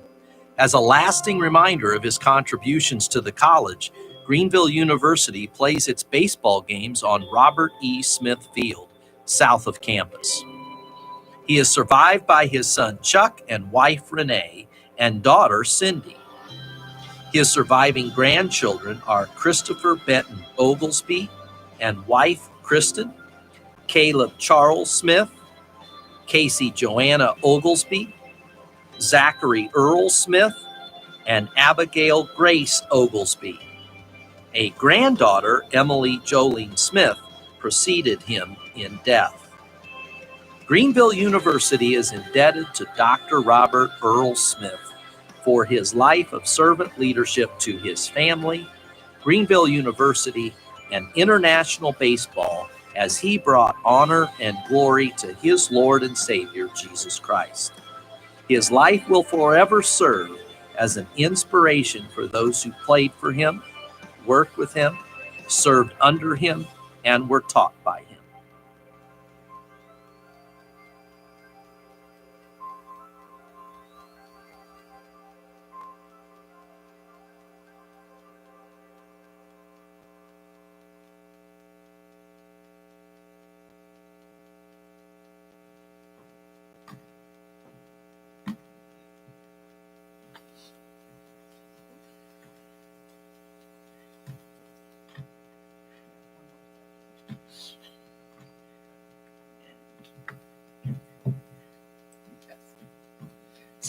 [SPEAKER 6] As a lasting reminder of his contributions to the college, Greenville University plays its baseball games on Robert E. Smith Field, south of campus. He is survived by his son Chuck and wife Renee and daughter Cindy. His surviving grandchildren are Christopher Benton Oglesby and wife Kristen, Caleb Charles Smith, Casey Joanna Oglesby, Zachary Earl Smith, and Abigail Grace Oglesby. A granddaughter, Emily Jolene Smith, preceded him in death. Greenville University is indebted to Dr. Robert Earl Smith for his life of servant leadership to his family, Greenville University, and international baseball as he brought honor and glory to his Lord and Savior, Jesus Christ. His life will forever serve as an inspiration for those who played for him, worked with him, served under him, and were taught by him.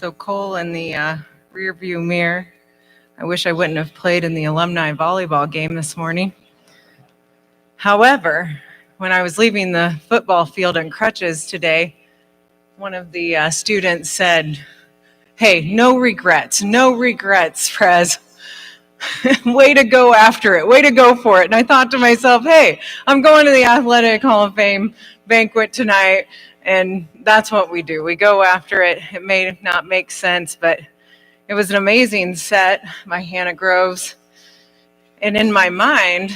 [SPEAKER 14] So Koele in the rear view mirror. I wish I wouldn't have played in the alumni volleyball game this morning. However, when I was leaving the football field in crutches today, one of the students said, "Hey, no regrets, Prez. Way to go after it, way to go for it." And I thought to myself, hey, I'm going to the Athletic Hall of Fame banquet tonight, and that's what we do. We go after it. It may not make sense, but it was an amazing set by Hannah Groves. And in my mind,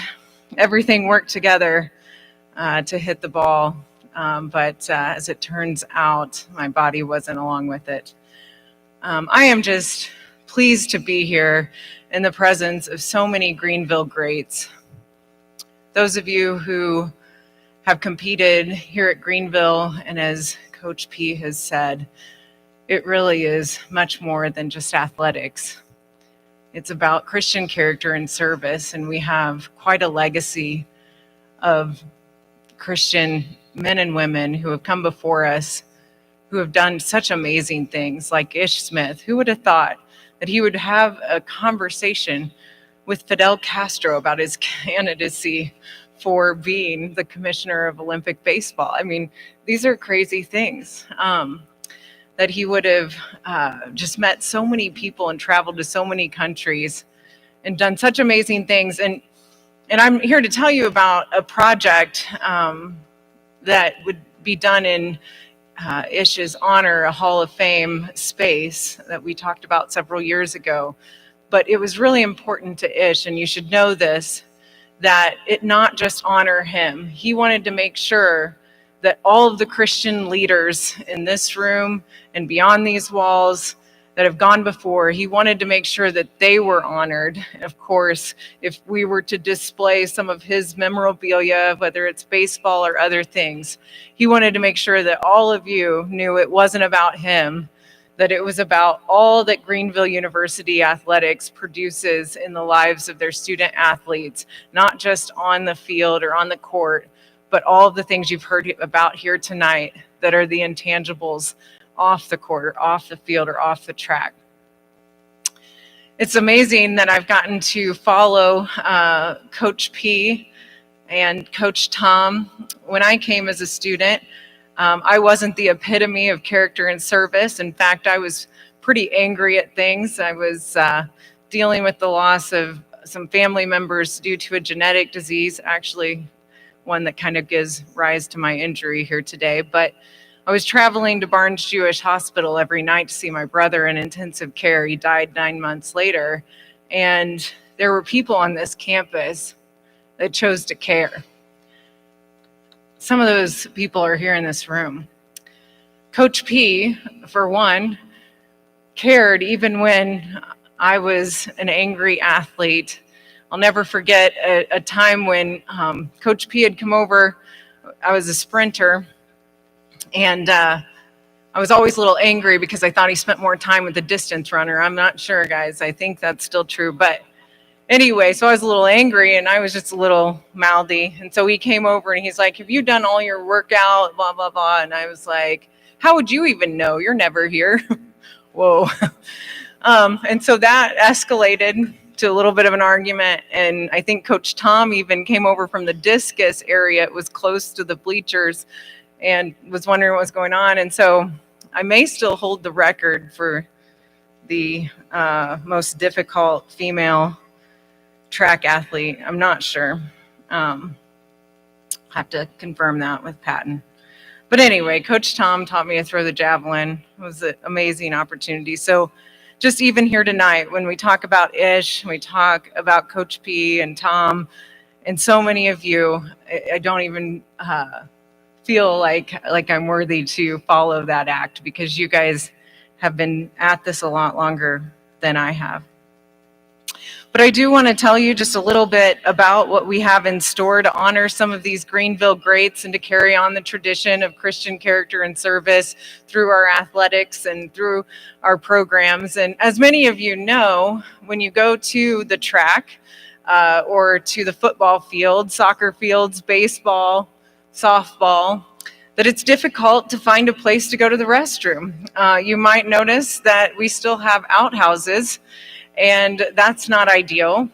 [SPEAKER 14] everything worked together to hit the ball. But as it turns out, my body wasn't along with it. I am just pleased to be here in the presence of so many Greenville greats. Those of you who have competed here at Greenville, and as Coach P has said, it really is much more than just athletics. It's about Christian character and service, and we have quite a legacy of Christian men and women who have come before us, who have done such amazing things, like Ish Smith. Who would have thought that he would have a conversation with Fidel Castro about his candidacy for being the commissioner of Olympic baseball? I mean, these are crazy things. That he would have just met so many people and traveled to so many countries and done such amazing things. And I'm here to tell you about a project that would be done in Ish's honor, a Hall of Fame space that we talked about several years ago. But it was really important to Ish, and you should know this, that it not just honor him. He wanted to make sure that all of the Christian leaders in this room and beyond these walls that have gone before, he wanted to make sure that they were honored. Of course, if we were to display some of his memorabilia, whether it's baseball or other things, he wanted to make sure that all of you knew it wasn't about him, that it was about all that Greenville University athletics produces in the lives of their student athletes, not just on the field or on the court, but all of the things you've heard about here tonight that are the intangibles off the court or off the field or off the track. It's amazing that I've gotten to follow Coach P and Coach Tom. When I came as a student, I wasn't the epitome of character and service. In fact, I was pretty angry at things. I was dealing with the loss of some family members due to a genetic disease, actually one that kind of gives rise to my injury here today. But I was traveling to Barnes Jewish Hospital every night to see my brother in intensive care. He died 9 months later. And there were people on this campus that chose to care. Some of those people are here in this room. Coach P, for one, cared even when I was an angry athlete. I'll never forget a time when Coach P had come over. I was a sprinter, and I was always a little angry because I thought he spent more time with the distance runner. I'm not sure, guys. I think that's still true. But anyway, so I was a little angry, and I was just a little mouthy. And so he came over, and he's like, "Have you done all your workout, blah, blah, blah?" And I was like, "How would you even know? You're never here." Whoa. And so that escalated to a little bit of an argument. And I think Coach Tom even came over from the discus area. It was close to the bleachers, and was wondering what was going on. And so I may still hold the record for the most difficult female track athlete. I'm not sure. Have to confirm that with Patton. But anyway, Coach Tom taught me to throw the javelin. It was an amazing opportunity. So just even here tonight, when we talk about Ish, we talk about Coach P and Tom, and so many of you, I don't even feel like I'm worthy to follow that act, because you guys have been at this a lot longer than I have. But I do want to tell you just a little bit about what we have in store to honor some of these Greenville greats and to carry on the tradition of Christian character and service through our athletics and through our programs. And as many of you know, when you go to the track or to the football field, soccer fields, baseball, softball, that it's difficult to find a place to go to the restroom. You might notice that we still have outhouses, and that's not ideal.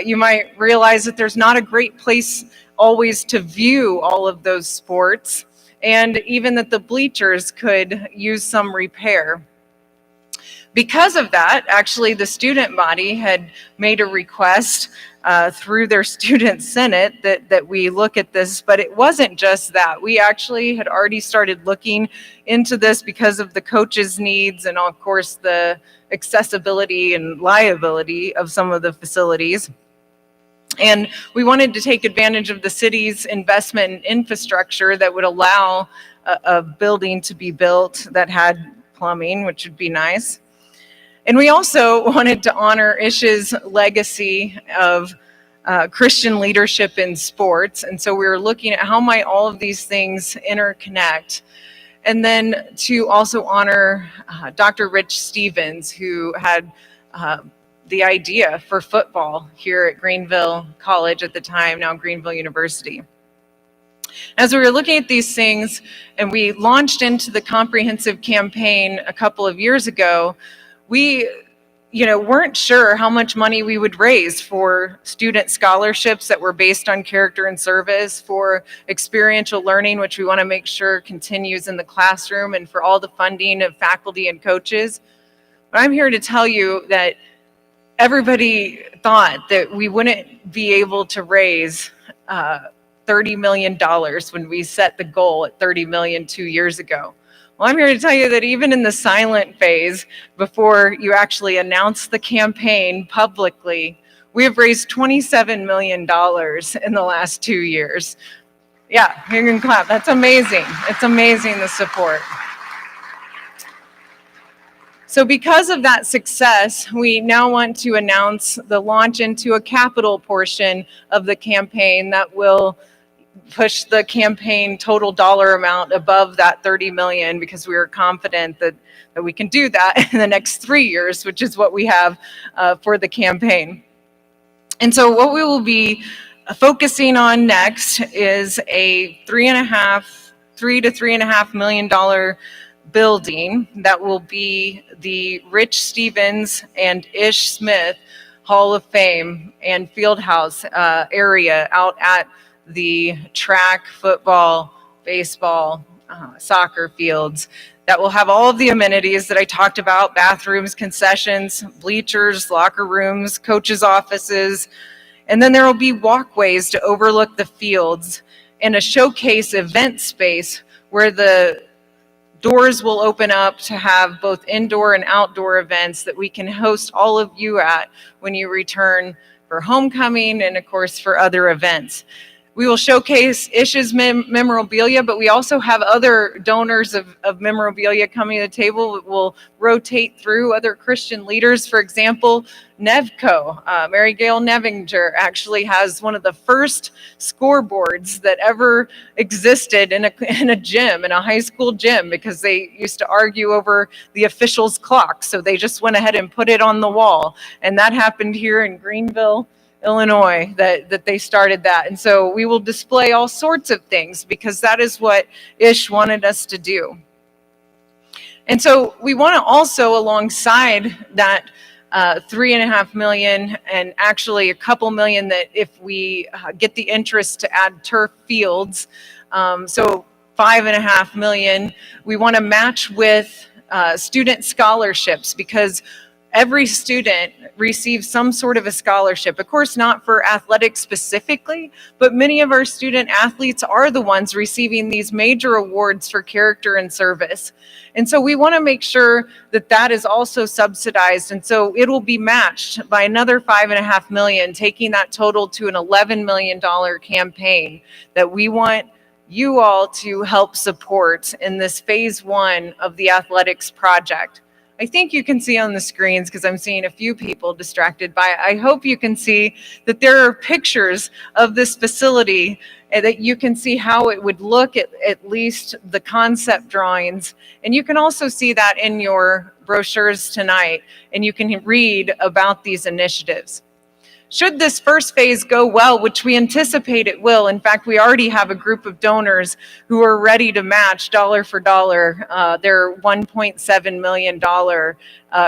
[SPEAKER 14] You might realize that there's not a great place always to view all of those sports, and even that the bleachers could use some repair. Because of that, actually, the student body had made a request through their student senate that we look at this, but it wasn't just that. We actually had already started looking into this because of the coaches' needs and, of course, the accessibility and liability of some of the facilities. And we wanted to take advantage of the city's investment in infrastructure that would allow a building to be built that had plumbing, which would be nice. And we also wanted to honor Ish's legacy of Christian leadership in sports. And so we were looking at how might all of these things interconnect. And then to also honor Dr. Rich Stevens, who had the idea for football here at Greenville College at the time, now Greenville University. As we were looking at these things and we launched into the comprehensive campaign a couple of years ago, we weren't sure how much money we would raise for student scholarships that were based on character and service, for experiential learning, which we want to make sure continues in the classroom, and for all the funding of faculty and coaches. But I'm here to tell you that everybody thought that we wouldn't be able to raise $30 million when we set the goal at $30 million 2 years ago. Well, I'm here to tell you that even in the silent phase, before you actually announce the campaign publicly, we have raised $27 million in the last 2 years. Yeah, you can clap. That's amazing. It's amazing, the support. So because of that success, we now want to announce the launch into a capital portion of the campaign that will push the campaign total dollar amount above that 30 million, because we are confident that we can do that in the next 3 years, which is what we have for the campaign. And so what we will be focusing on next is a $3 to $3.5 million building that will be the Rich Stevens and Ish Smith Hall of Fame and Fieldhouse area out at the track, football, baseball, soccer fields that will have all of the amenities that I talked about: bathrooms, concessions, bleachers, locker rooms, coaches' offices. And then there will be walkways to overlook the fields and a showcase event space where the doors will open up to have both indoor and outdoor events that we can host all of you at when you return for homecoming and, of course, for other events. We will showcase Ish's memorabilia, but we also have other donors of memorabilia coming to the table. We'll rotate through other Christian leaders. For example, Nevco, Mary Gail Nevinger, actually has one of the first scoreboards that ever existed in a gym, in a high school gym, because they used to argue over the officials' clock. So they just went ahead and put it on the wall. And that happened here in Greenville, Illinois, that they started that. And so we will display all sorts of things because that is what Ish wanted us to do. And so we want to also, alongside that $3.5 million, and actually a couple million that if we get the interest to add turf fields, so $5.5 million, we want to match with student scholarships, because every student receives some sort of a scholarship. Of course, not for athletics specifically, but many of our student athletes are the ones receiving these major awards for character and service. And so we want to make sure that that is also subsidized. And so it will be matched by another $5.5 million, taking that total to an $11 million campaign that we want you all to help support in this phase 1 of the athletics project. I think you can see on the screens, because I'm seeing a few people distracted by it. I hope you can see that there are pictures of this facility and that you can see how it would look, at least the concept drawings. And you can also see that in your brochures tonight, and you can read about these initiatives. Should this first phase go well, which we anticipate it will, in fact, we already have a group of donors who are ready to match dollar for dollar their $1.7 million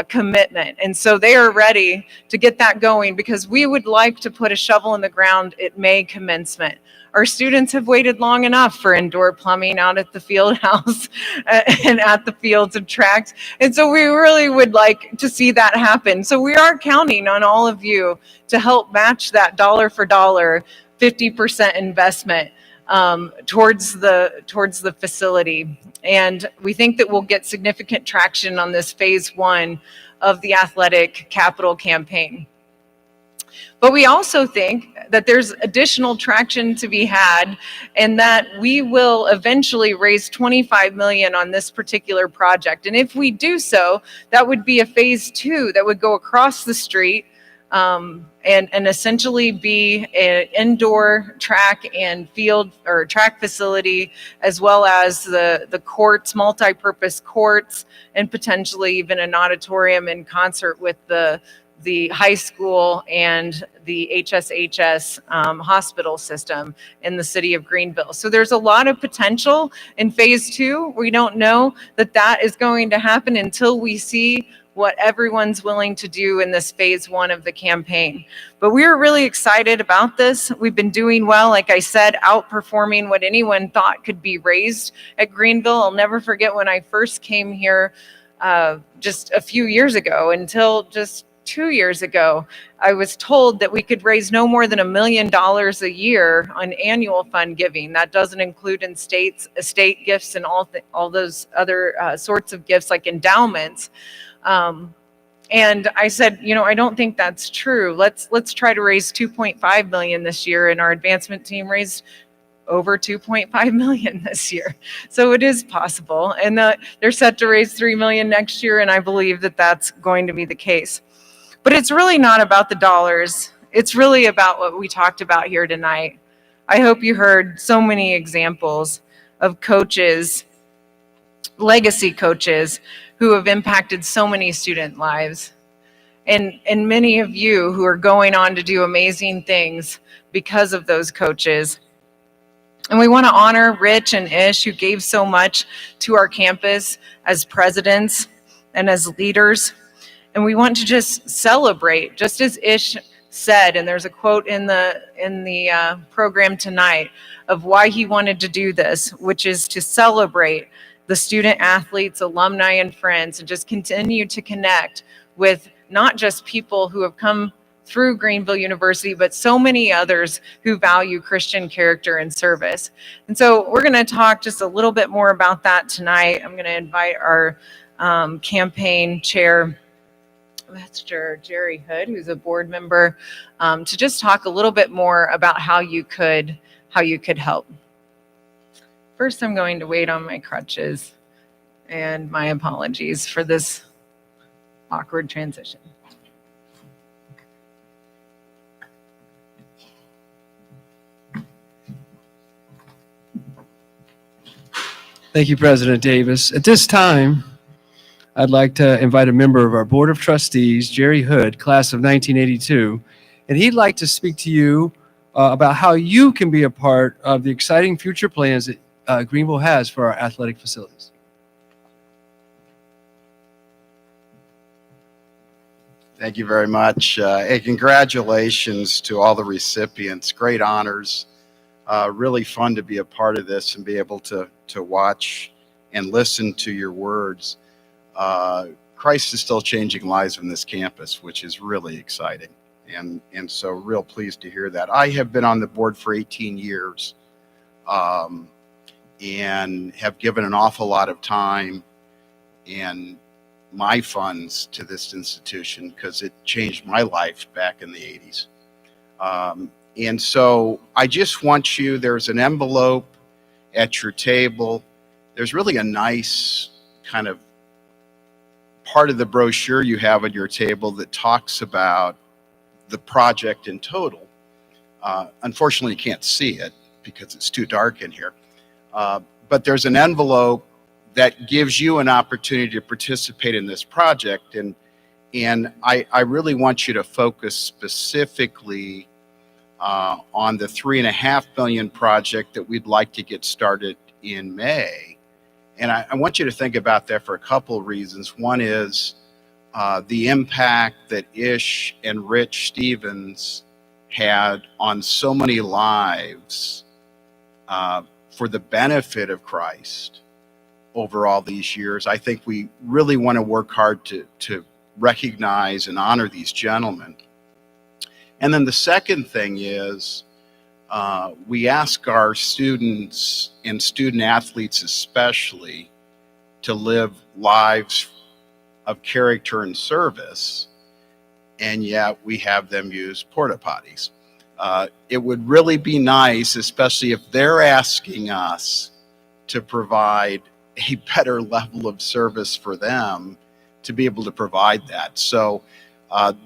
[SPEAKER 14] commitment. And so they are ready to get that going because we would like to put a shovel in the ground at May commencement. Our students have waited long enough for indoor plumbing out at the field house and at the fields and tracks. And so we really would like to see that happen. So we are counting on all of you to help match that dollar for dollar 50% investment towards the facility. And we think that we'll get significant traction on this phase 1 of the athletic capital campaign. But we also think that there's additional traction to be had and that we will eventually raise $25 million on this particular project. And if we do so, that would be a phase 2 that would go across the street and essentially be an indoor track and field or track facility, as well as the courts, multi-purpose courts, and potentially even an auditorium in concert with the high school and the HSHS hospital system in the city of Greenville. So there's a lot of potential in phase 2. We don't know that that is going to happen until we see what everyone's willing to do in this phase 1 of the campaign. But we're really excited about this. We've been doing well, like I said, outperforming what anyone thought could be raised at Greenville. I'll never forget when I first came here just a few years ago, until just 2 years ago, I was told that we could raise no more than $1 million a year on annual fund giving. That doesn't include estate gifts and all those other sorts of gifts like endowments. And I said, I don't think that's true. Let's try to raise 2.5 million this year, and our advancement team raised over 2.5 million this year. So it is possible, and they're set to raise 3 million next year, and I believe that that's going to be the case. But it's really not about the dollars. It's really about what we talked about here tonight. I hope you heard so many examples of coaches, legacy coaches, who have impacted so many student lives. And many of you who are going on to do amazing things because of those coaches. And we want to honor Rich and Ish, who gave so much to our campus as presidents and as leaders. And we want to just celebrate, just as Ish said, and there's a quote in the program tonight of why he wanted to do this, which is to celebrate the student athletes, alumni, and friends, and just continue to connect with not just people who have come through Greenville University, but so many others who value Christian character and service. And so we're going to talk just a little bit more about that tonight. I'm going to invite our campaign chair, Mr. Jerry Hood, who's a board member, to just talk a little bit more about how you could help. First, I'm going to wait on my crutches, and my apologies for this awkward transition.
[SPEAKER 1] Thank you, President Davis. At this time, I'd like to invite a member of our Board of Trustees, Jerry Hood, class of 1982, and he'd like to speak to you about how you can be a part of the exciting future plans that Greenville has for our athletic facilities.
[SPEAKER 15] Thank you very much. And congratulations to all the recipients. Great honors. Really fun to be a part of this and be able to watch and listen to your words. Christ is still changing lives on this campus, which is really exciting. And so real pleased to hear that. I have been on the board for 18 years and have given an awful lot of time and my funds to this institution because it changed my life back in the 80s. And so I just want you, there's an envelope at your table. There's really a nice kind of part of the brochure you have on your table that talks about the project in total. Unfortunately, you can't see it because it's too dark in here. But there's an envelope that gives you an opportunity to participate in this project. And And I really want you to focus specifically on the $3.5 million project that we'd like to get started in May. And I want you to think about that for a couple of reasons. One is the impact that Ish and Rich Stevens had on so many lives for the benefit of Christ over all these years. I think we really want to work hard to recognize and honor these gentlemen. And then the second thing is we ask our students and student athletes especially to live lives of character and service, and yet we have them use porta potties. It would really be nice, especially if they're asking us to provide a better level of service for them, to be able to provide that. So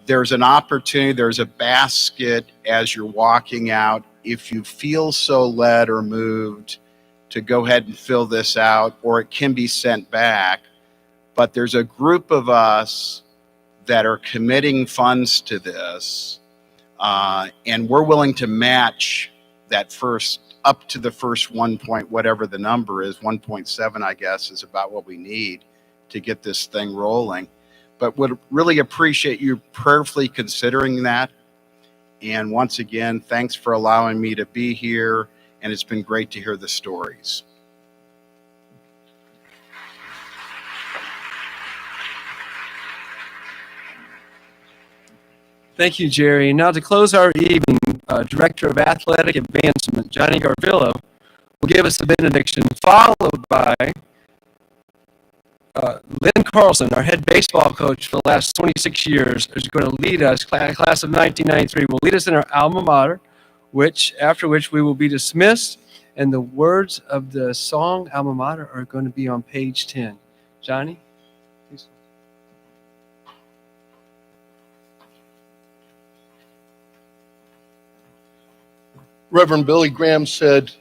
[SPEAKER 15] there's an opportunity, there's a basket as you're walking out. If you feel so led or moved to go ahead and fill this out, or it can be sent back. But there's a group of us that are committing funds to this, and we're willing to match that first, up to the first 1 point, whatever the number is, 1.7, I guess, is about what we need to get this thing rolling. But would really appreciate you prayerfully considering that. And once again, thanks for allowing me to be here, and it's been great to hear the stories.
[SPEAKER 1] Thank you, Jerry. Now to close our evening, Director of Athletic Advancement, Johnny Garvillo, will give us a benediction, followed by Lynn Carlson, our head baseball coach for the last 26 years, is going to lead us, class of 1993, will lead us in our alma mater, after which we will be dismissed, and the words of the song alma mater are going to be on page 10. Johnny, please.
[SPEAKER 16] Reverend Billy Graham said,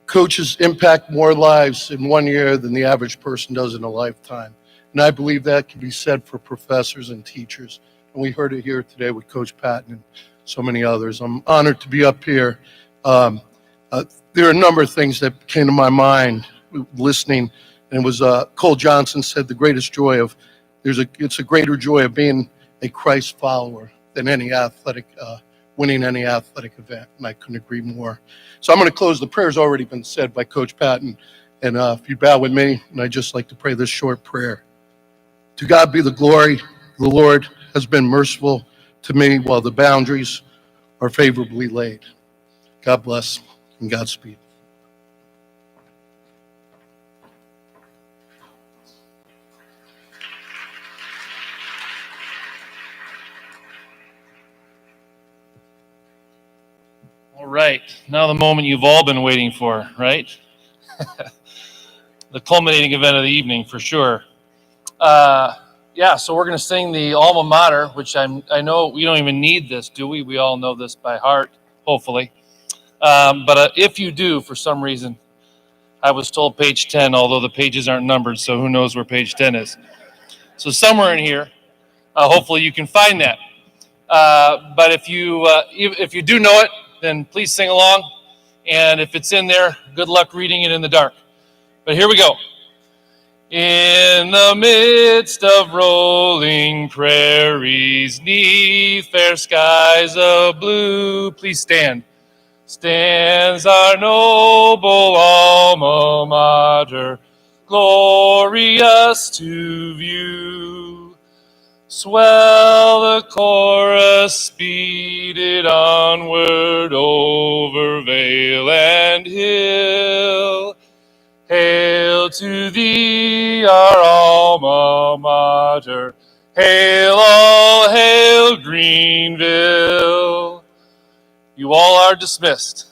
[SPEAKER 16] coaches impact more lives in 1 year than the average person does in a lifetime. And I believe that can be said for professors and teachers. And we heard it here today with Coach Patton and so many others. I'm honored to be up here. There are a number of things that came to my mind listening. And it was Cole Johnson said the greatest joy of, it's a greater joy of being a Christ follower than any athletic winning any athletic event, and I couldn't agree more. So I'm going to close. The prayer's already been said by Coach Patton, and if you bow with me, and I'd just like to pray this short prayer. To God be the glory. The Lord has been merciful to me while the boundaries are favorably laid. God bless and Godspeed.
[SPEAKER 8] All right, now the moment you've all been waiting for, right? The culminating event of the evening, for sure. So we're going to sing the alma mater, which I know we don't even need this, do we? We all know this by heart, hopefully. But if you do, for some reason, I was told page 10, although the pages aren't numbered, so who knows where page 10 is. So somewhere in here, hopefully you can find that. But if you do know it, then please sing along. And if it's in there, good luck reading it in the dark. But here we go. In the midst of rolling prairies, 'neath fair skies of blue, please stand, stands our noble alma mater, glorious to view. Swell the chorus, speeded onward over vale and hill. Hail to thee, our alma mater. Hail, all hail, Greenville. You all are dismissed.